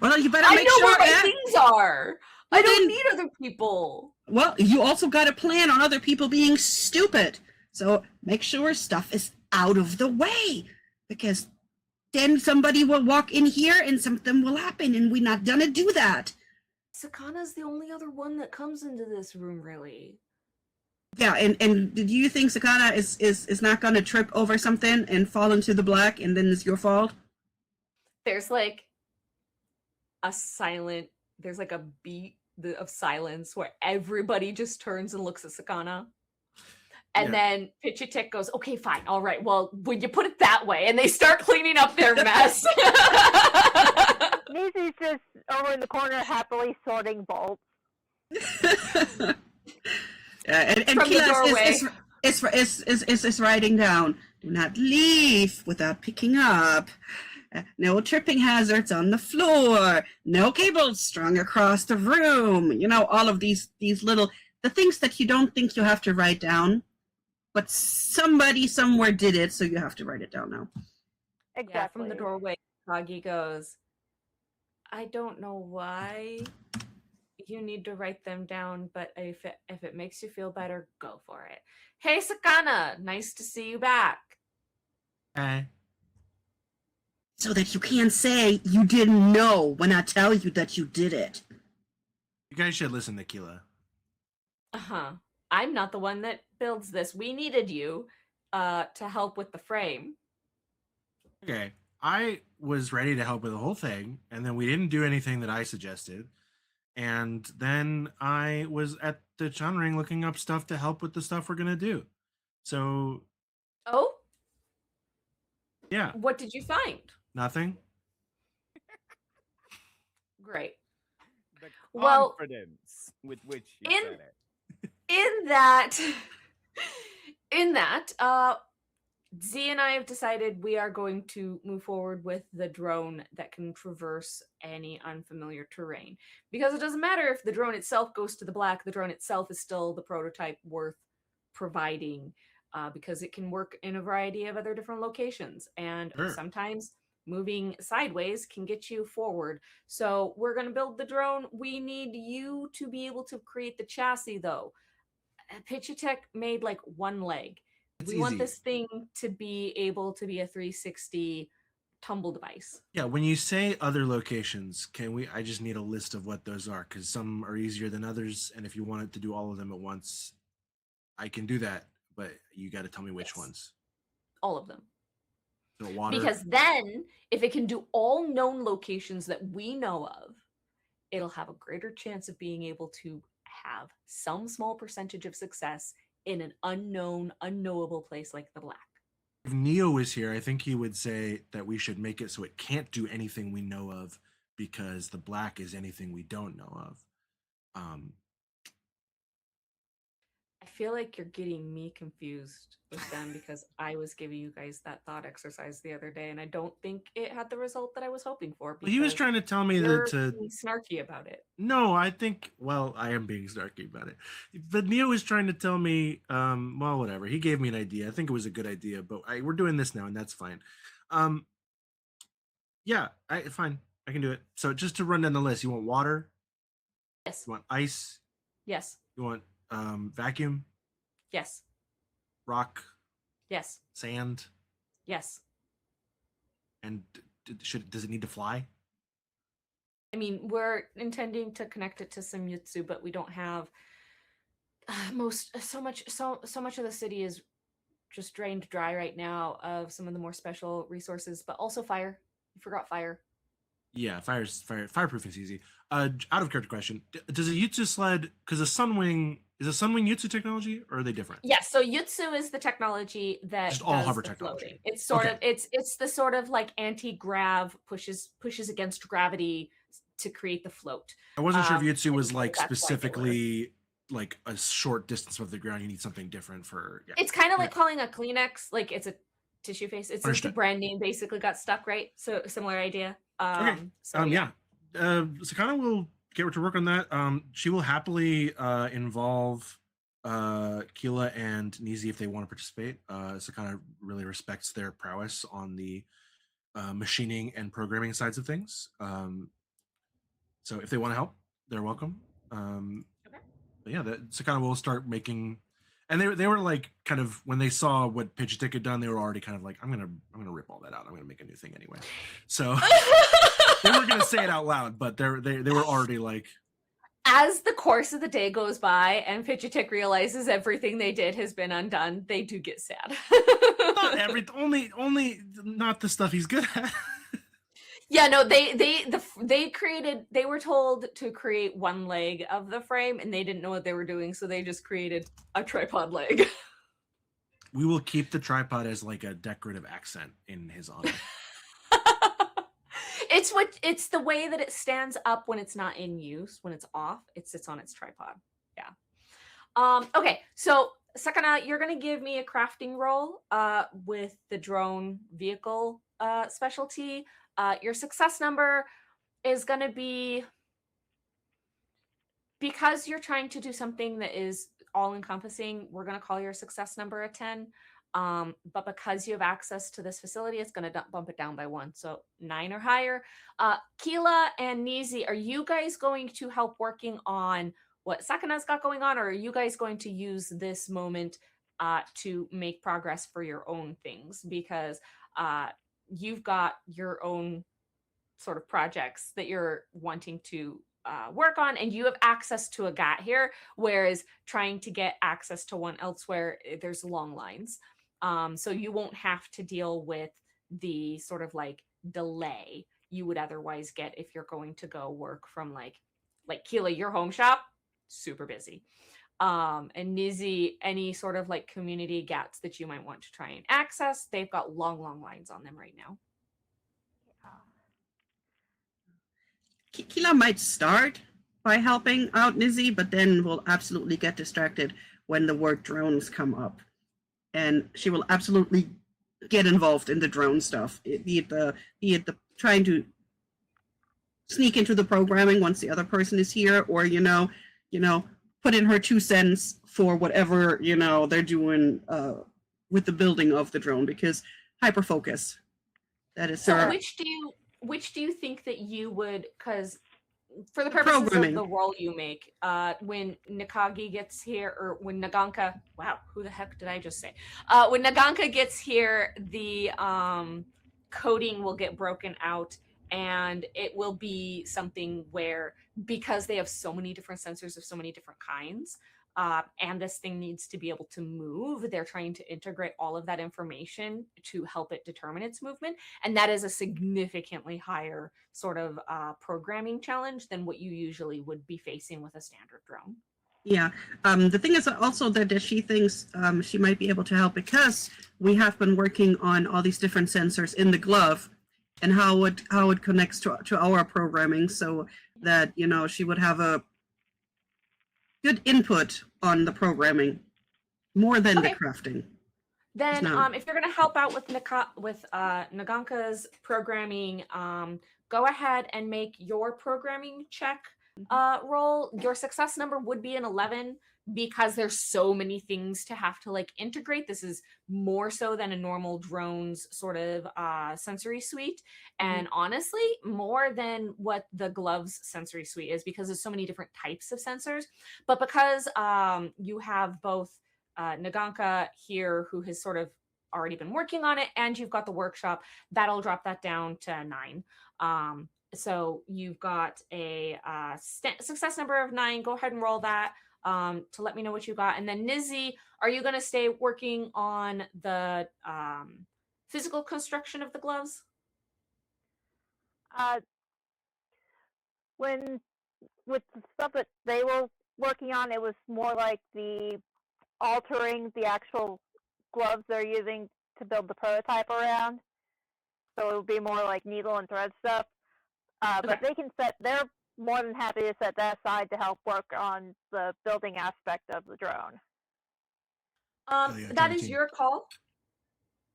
Well, you better I make know sure where my that things are. Well, I don't then- need other people. Well, you also got to plan on other people being stupid. So make sure stuff is out of the way because then somebody will walk in here and something will happen and we're not gonna do that. Sakana's the only other one that comes into this room, really. Yeah, and do you think Sakana is not going to trip over something and fall into the black, and then it's your fault? There's like there's like a beat of silence where everybody just turns and looks at Sakana. And then Pichitek goes, okay, fine, all right, well, when you put it that way, and they start cleaning up their mess. Nizi's just over in the corner happily sorting bolts. And From the doorway. is writing down, do not leave without picking up. No tripping hazards on the floor. No cables strung across the room. You know, all of these little, the things that you don't think you have to write down, but somebody somewhere did it, so you have to write it down now. Exactly. Yeah, from the doorway, Kagi goes, I don't know why you need to write them down, but if it makes you feel better, go for it. Hey, Sakana, nice to see you back. Hey. So that you can't say you didn't know when I tell you that you did it. You guys should listen to Killa. Uh-huh. I'm not the one that builds this. We needed you to help with the frame. Okay. I was ready to help with the whole thing, and then we didn't do anything that I suggested. And then I was at the Chan Ring looking up stuff to help with the stuff we're gonna do. So Oh? Yeah. What did you find? Nothing. Great. The Well, confidence with which you in- said it. In that, Z and I have decided we are going to move forward with the drone that can traverse any unfamiliar terrain. Because it doesn't matter if the drone itself goes to the black, the drone itself is still the prototype worth providing, because it can work in a variety of other different locations. And Sure. sometimes moving sideways can get you forward. So we're going to build the drone. We need you to be able to create the chassis, though. Pichitek made like one leg. It's We want easy. this thing to be able to be a 360 tumble device. Yeah, when you say other locations, I just need a list of what those are, because some are easier than others, and if you wanted to do all of them at once, I can do that, but you got to tell me which Yes. ones. All of them. So water. Because then, if it can do all known locations that we know of, it'll have a greater chance of being able to have some small percentage of success in an unknown, unknowable place like the black. If Niyo was here, I think he would say that we should make it so it can't do anything we know of, because the black is anything we don't know of. I feel like you're getting me confused with them because I was giving you guys that thought exercise the other day, and I don't think it had the result that I was hoping for. He was trying to tell me you're that being snarky about it. No, I think, well, I am being snarky about it. But Niyo was trying to tell me, well, whatever. He gave me an idea. I think it was a good idea, but we're doing this now, and that's fine. Yeah, fine. I can do it. So just to run down the list, you want water? Yes. You want ice? Yes. You want vacuum? Yes. Rock? Yes. Sand? Yes. And does it need to fly? I mean, we're intending to connect it to some Yutsu, but we don't have so much of the city is just drained dry right now of some of the more special resources, but also fire. You forgot fire. Yeah, fireproof is easy. Out of character question: does a Yutsu sled? Because is a Sunwing Yutsu technology, or are they different? Yes. So Yutsu is the technology that Just all does hover the technology. floating. It's sort of it's the sort of like anti-grav pushes against gravity to create the float. I wasn't sure if Yutsu was like that's why they were. specifically like a short distance above the ground. You need something different for. Yeah. It's kind of like calling a Kleenex like it's a tissue face. It's like the Understood. brand name basically got stuck, right? So similar idea. Okay. Yeah. Sakana will get to work on that. She will happily involve Killa and Nizi if they want to participate. Sakana really respects their prowess on the machining and programming sides of things. So if they want to help, they're welcome. Okay. But yeah, Sakana will start making, and they were like kind of, when they saw what Pichitek had done, they were already kind of like, I'm gonna rip all that out. I'm gonna make a new thing anyway. So they weren't gonna say it out loud, but they were already like, As the course of the day goes by and Fidgetic realizes everything they did has been undone, they do get sad. Not only not the stuff he's good at. Yeah, no, they were told to create one leg of the frame and they didn't know what they were doing, so they just created a tripod leg. We will keep the tripod as like a decorative accent in his honor. It's the way that it stands up when it's not in use. When it's off, it sits on its tripod. Yeah. Okay, so Sakana, you're gonna give me a crafting roll with the drone vehicle specialty. Your success number is gonna be, because you're trying to do something that is all encompassing, we're going to call your success number a 10. But because you have access to this facility, it's going to bump it down by 1. So 9 or higher. Killa and Nizi, are you guys going to help working on what Sakana's got going on, or are you guys going to use this moment to make progress for your own things? Because you've got your own sort of projects that you're wanting to work on, and you have access to a GAT here, whereas trying to get access to one elsewhere, there's long lines. So you won't have to deal with the sort of like delay you would otherwise get if you're going to go work from like Killa, your home shop, super busy. And Nizi, any sort of like community GATs that you might want to try and access, they've got long lines on them right now. Killa might start by helping out Nizi, but then will absolutely get distracted when the word drones come up. And she will absolutely get involved in the drone stuff, be it the trying to sneak into the programming once the other person is here, or put in her 2 cents for whatever they're doing with the building of the drone, because hyper focus. That is so her. Which do you think that you would, because for the purposes of the role you make, when Nikagi gets here, or when Naganka, wow, who the heck did I just say? When Naganka gets here, the coding will get broken out, and it will be something where, because they have so many different sensors of so many different kinds, and this thing needs to be able to move, they're trying to integrate all of that information to help it determine its movement. And that is a significantly higher sort of programming challenge than what you usually would be facing with a standard drone. Yeah. The thing is also that she thinks she might be able to help, because we have been working on all these different sensors in the glove and how it connects to our programming, so that she would have a good input on the programming more than the crafting. Then if you're going to help out with Naganka's programming, go ahead and make your programming check roll. Your success number would be an 11, because there's so many things to have to like integrate. This is more so than a normal drone's sort of sensory suite, and honestly more than what the glove's sensory suite is, because there's so many different types of sensors. But because you have both Naganka here, who has sort of already been working on it, and you've got the workshop, that'll drop that down to 9. So you've got a success number of 9. Go ahead and roll that to let me know what you got. And then Nizi, are you going to stay working on the physical construction of the gloves? When with the stuff that they were working on, it was more like the altering the actual gloves they're using to build the prototype around. So it would be more like needle and thread stuff. But they're more than happy to set that aside to help work on the building aspect of the drone. That is your call.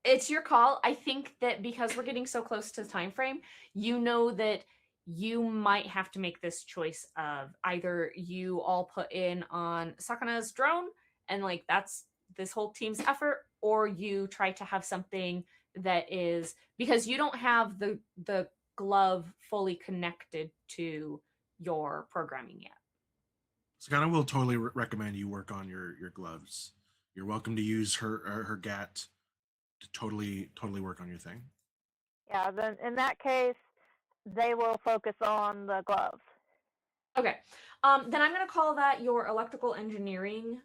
It's your call. I think that because we're getting so close to the time frame, that you might have to make this choice of either you all put in on Sakana's drone and like that's this whole team's effort, or you try to have something that is, because you don't have the glove fully connected to your programming yet. Sakana will totally recommend you work on your gloves. You're welcome to use her GAT to totally work on your thing. Yeah, then in that case, they will focus on the gloves. Okay. Then I'm going to call that your electrical engineering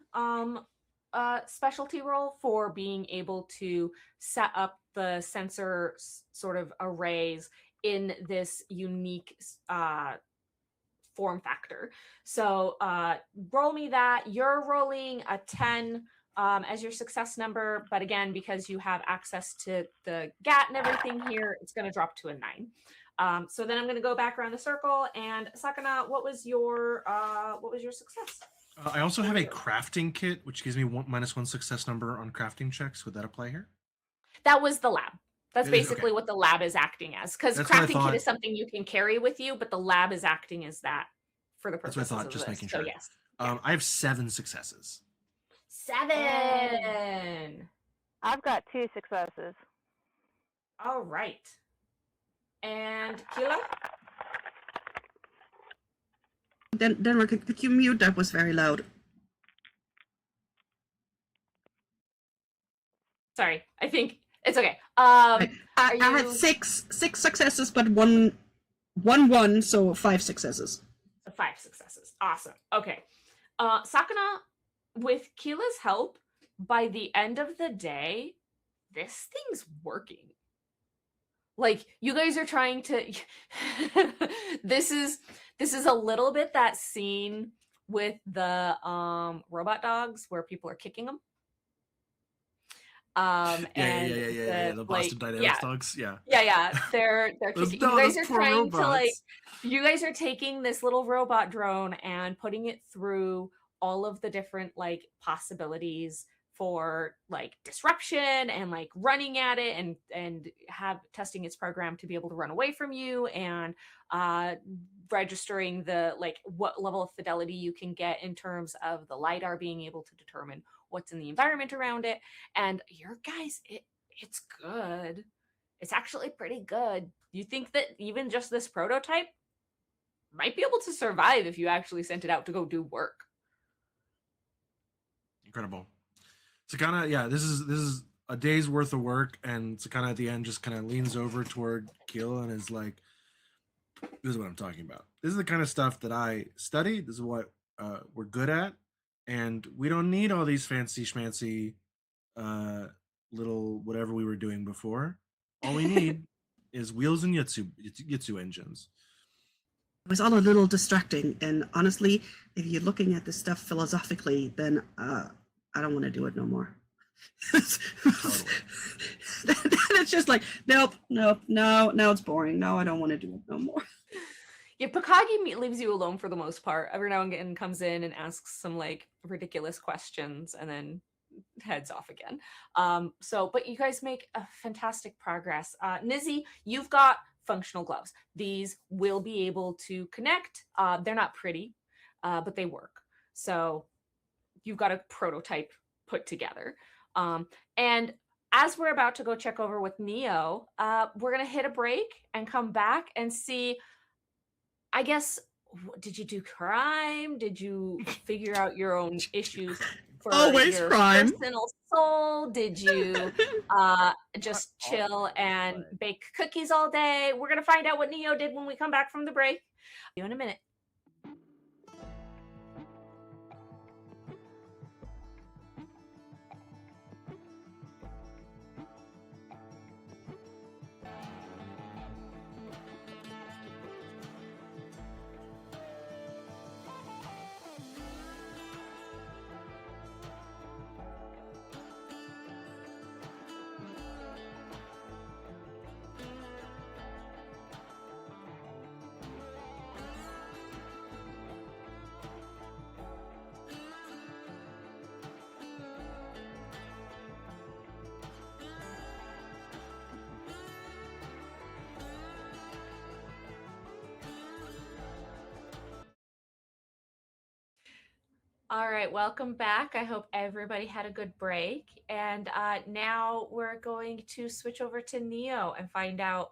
specialty role for being able to set up the sensor sort of arrays in this unique form factor. So roll me that. You're rolling a 10 as your success number, but again, because you have access to the GAT and everything here, it's going to drop to a 9. So then I'm going to go back around the circle. And Sakana, what was your success? I also have a crafting kit, which gives me -1 success number on crafting checks. Would that apply here? That was the lab. That's It is, basically okay. what the lab is acting as. Because That's what I crafting thought. kit is something you can carry with you, but the lab is acting as that for the That's purposes what I thought. of Just this. making So sure. yes. I have 7 successes. 7. I've got 2 successes. All right. And Killa? Denver, could you mute? That was very loud. Sorry, I think it's okay. I are had you 6 successes, but one, so 5 successes. 5 successes? Awesome. Okay. Sakana, with Killa's help, by the end of the day, this thing's working. Like, you guys are trying to this is a little bit that scene with the robot dogs where people are kicking them. Yeah. And The Boston Dynamics dogs. Yeah. They're Those kicking. You guys are poor trying to like robots. you guys are taking this little robot drone and putting it through all of the different like possibilities for like disruption and like running at it and have testing its program to be able to run away from you and registering the like what level of fidelity you can get in terms of the lidar being able to determine what's in the environment around it. And your guys, it's good. It's actually pretty good. You think that even just this prototype might be able to survive if you actually sent it out to go do work. Incredible. Sakana, this is a day's worth of work, and Sakana at the end just kind of leans over toward Killa and is like, "This is what I'm talking about. This is the kind of stuff that I study. This is what we're good at, and we don't need all these fancy schmancy little whatever we were doing before. All we need is wheels and Yitsu engines." It was all a little distracting, and honestly, if you're looking at this stuff philosophically, then I don't want to do it no more. Totally. It's just like, nope, now it's boring. No, I don't want to do it no more. Yeah, Pakagi leaves you alone for the most part. Every now and again comes in and asks some like ridiculous questions and then heads off again. But you guys make a fantastic progress. Nizzy, you've got functional gloves. These will be able to connect. They're not pretty, but they work. So you've got a prototype put together. And as we're about to go check over with Niyo, we're going to hit a break and come back and see, I guess, did you do crime? Did you figure out your own issues for Always your crime. personal soul? Did you just chill and bake cookies all day? We're going to find out what Niyo did when we come back from the break. See you in a minute. All right, welcome back. I hope everybody had a good break. And now we're going to switch over to Niyo and find out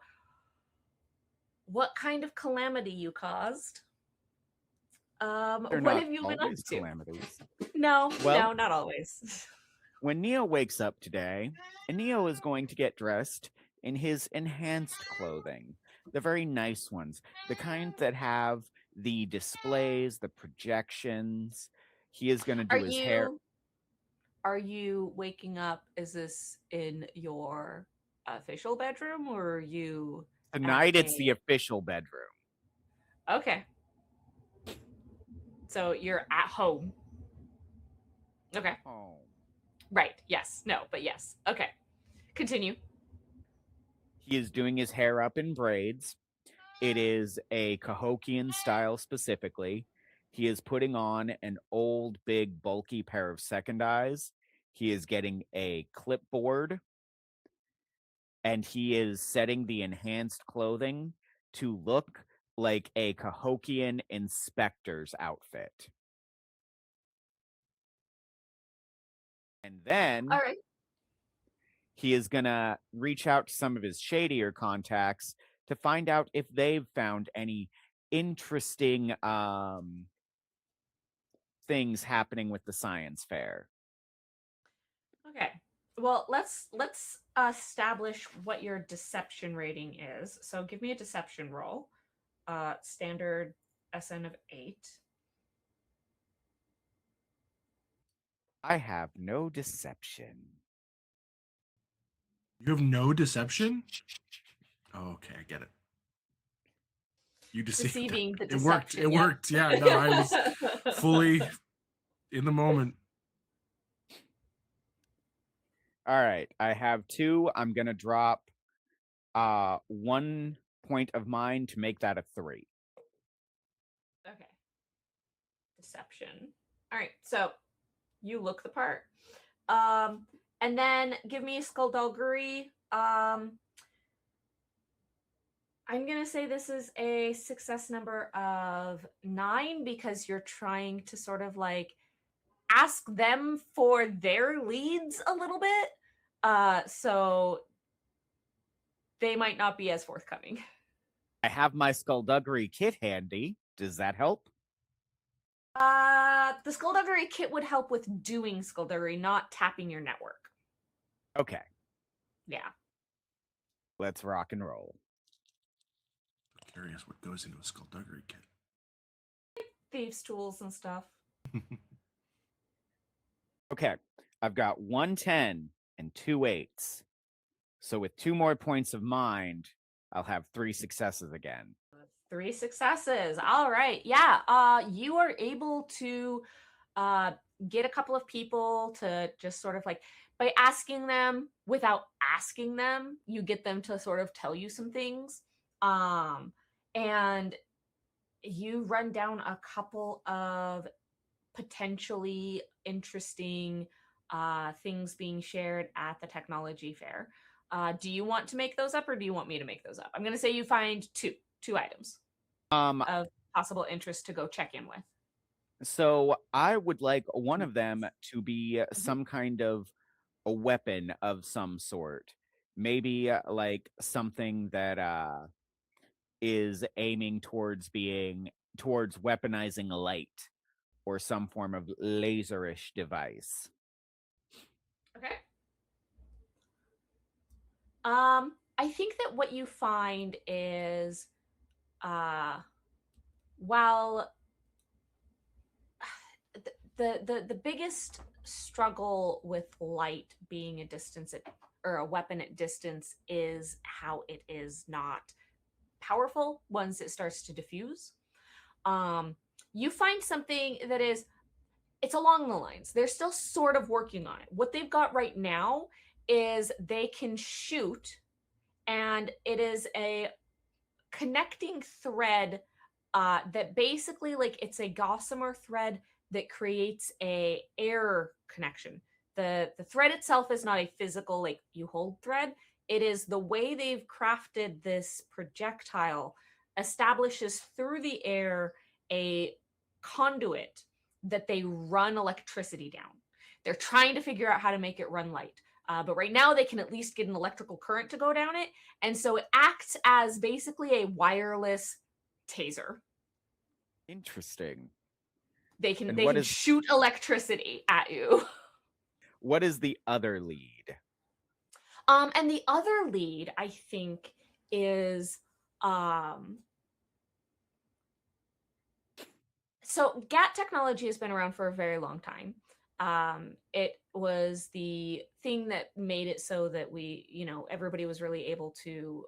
what kind of calamity you caused. What have you been up to? Calamities. No, Well- not always. When Niyo wakes up today, Niyo is going to get dressed in his enhanced clothing, the very nice ones, the kind that have the displays, the projections. He is going to Are do his hair. you waking up? Is this in your official bedroom, or are you Tonight, it's the official bedroom. Okay. So you're at home. Okay. Oh. Right. Yes. No, but yes. Okay. Continue. He is doing his hair up in braids. It is a Cahokian style specifically. He is putting on an old, big, bulky pair of second eyes. He is getting a clipboard. And he is setting the enhanced clothing to look like a Cahokian inspector's outfit. And then All right. he is going to reach out to some of his shadier contacts to find out if they've found any interesting things happening with the science fair. Okay. Well, let's establish what your deception rating is. So give me a deception roll. Standard SN of 8. I have no deception. You have no deception? Oh, okay, I get it. You deceived. Deceiving the It worked. deception. It yep. worked. Yeah, no, I was fully in the moment. All right, I have 2. I'm going to drop 1 point of mine to make that a 3. Okay. Deception. All right. So you look the part. And then give me a skullduggery. I'm going to say this is a success number of 9 because you're trying to sort of like ask them for their leads a little bit. So they might not be as forthcoming. I have my skullduggery kit handy. Does that help? The skullduggery kit would help with doing skullduggery, not tapping your network. Okay. Yeah. Let's rock and roll. I'm curious what goes into a skullduggery kit. Thieves' tools and stuff. Okay. I've got 1 10 and 2 8s. So with 2 more points of mind, I'll have 3 successes again. 3 successes. All right. Yeah. You are able to get a couple of people to just sort of like, by asking them without asking them, you get them to sort of tell you some things. And you run down a couple of potentially interesting things being shared at the technology fair. Do you want to make those up, or do you want me to make those up? I'm going to say you find two items of possible interest to go check in with. So I would like one of them to be some kind of a weapon of some sort. Maybe like something that is aiming towards weaponizing light or some form of laserish device. Okay. I think that what you find is while the biggest struggle with light being a distance or a weapon at distance is how it is not powerful once it starts to diffuse. You find something that it's along the lines. They're still sort of working on it. What they've got right now is they can shoot, and it is a connecting thread that basically, like, it's a gossamer thread that creates a air connection. The thread itself is not a physical, like, you hold thread. It is the way they've crafted this projectile establishes through the air a conduit that they run electricity down. They're trying to figure out how to make it run light. But right now they can at least get an electrical current to go down it. And so it acts as basically a wireless taser. Interesting. They can shoot electricity at you. What is the other lead? And the other lead, I think, is So GAT technology has been around for a very long time. It was the thing that made it so that everybody was really able to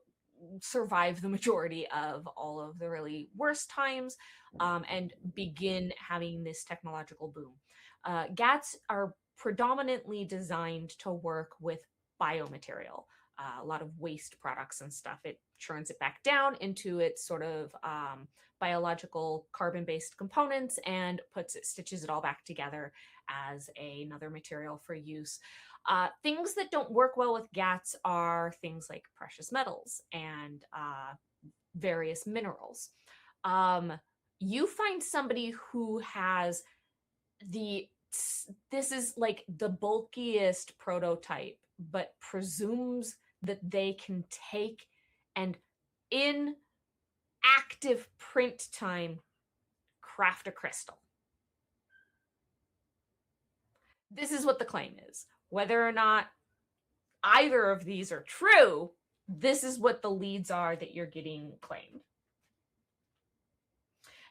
survive the majority of all of the really worst times, and begin having this technological boom. GATs are predominantly designed to work with biomaterial, a lot of waste products and stuff. It churns it back down into its sort of biological carbon-based components and stitches it all back together as another material for use. Things that don't work well with GATs are things like precious metals and various minerals. You find somebody who has this is like the bulkiest prototype, but presumes that they can take and in active print time craft a crystal. This is what the claim is. Whether or not either of these are true, this is what the leads are that you're getting claimed.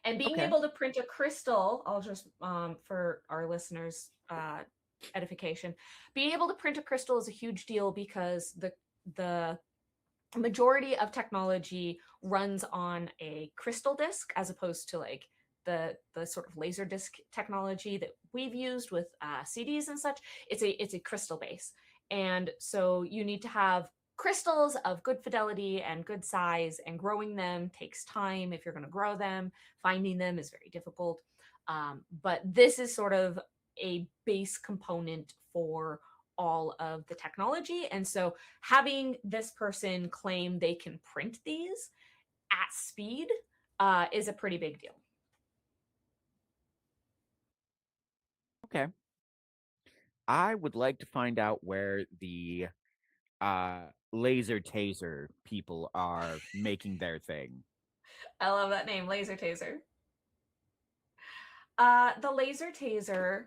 And being Okay. able to print a crystal, I'll just, for our listeners' edification, being able to print a crystal is a huge deal because the majority of technology runs on a crystal disk as opposed to like the sort of laser disc technology that we've used with CDs and such. It's a crystal base, and so you need to have crystals of good fidelity and good size, and growing them takes time. If you're going to grow them, finding them is very difficult. But this is sort of a base component for all of the technology, and so having this person claim they can print these at speed is a pretty big deal. Okay. I would like to find out where the laser taser people are making their thing. I love that name, Laser Taser. The Laser Taser,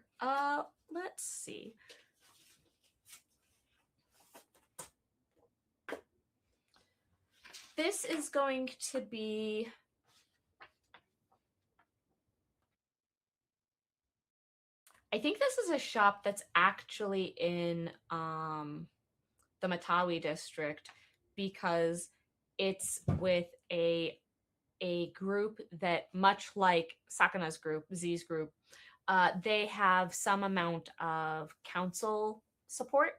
let's see. This is going to be... I think this is a shop that's actually in the Matawi district, because it's with a group that, much like Sakana's group, Z's group, they have some amount of council support.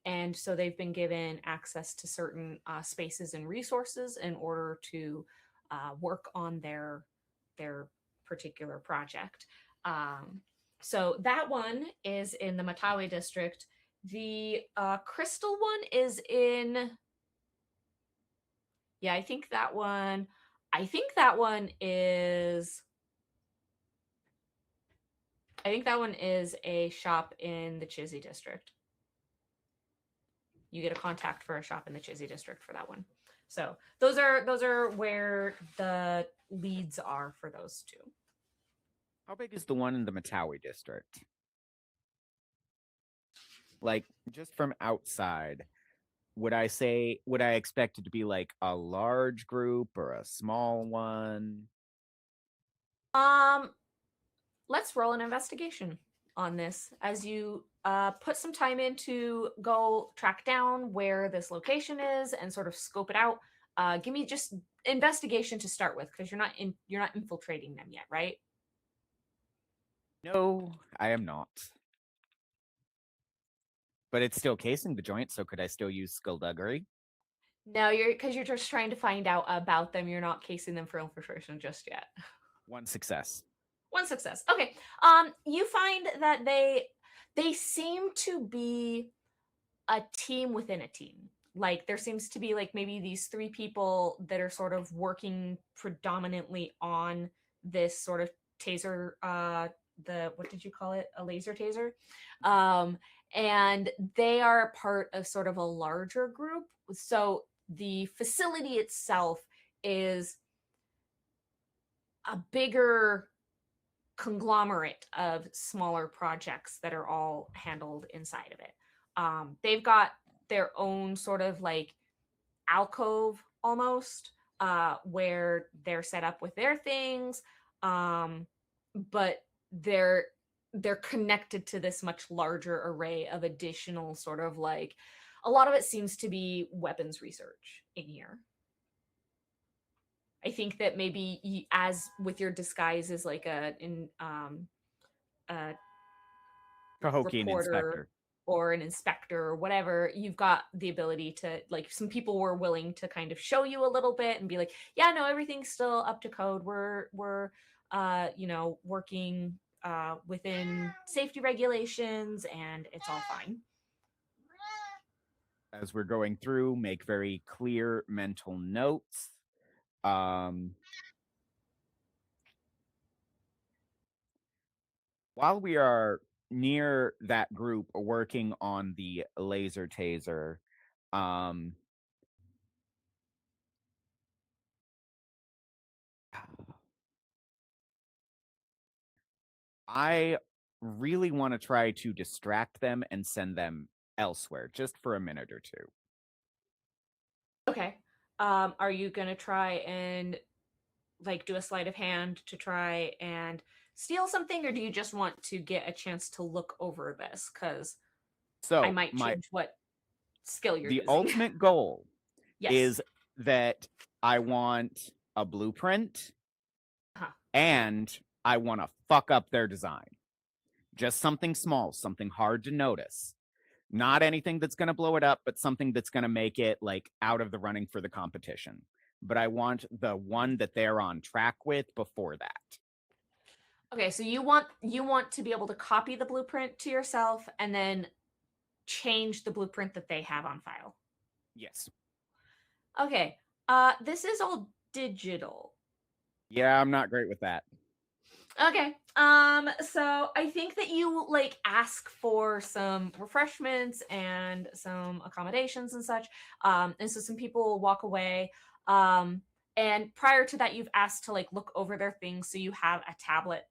And so they've been given access to certain spaces and resources in order to work on their particular project. So that one is in the Matawi district. The crystal one is in... Yeah, I think that one is... I think that one is a shop in the Chizzy district. You get a contact for a shop in the Chizzy district for that one. So those are where the leads are for those two. How big is the one in the Matawi district? Like, just from outside, would I expect it to be like a large group or a small one? Let's roll an investigation on this as you put some time in to go track down where this location is and sort of scope it out. Give me just investigation to start with, because you're not infiltrating them yet, right? No, I am not. But it's still casing the joint, so could I still use skullduggery? No, because you're just trying to find out about them. You're not casing them for infiltration just yet. One success. One success. Okay. You find that they seem to be a team within a team. Like, there seems to be like maybe these three people that are sort of working predominantly on this sort of taser, what did you call it? A laser taser. And they are a part of sort of a larger group. So the facility itself is a bigger conglomerate of smaller projects that are all handled inside of it. They've got their own sort of like alcove almost, where they're set up with their things. but they're connected to this much larger array of additional sort of like, a lot of it seems to be weapons research in here. I think that maybe as with your disguise as like a Cahokian reporter inspector. or an inspector or whatever, you've got the ability to, like, some people were willing to kind of show you a little bit and be like, yeah, no, everything's still up to code. We're working within safety regulations and it's all fine. As we're going through, make very clear mental notes. While we are near that group working on the laser taser, I really want to try to distract them and send them elsewhere just for a minute or two. Okay. Are you gonna try and like do a sleight of hand to try and steal something, or do you just want to get a chance to look over this? Because I So might change what skill you're the using. ultimate goal Yes. is that I want a blueprint and I want to fuck up their design. Just something small, something hard to notice. Not anything that's going to blow it up, but something that's going to make it like out of the running for the competition. But I want the one that they're on track with before that. Okay, so you want to be able to copy the blueprint to yourself and then change the blueprint that they have on file. Yes. Okay. This is all digital. Yeah, I'm not great with that. Okay. So I think that you like ask for some refreshments and some accommodations and such. And so some people will walk away. And prior to that, you've asked to like look over their things, so you have a tablet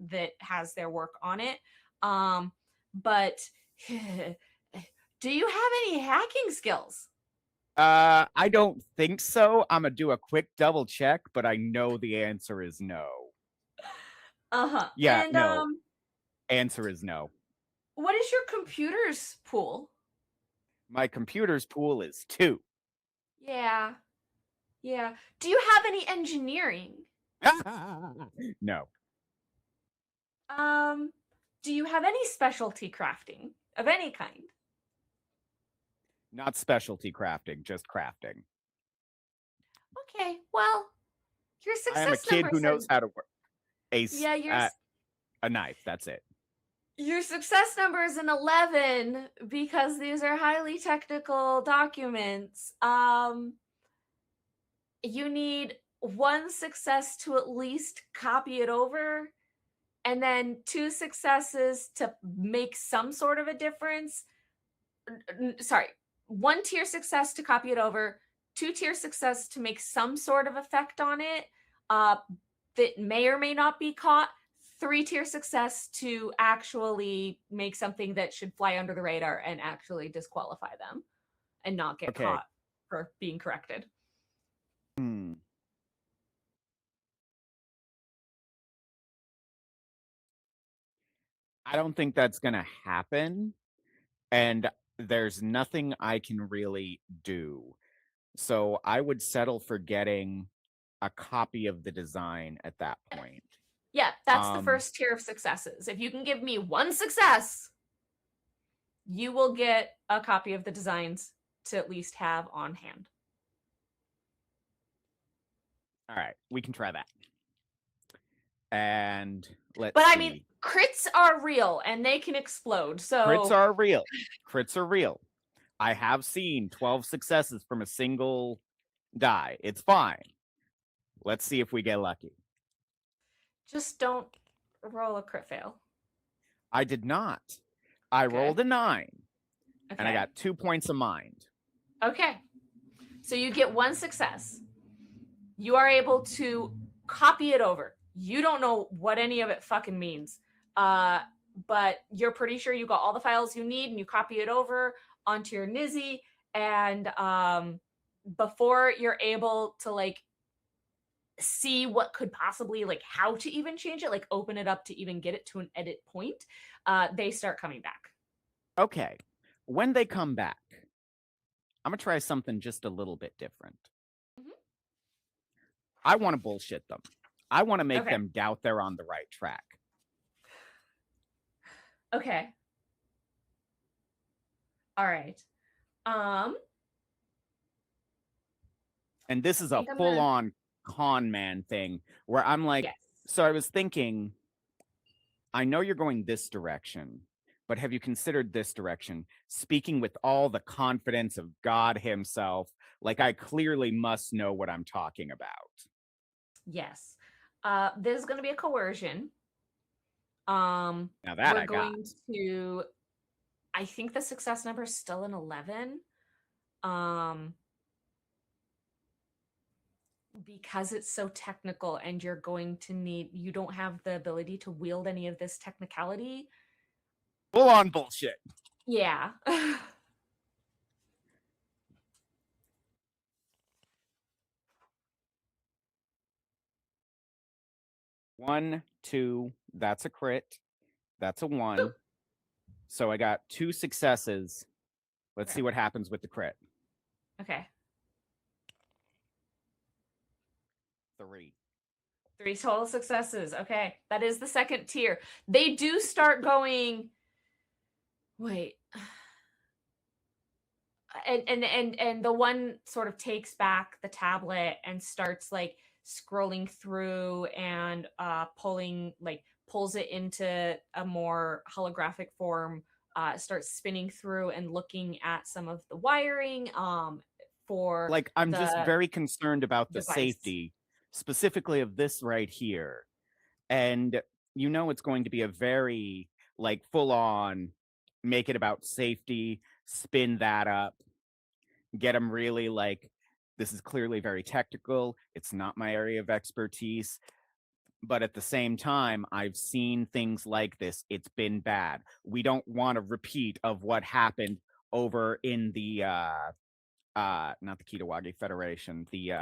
that has their work on it. But do you have any hacking skills? I don't think so. I'm gonna do a quick double check, but I know the answer is no. Yeah, And no. Answer is no. what is your computer's pool? My computer's pool is 2. Yeah. Yeah. Do you have any engineering? No. Do you have any specialty crafting of any kind? Not specialty crafting, just crafting. Okay, well, your I am a success kid number who knows how to work a knife. That's it. Your success number is an 11 because these are highly technical documents. You need 1 success to at least copy it over, and then 2 successes to make some sort of a difference. Sorry, 1 tier success to copy it over, 2 tier success to make some sort of effect on it that may or may not be caught, 3 tier success to actually make something that should fly under the radar and actually disqualify them and not get caught for being corrected. I don't think that's gonna happen, and there's nothing I can really do. So I would settle for getting a copy of the design at that point. Yeah, that's the first tier of successes. If you can give me 1 success, you will get a copy of the designs to at least have on hand. All right, we can try that. And let's But see. I mean, crits are real and they can explode. So crits are real. Crits are real. I have seen 12 successes from a single die. It's fine. Let's see if we get lucky. Just don't roll a crit fail. I did not. I rolled a 9. And I got 2 points of mind. Okay. So you get 1 success. You are able to copy it over. You don't know what any of it fucking means. But you're pretty sure you got all the files you need and you copy it over onto your Nizzy. And before you're able to like see what could possibly, like, how to even change it, like open it up to even get it to an edit point, they start coming back. Okay. When they come back, I'm gonna try something just a little bit different. Mhm. I want to bullshit them. I want to make Okay. them doubt they're on the right track. Okay. All right. Um, And this I is a think I'm gonna. full-on con man thing where I'm like, Yes. so I was thinking, I know you're going this direction, but have you considered this direction? Speaking with all the confidence of God himself, like I clearly must know what I'm talking about. Yes. This is going to be a coercion. Now that We're I got. going to. I think the success number is still an 11. Um, because it's so technical and you're going to need, you don't have the ability to wield any of this technicality. Full-on bullshit. Yeah. 1, 2, that's a crit. That's a 1. So I got 2 successes. Let's see Okay. what happens with the crit. Okay. 3. 3 total successes. Okay. That is the second tier. They do start going, wait. And the one sort of takes back the tablet and starts like scrolling through and pulls it into a more holographic form, starts spinning through and looking at some of the wiring for Like, I'm just the very concerned about the device. safety, specifically of this right here. And you know it's going to be a very, like, full-on, make it about safety, spin that up, get them really, like, this is clearly very technical, it's not my area of expertise, but at the same time, I've seen things like this, it's been bad. We don't want a repeat of what happened over in the, not the Kitawagi Federation, the,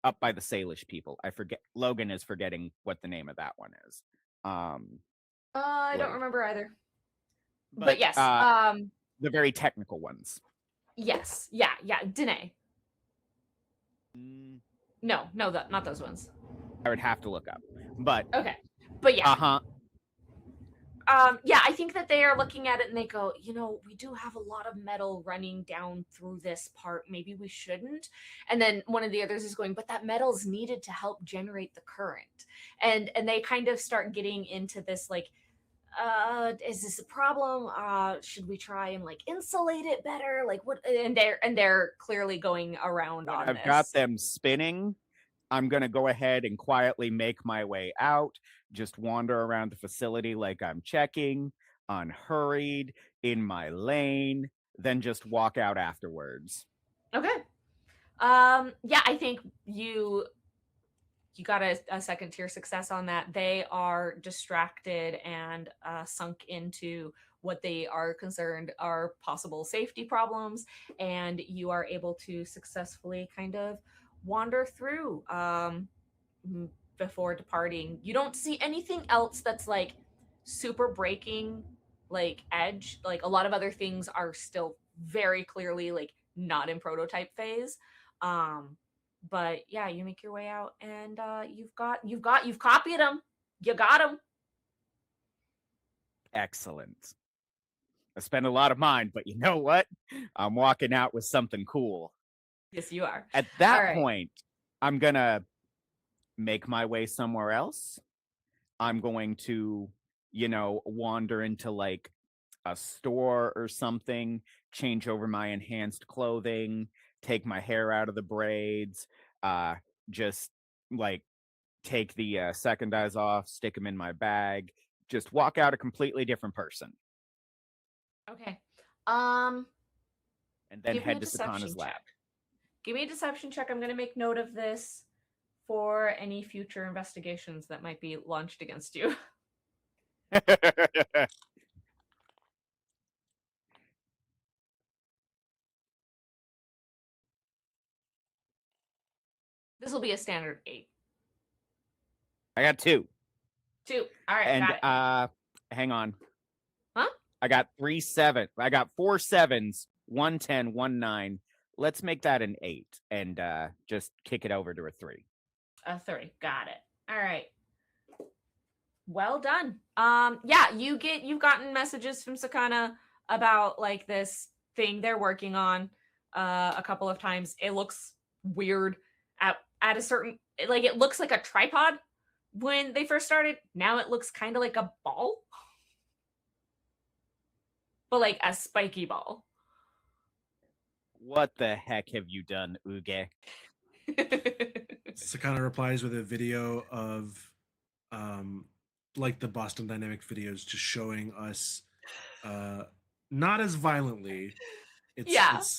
up by the Salish people. I forget. Logan is forgetting what the name of that one is. I don't Blade. remember either. But But yes, the very technical ones. yes, yeah, Danae. Mm, No, not those ones. I would have to look up. But Okay, but yeah, uh-huh. yeah, I think that they are looking at it and they go, we do have a lot of metal running down through this part. Maybe we shouldn't. And then one of the others is going, but that metal is needed to help generate the current. And they kind of start getting into this like, is this a problem? Should we try and like insulate it better? Like what? And they're clearly going around When on I've got this. them spinning, I'm going to go ahead and quietly make my way out, just wander around the facility like I'm checking, unhurried, in my lane, then just walk out afterwards. Okay. Yeah, I think you got a second tier success on that. They are distracted and sunk into what they are concerned are possible safety problems, and you are able to successfully kind of wander through before departing. You don't see anything else that's like super breaking like edge. Like a lot of other things are still very clearly like not in prototype phase. But yeah, you make your way out and you've copied them. You got them. Excellent. I spent a lot of mine, but you know what? I'm walking out with something cool. Yes, you are. At that All right. point, I'm gonna make my way somewhere else. I'm going to, wander into like a store or something, change over my enhanced clothing, take my hair out of the braids, just like take the second eyes off, stick them in my bag, just walk out a completely different person, Okay. and then Give me a head to deception Sakana's lab. check. Give me a deception check. I'm going to make note of this for any future investigations that might be launched against you. This will be a standard 8. I got 2. 2. All right, And got it. hang on. Huh? I got 3 7. I got 4 7s, 1 10, 1 9. Let's make that an 8 and just kick it over to a 3. A 3. Got it. All right. Well done. Yeah, you've gotten messages from Sakana about like this thing they're working on a couple of times. It looks weird at a certain, like, it looks like a tripod when they first started. Now it looks kind of like a ball, but like a spiky ball. What the heck have you done, Uge? Sakana replies with a video of like the Boston Dynamic videos, just showing us not as violently.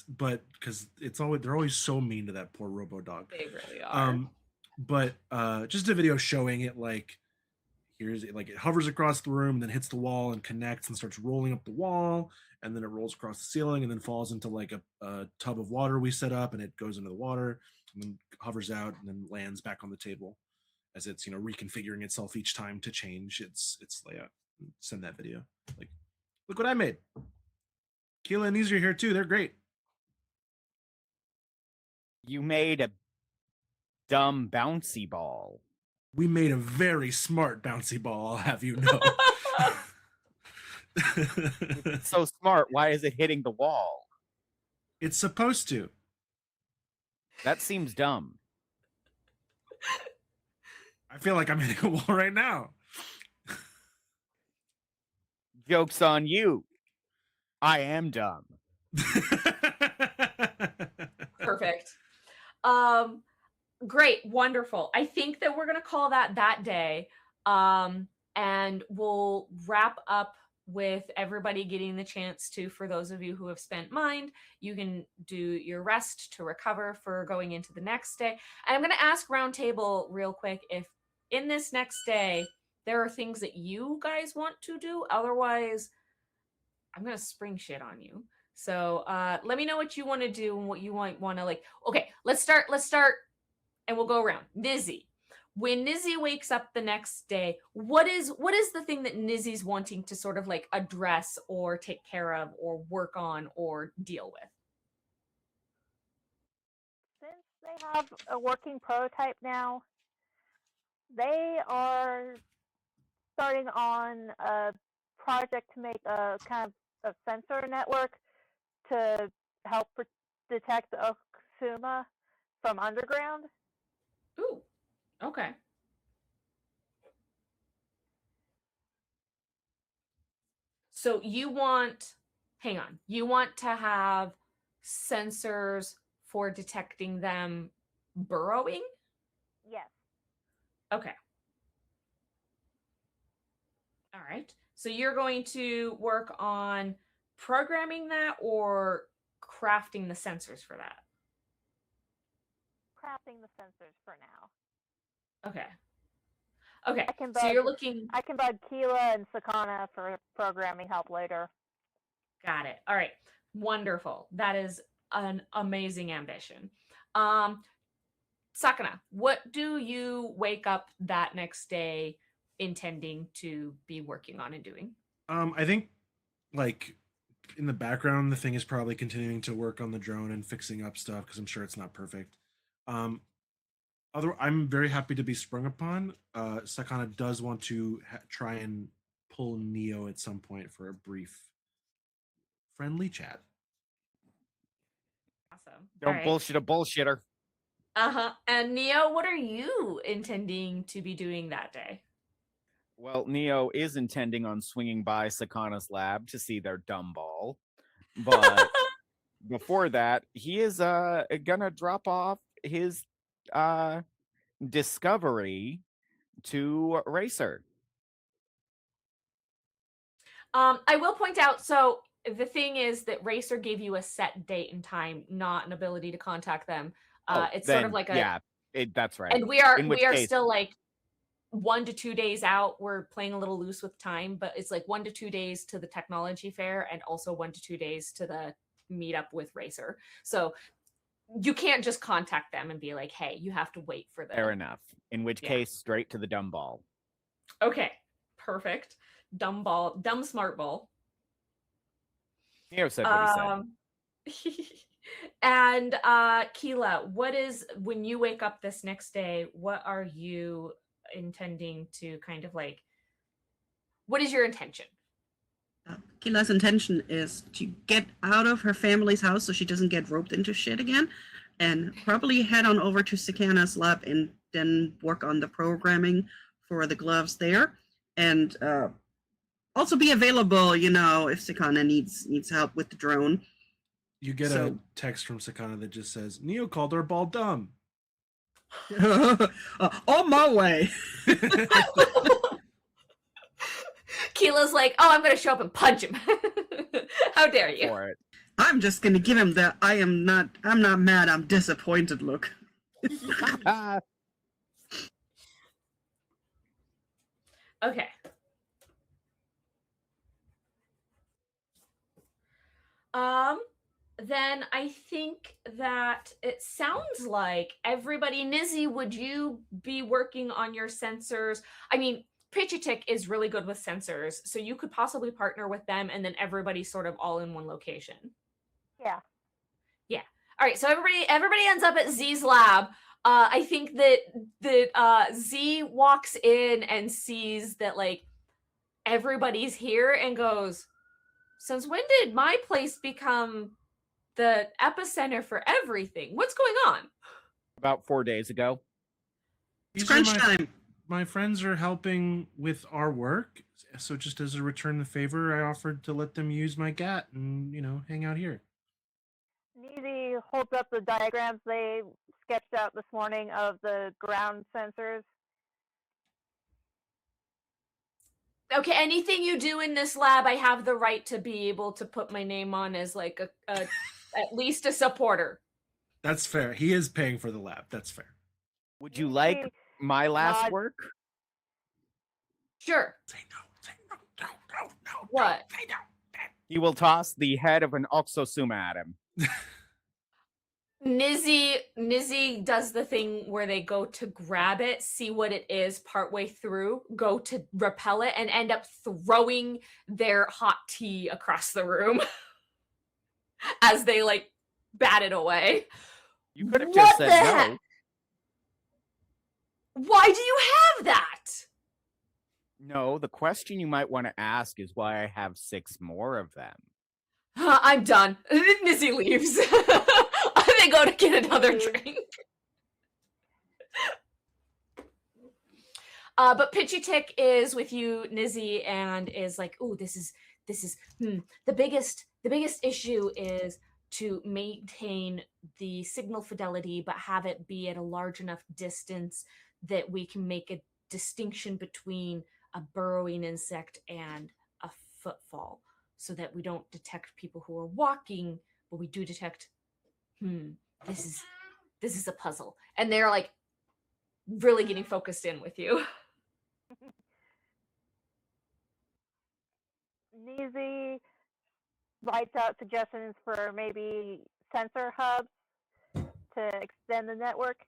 But because they're always so mean to that poor robo dog. They really are. But just a video showing it, like, here's it, like it hovers across the room and then hits the wall and connects and starts rolling up the wall, and then it rolls across the ceiling and then falls into like a tub of water we set up, and it goes into the water and then hovers out and then lands back on the table as it's, you know, reconfiguring itself each time to change its layout. Send that video. Like, look what I made. Killa and Niyo are here too. They're great. You made a dumb bouncy ball. We made a very smart bouncy ball, I'll have you know. It's so smart. Why is it hitting the wall? It's supposed to. That seems dumb. I feel like I'm hitting a wall right now. Joke's on you. I am dumb. Perfect. Great, wonderful. I think that we're gonna call that day, and we'll wrap up with everybody getting the chance to, for those of you who have spent mind, you can do your rest to recover for going into the next day. And I'm gonna ask Roundtable real quick if in this next day there are things that you guys want to do. Otherwise, I'm gonna spring shit on you. So let me know what you want to do and what you want to like. Okay, let's start, and we'll go around. Nizzy, when Nizzy wakes up the next day, what is the thing that Nizzy's wanting to sort of like address or take care of or work on or deal with? Since they have a working prototype now, they are starting on a project to make a kind of a sensor network to help detect Oksuma from underground. Ooh, okay. So you want to have sensors for detecting them burrowing? Yes. Okay. All right. So you're going to work on programming that or crafting the sensors for that? Crafting the sensors for now. Okay. Okay. So you're looking. I can bug Killa and Sakana for programming help later. Got it. All right. Wonderful. That is an amazing ambition. Sakana, what do you wake up that next day intending to be working on and doing? I think, like, in the background, the thing is probably continuing to work on the drone and fixing up stuff because I'm sure it's not perfect. I'm very happy to be sprung upon. Sakana does want to try and pull Niyo at some point for a brief friendly chat. Awesome. Don't bullshit a bullshitter. And Niyo, what are you intending to be doing that day? Well, Niyo is intending on swinging by Sakana's lab to see their dumb ball. But before that, he is gonna drop off his discovery to Racer. I will point out, so the thing is that Racer gave you a set date and time, not an ability to contact them. It's sort of like that's right. And we are still like 1 to 2 days out. We're playing a little loose with time, but it's like 1 to 2 days to the technology fair and also 1 to 2 days to the meetup with Racer. So you can't just contact them and be like, hey, you have to wait for them. Fair enough. In which Yeah. case, straight to the dumb ball. Okay, perfect. Dumb smart ball. Niyo said what he said. And Killa, when you wake up this next day, what are you intending to kind of like, what is your intention? Killa's intention is to get out of her family's house so she doesn't get roped into shit again, and probably head on over to Sakana's lab and then work on the programming for the gloves there, and also be available, if Sakana needs help with the drone. You get a text from Sakana that just says, Niyo called our ball dumb. On my way. Killa's like, oh, I'm going to show up and punch him. How dare you? For it. I'm just going to give him the I'm not mad, I'm disappointed look. Okay. Then I think that it sounds like everybody, Nizzy, would you be working on your sensors? I mean, Pichitik is really good with sensors, so you could possibly partner with them, and then everybody's sort of all in one location. Yeah. Yeah. All right. So everybody ends up at Z's lab. I think that Z walks in and sees that like everybody's here and goes, since when did my place become the epicenter for everything? What's going on? About 4 days ago. It's crunch time. My friends are helping with our work, so just as a return of favor, I offered to let them use my GAT and, hang out here. Neezy holds up the diagrams they sketched out this morning of the ground sensors. Okay, anything you do in this lab, I have the right to be able to put my name on as like a at least a supporter. That's fair. He is paying for the lab. That's fair. Would you like my last work? Sure. Say no. What? Say no. He will toss the head of an Oxosuma at him. Nizzy does the thing where they go to grab it, see what it is partway through, go to repel it, and end up throwing their hot tea across the room as they like bat it away. You could have just said no. Why do you have that? No, the question you might want to ask is why I have 6 more of them. I'm done. Nizzy leaves. They go to get another drink. But Pichitik is with you, Nizzy, and is like, "Ooh, this is the biggest issue is to maintain the signal fidelity, but have it be at a large enough distance that we can make a distinction between a burrowing insect and a footfall, so that we don't detect people who are walking, but we do detect, this is a puzzle." And they're like really getting focused in with you. Neezy writes out suggestions for maybe sensor hubs to extend the network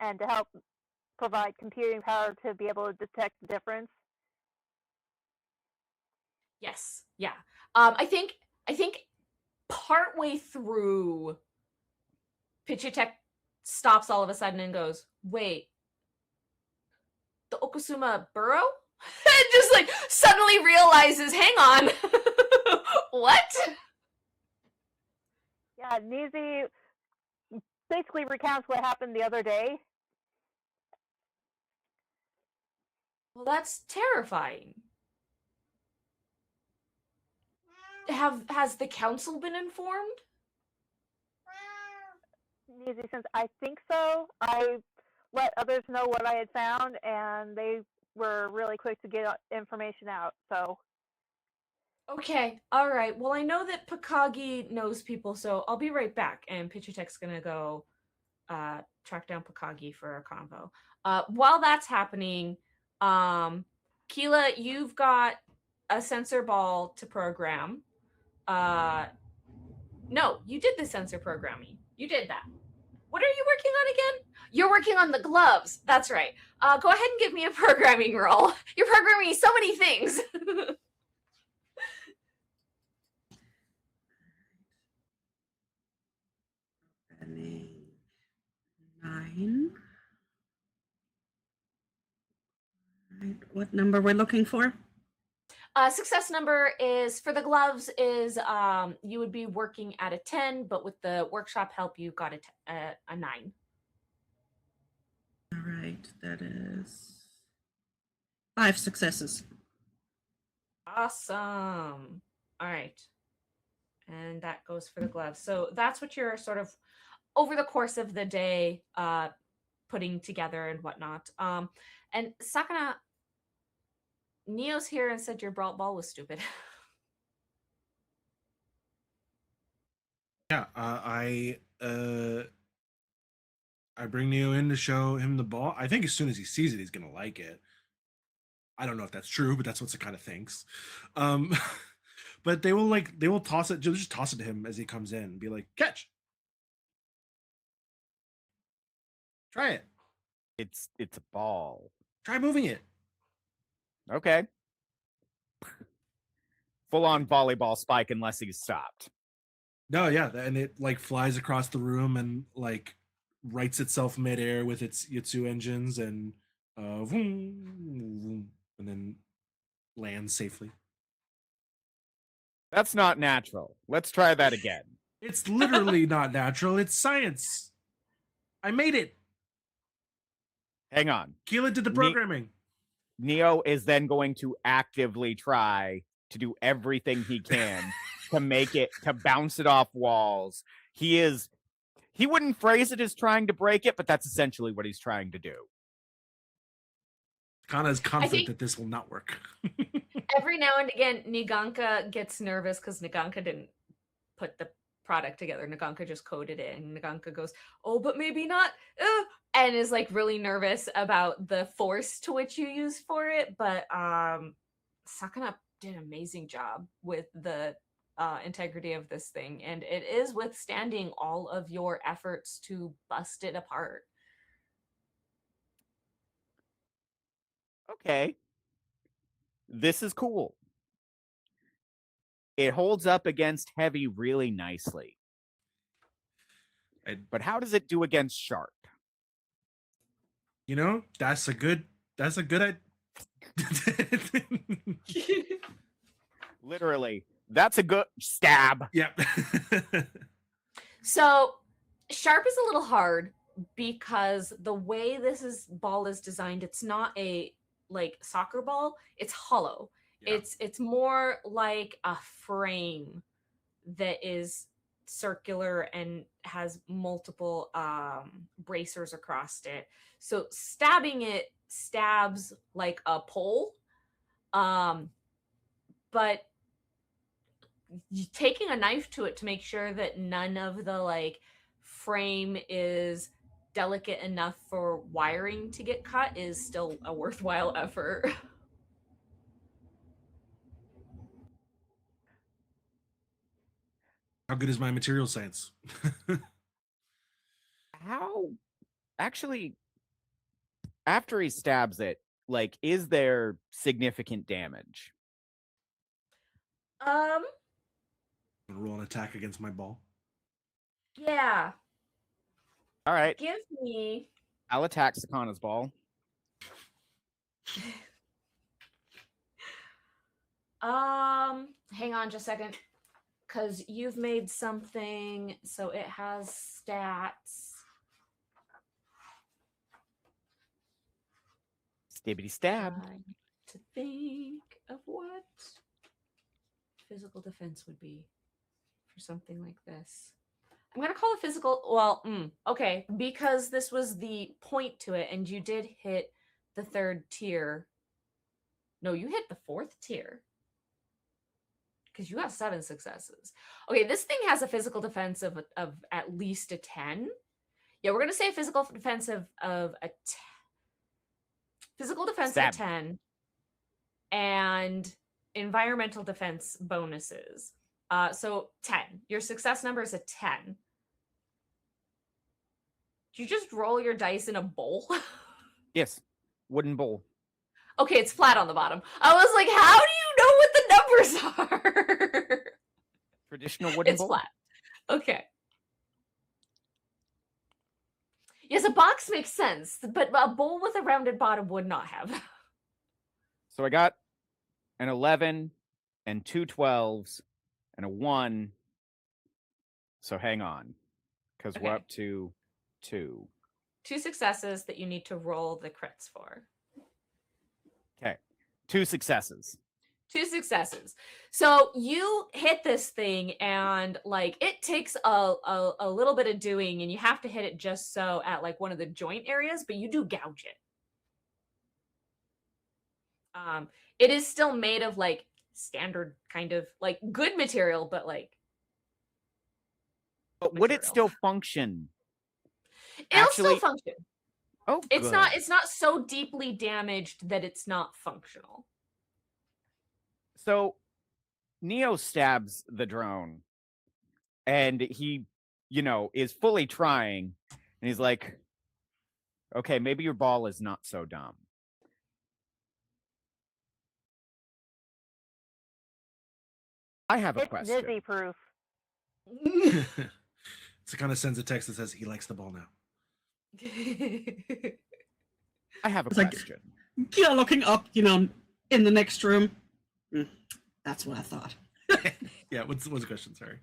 and to help provide computing power to be able to detect the difference. Yes. Yeah. I think partway through, Pichitek stops all of a sudden and goes, "Wait, the Okasuma burrow?" And just like suddenly realizes, hang on, what? Yeah, Neezy basically recounts what happened the other day. Well, that's terrifying. Has the council been informed? Neezy says, I think so. I let others know what I had found, and they were really quick to get information out, so. Okay, all right. Well, I know that Pakagi knows people, so I'll be right back. And Pichitek's gonna go track down Pakagi for a convo. While that's happening, Killa, you've got a sensor ball to program. No, you did the sensor programming. You did that. What are you working on again? You're working on the gloves. That's right. Go ahead and give me a programming roll. You're programming so many things. Opening 9. Right. What number we're looking for? Success number is for the gloves is you would be working at a 10, but with the workshop help, you got a 9. All right, that is 5 successes. Awesome. All right. And that goes for the gloves. So that's what you're sort of over the course of the day putting together and whatnot. And Sakana, Neo's here and said your ball was stupid. Yeah, I bring Neo in to show him the ball. I think as soon as he sees it, he's gonna like it. I don't know if that's true, but that's what it kind of thinks. But they will toss it, just toss it to him as he comes in and be like, catch. Try it. It's a ball. Try moving it. Okay. Full on volleyball spike unless he's stopped. No, yeah, and it like flies across the room and like rights itself midair with its Yitsu engines and vroom, vroom, and then lands safely. That's not natural. Let's try that again. It's literally not natural. It's science. I made it. Hang on. Killa did the programming. Niyo is then going to actively try to do everything he can to make it, to bounce it off walls. He wouldn't phrase it as trying to break it, but that's essentially what he's trying to do. Kana is confident that this will not work. Every now and again, Niganka gets nervous because Niganka didn't put the product together. Niganka just coded it, and Niganka goes, "Oh, but maybe not," and is like really nervous about the force to which you use for it. But Sakana did an amazing job with the integrity of this thing, and it is withstanding all of your efforts to bust it apart. Okay. This is cool. It holds up against heavy really nicely. But how does it do against sharp? You know, that's a good Literally, that's a good stab. Yep. So sharp is a little hard because the way ball is designed, it's not a like soccer ball, it's hollow. Yeah. It's more like a frame that is circular and has multiple bracers across it. So stabbing it stabs like a pole. But taking a knife to it to make sure that none of the like frame is delicate enough for wiring to get cut is still a worthwhile effort. How good is my material science? How actually after he stabs it, like, is there significant damage? Roll an attack against my ball. Yeah. All right. Give me. I'll attack Sakana's ball. Hang on just a second. Because you've made something, so it has stats. Stibbity stab. To think of what physical defense would be for something like this. I'm going to call it physical. Well, okay. Because this was the point to it, and you did hit the 3rd tier. No, you hit the 4th tier. Because you got 7 successes. Okay, this thing has a physical defense of at least a 10. Yeah, we're going to say a physical defense of a physical defense of 10 and environmental defense bonuses. So 10. Your success number is a 10. you just roll your dice in a bowl? Yes, wooden bowl. Okay, it's flat on the bottom. I was like, how do you know what the numbers are? Traditional wooden It's bowl. flat. Okay. Yes, a box makes sense, but a bowl with a rounded bottom would not have. So I got an 11 and 2 12s and a 1. So hang on, because we're Okay. up to 2. 2 successes that you need to roll the crits for. Okay, 2 successes. 2 successes. So you hit this thing, and like it takes a little bit of doing, and you have to hit it just so at like one of the joint areas, but you do gouge it. It is still made of like standard kind of like good material, but like But would it material. still function? It'll Actually- still function. Oh, It's good. not so deeply damaged that it's not functional. So Neo stabs the drone, and he, is fully trying, and he's like, okay, maybe your ball is not so dumb. I have a It's question. dizzy proof. So kind of sends a text that says he likes the ball now. I have a It's like- question. Killa looking up, in the next room. That's what I thought. Yeah, what's the question? Sorry.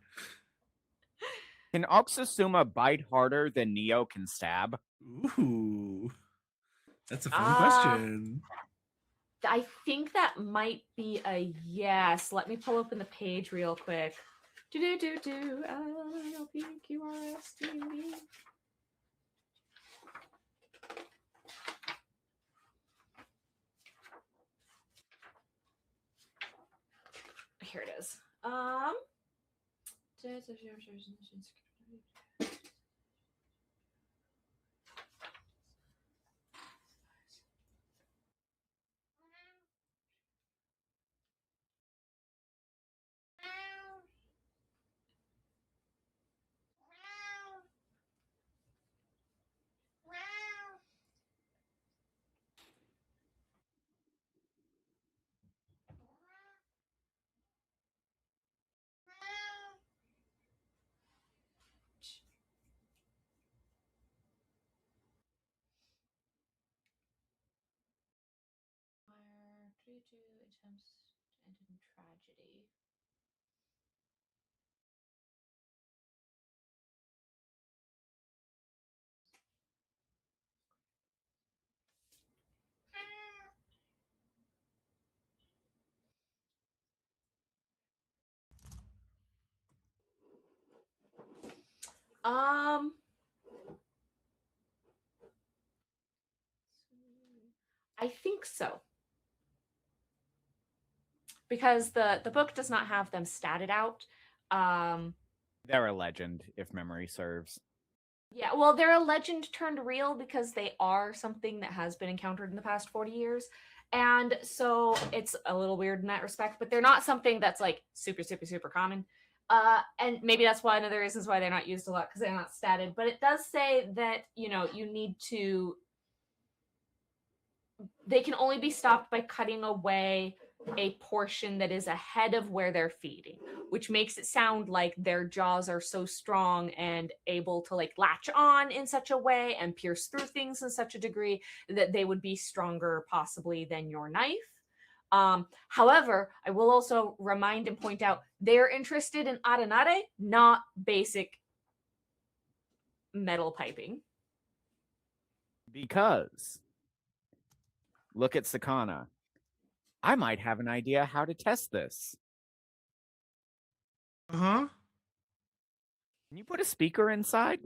Can Oxusuma bite harder than Neo can stab? Ooh, that's a fun Ah. question. I think that might be a yes. Let me pull open the page real quick. LPQRSTV. Here it is. Attempts ended in tragedy. I think so. Because the book does not have them statted out. They're a legend, if memory serves. Yeah, well, they're a legend turned real because they are something that has been encountered in the past 40 years. And so it's a little weird in that respect, but they're not something that's like super, super, super common. And maybe that's one of the reasons why they're not used a lot, because they're not statted. But it does say that, you need to, they can only be stopped by cutting away a portion that is ahead of where they're feeding, which makes it sound like their jaws are so strong and able to like latch on in such a way and pierce through things in such a degree that they would be stronger possibly than your knife. However, I will also remind and point out they're interested in aranare, not basic metal piping. Because look at Sakana. I might have an idea how to test this. Uh-huh. Can you put a speaker inside?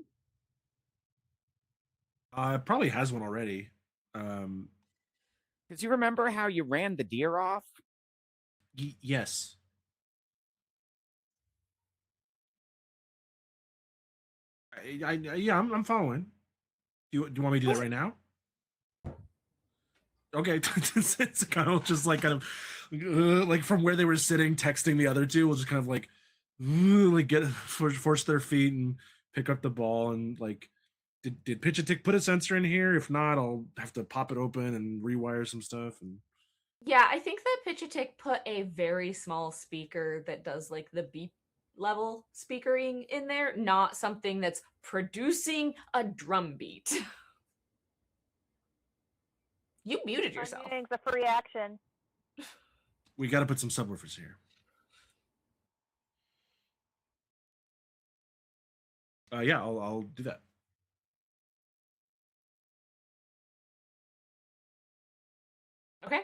It probably has one already. Because you remember how you ran the deer off? Yes. I'm following. Do you want me to do that right now? Okay, it's kind of just like like from where they were sitting, texting the other two. We'll just kind of like get force their feet and pick up the ball and like did Pitchatic put a sensor in here? If not, I'll have to pop it open and rewire some stuff. And Yeah, I think that Pitchatic put a very small speaker that does like the beep level speakering in there, not something that's producing a drum beat. You muted yourself. Unmuting's a free action. we got to put some subwoofers here. Yeah, I'll do that. Okay.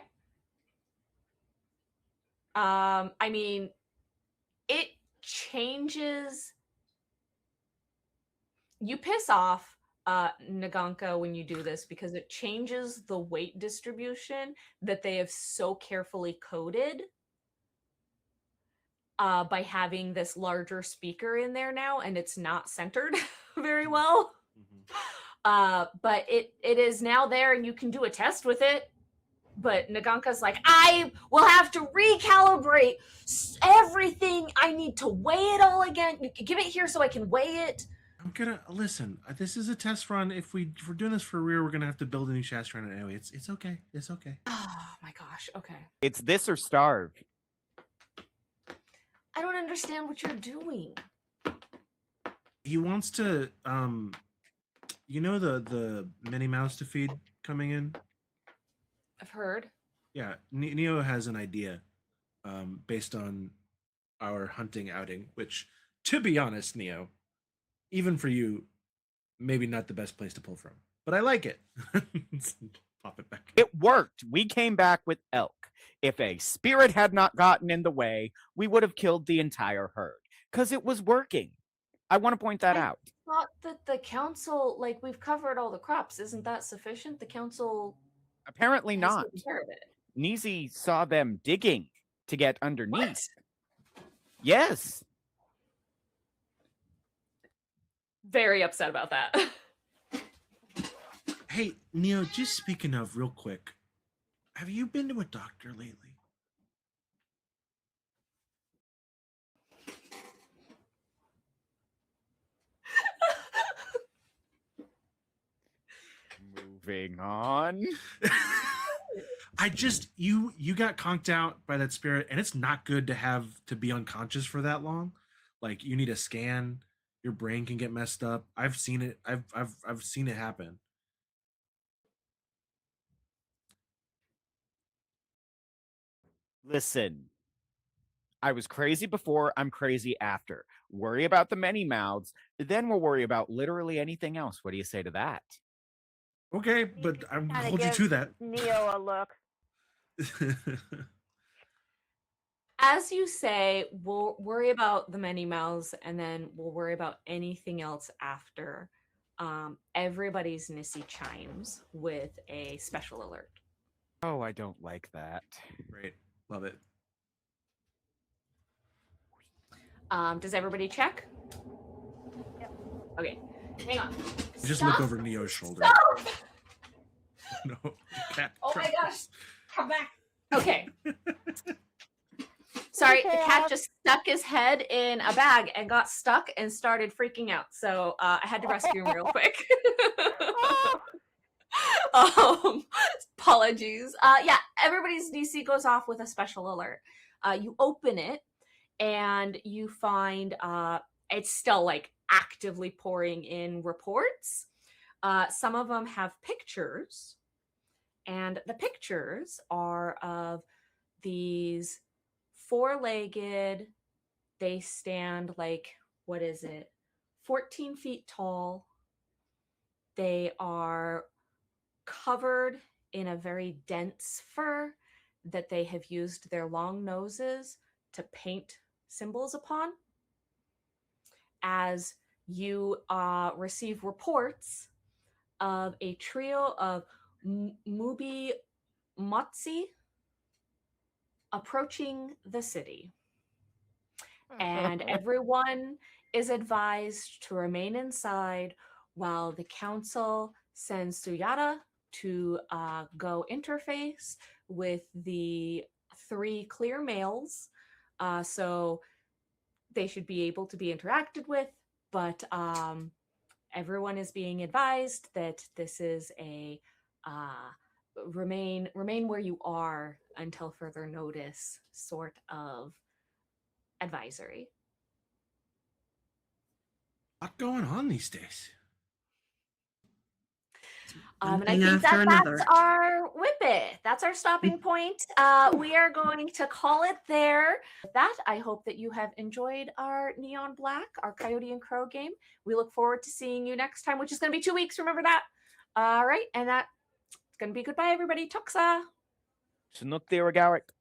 I mean, it changes. You piss off Naganka when you do this because it changes the weight distribution that they have so carefully coded by having this larger speaker in there now, and it's not centered very well. But it is now there, and you can do a test with it. But Naganka's like, I will have to recalibrate everything. I need to weigh it all again. Give it here so I can weigh it. I'm gonna listen. This is a test run. If we're doing this for rear, we're gonna have to build a new chassis run anyway. It's okay. It's okay. Oh my gosh. Okay. It's this or starve. I don't understand what you're doing. He wants to you know the Minnie Mouse to feed coming in? I've heard. Yeah, Niyo has an idea based on our hunting outing, which, to be honest, Niyo, even for you, maybe not the best place to pull from. But I like it. Pop it back. It worked. We came back with elk. If a spirit had not gotten in the way, we would have killed the entire herd. Because it was working. I want to point that out. I thought that the council, like, we've covered all the crops. Isn't that sufficient? The council Apparently has not. taken care of it. Nizi saw them digging to get underneath. What? Yes. Very upset about that. Hey, Niyo, just speaking of real quick, have you been to a doctor lately? Moving on. I just you got conked out by that spirit, and it's not good to have to be unconscious for that long. Like, you need a scan. Your brain can get messed up. I've seen it. I've seen it happen. Listen. I was crazy before, I'm crazy after. Worry about the many mouths, then we'll worry about literally anything else. What do you say to that? Okay, but I'm gonna Kinda hold you give to that. Niyo a look. As you say, we'll worry about the many mouths, and then we'll worry about anything else after. Everybody's Nissy chimes with a special alert. Oh, I don't like that. Great, love it. Does everybody check? Yep. Okay, hang on. Just Stop. look over Neo's shoulder. Stop! No, cat. Oh my gosh, come back. Okay. Sorry, the cat just stuck his head in a bag and got stuck and started freaking out. So I had to rescue him real quick. Apologies. Yeah, everybody's DC goes off with a special alert. You open it and you find it's still like actively pouring in reports. Some of them have pictures, and the pictures are of these four-legged, they stand like, what is it, 14 feet tall. They are covered in a very dense fur that they have used their long noses to paint symbols upon. As you receive reports of a trio of Mubi Motsi approaching the city. And everyone is advised to remain inside while the council sends Suyata to go interface with the 3 clear males. So they should be able to be interacted with, but everyone is being advised that this is a remain where you are until further notice sort of advisory. A lot going on these days. And I thing think after another. that's our whippet. That's our stopping point. We are going to call it there. With that, I hope that you have enjoyed our Neon Black, our Coyote and Crow game. We look forward to seeing you next time, which is going to be 2 weeks. Remember that. All right. And that's going to be goodbye, everybody. Toxa. Chinook Garrick.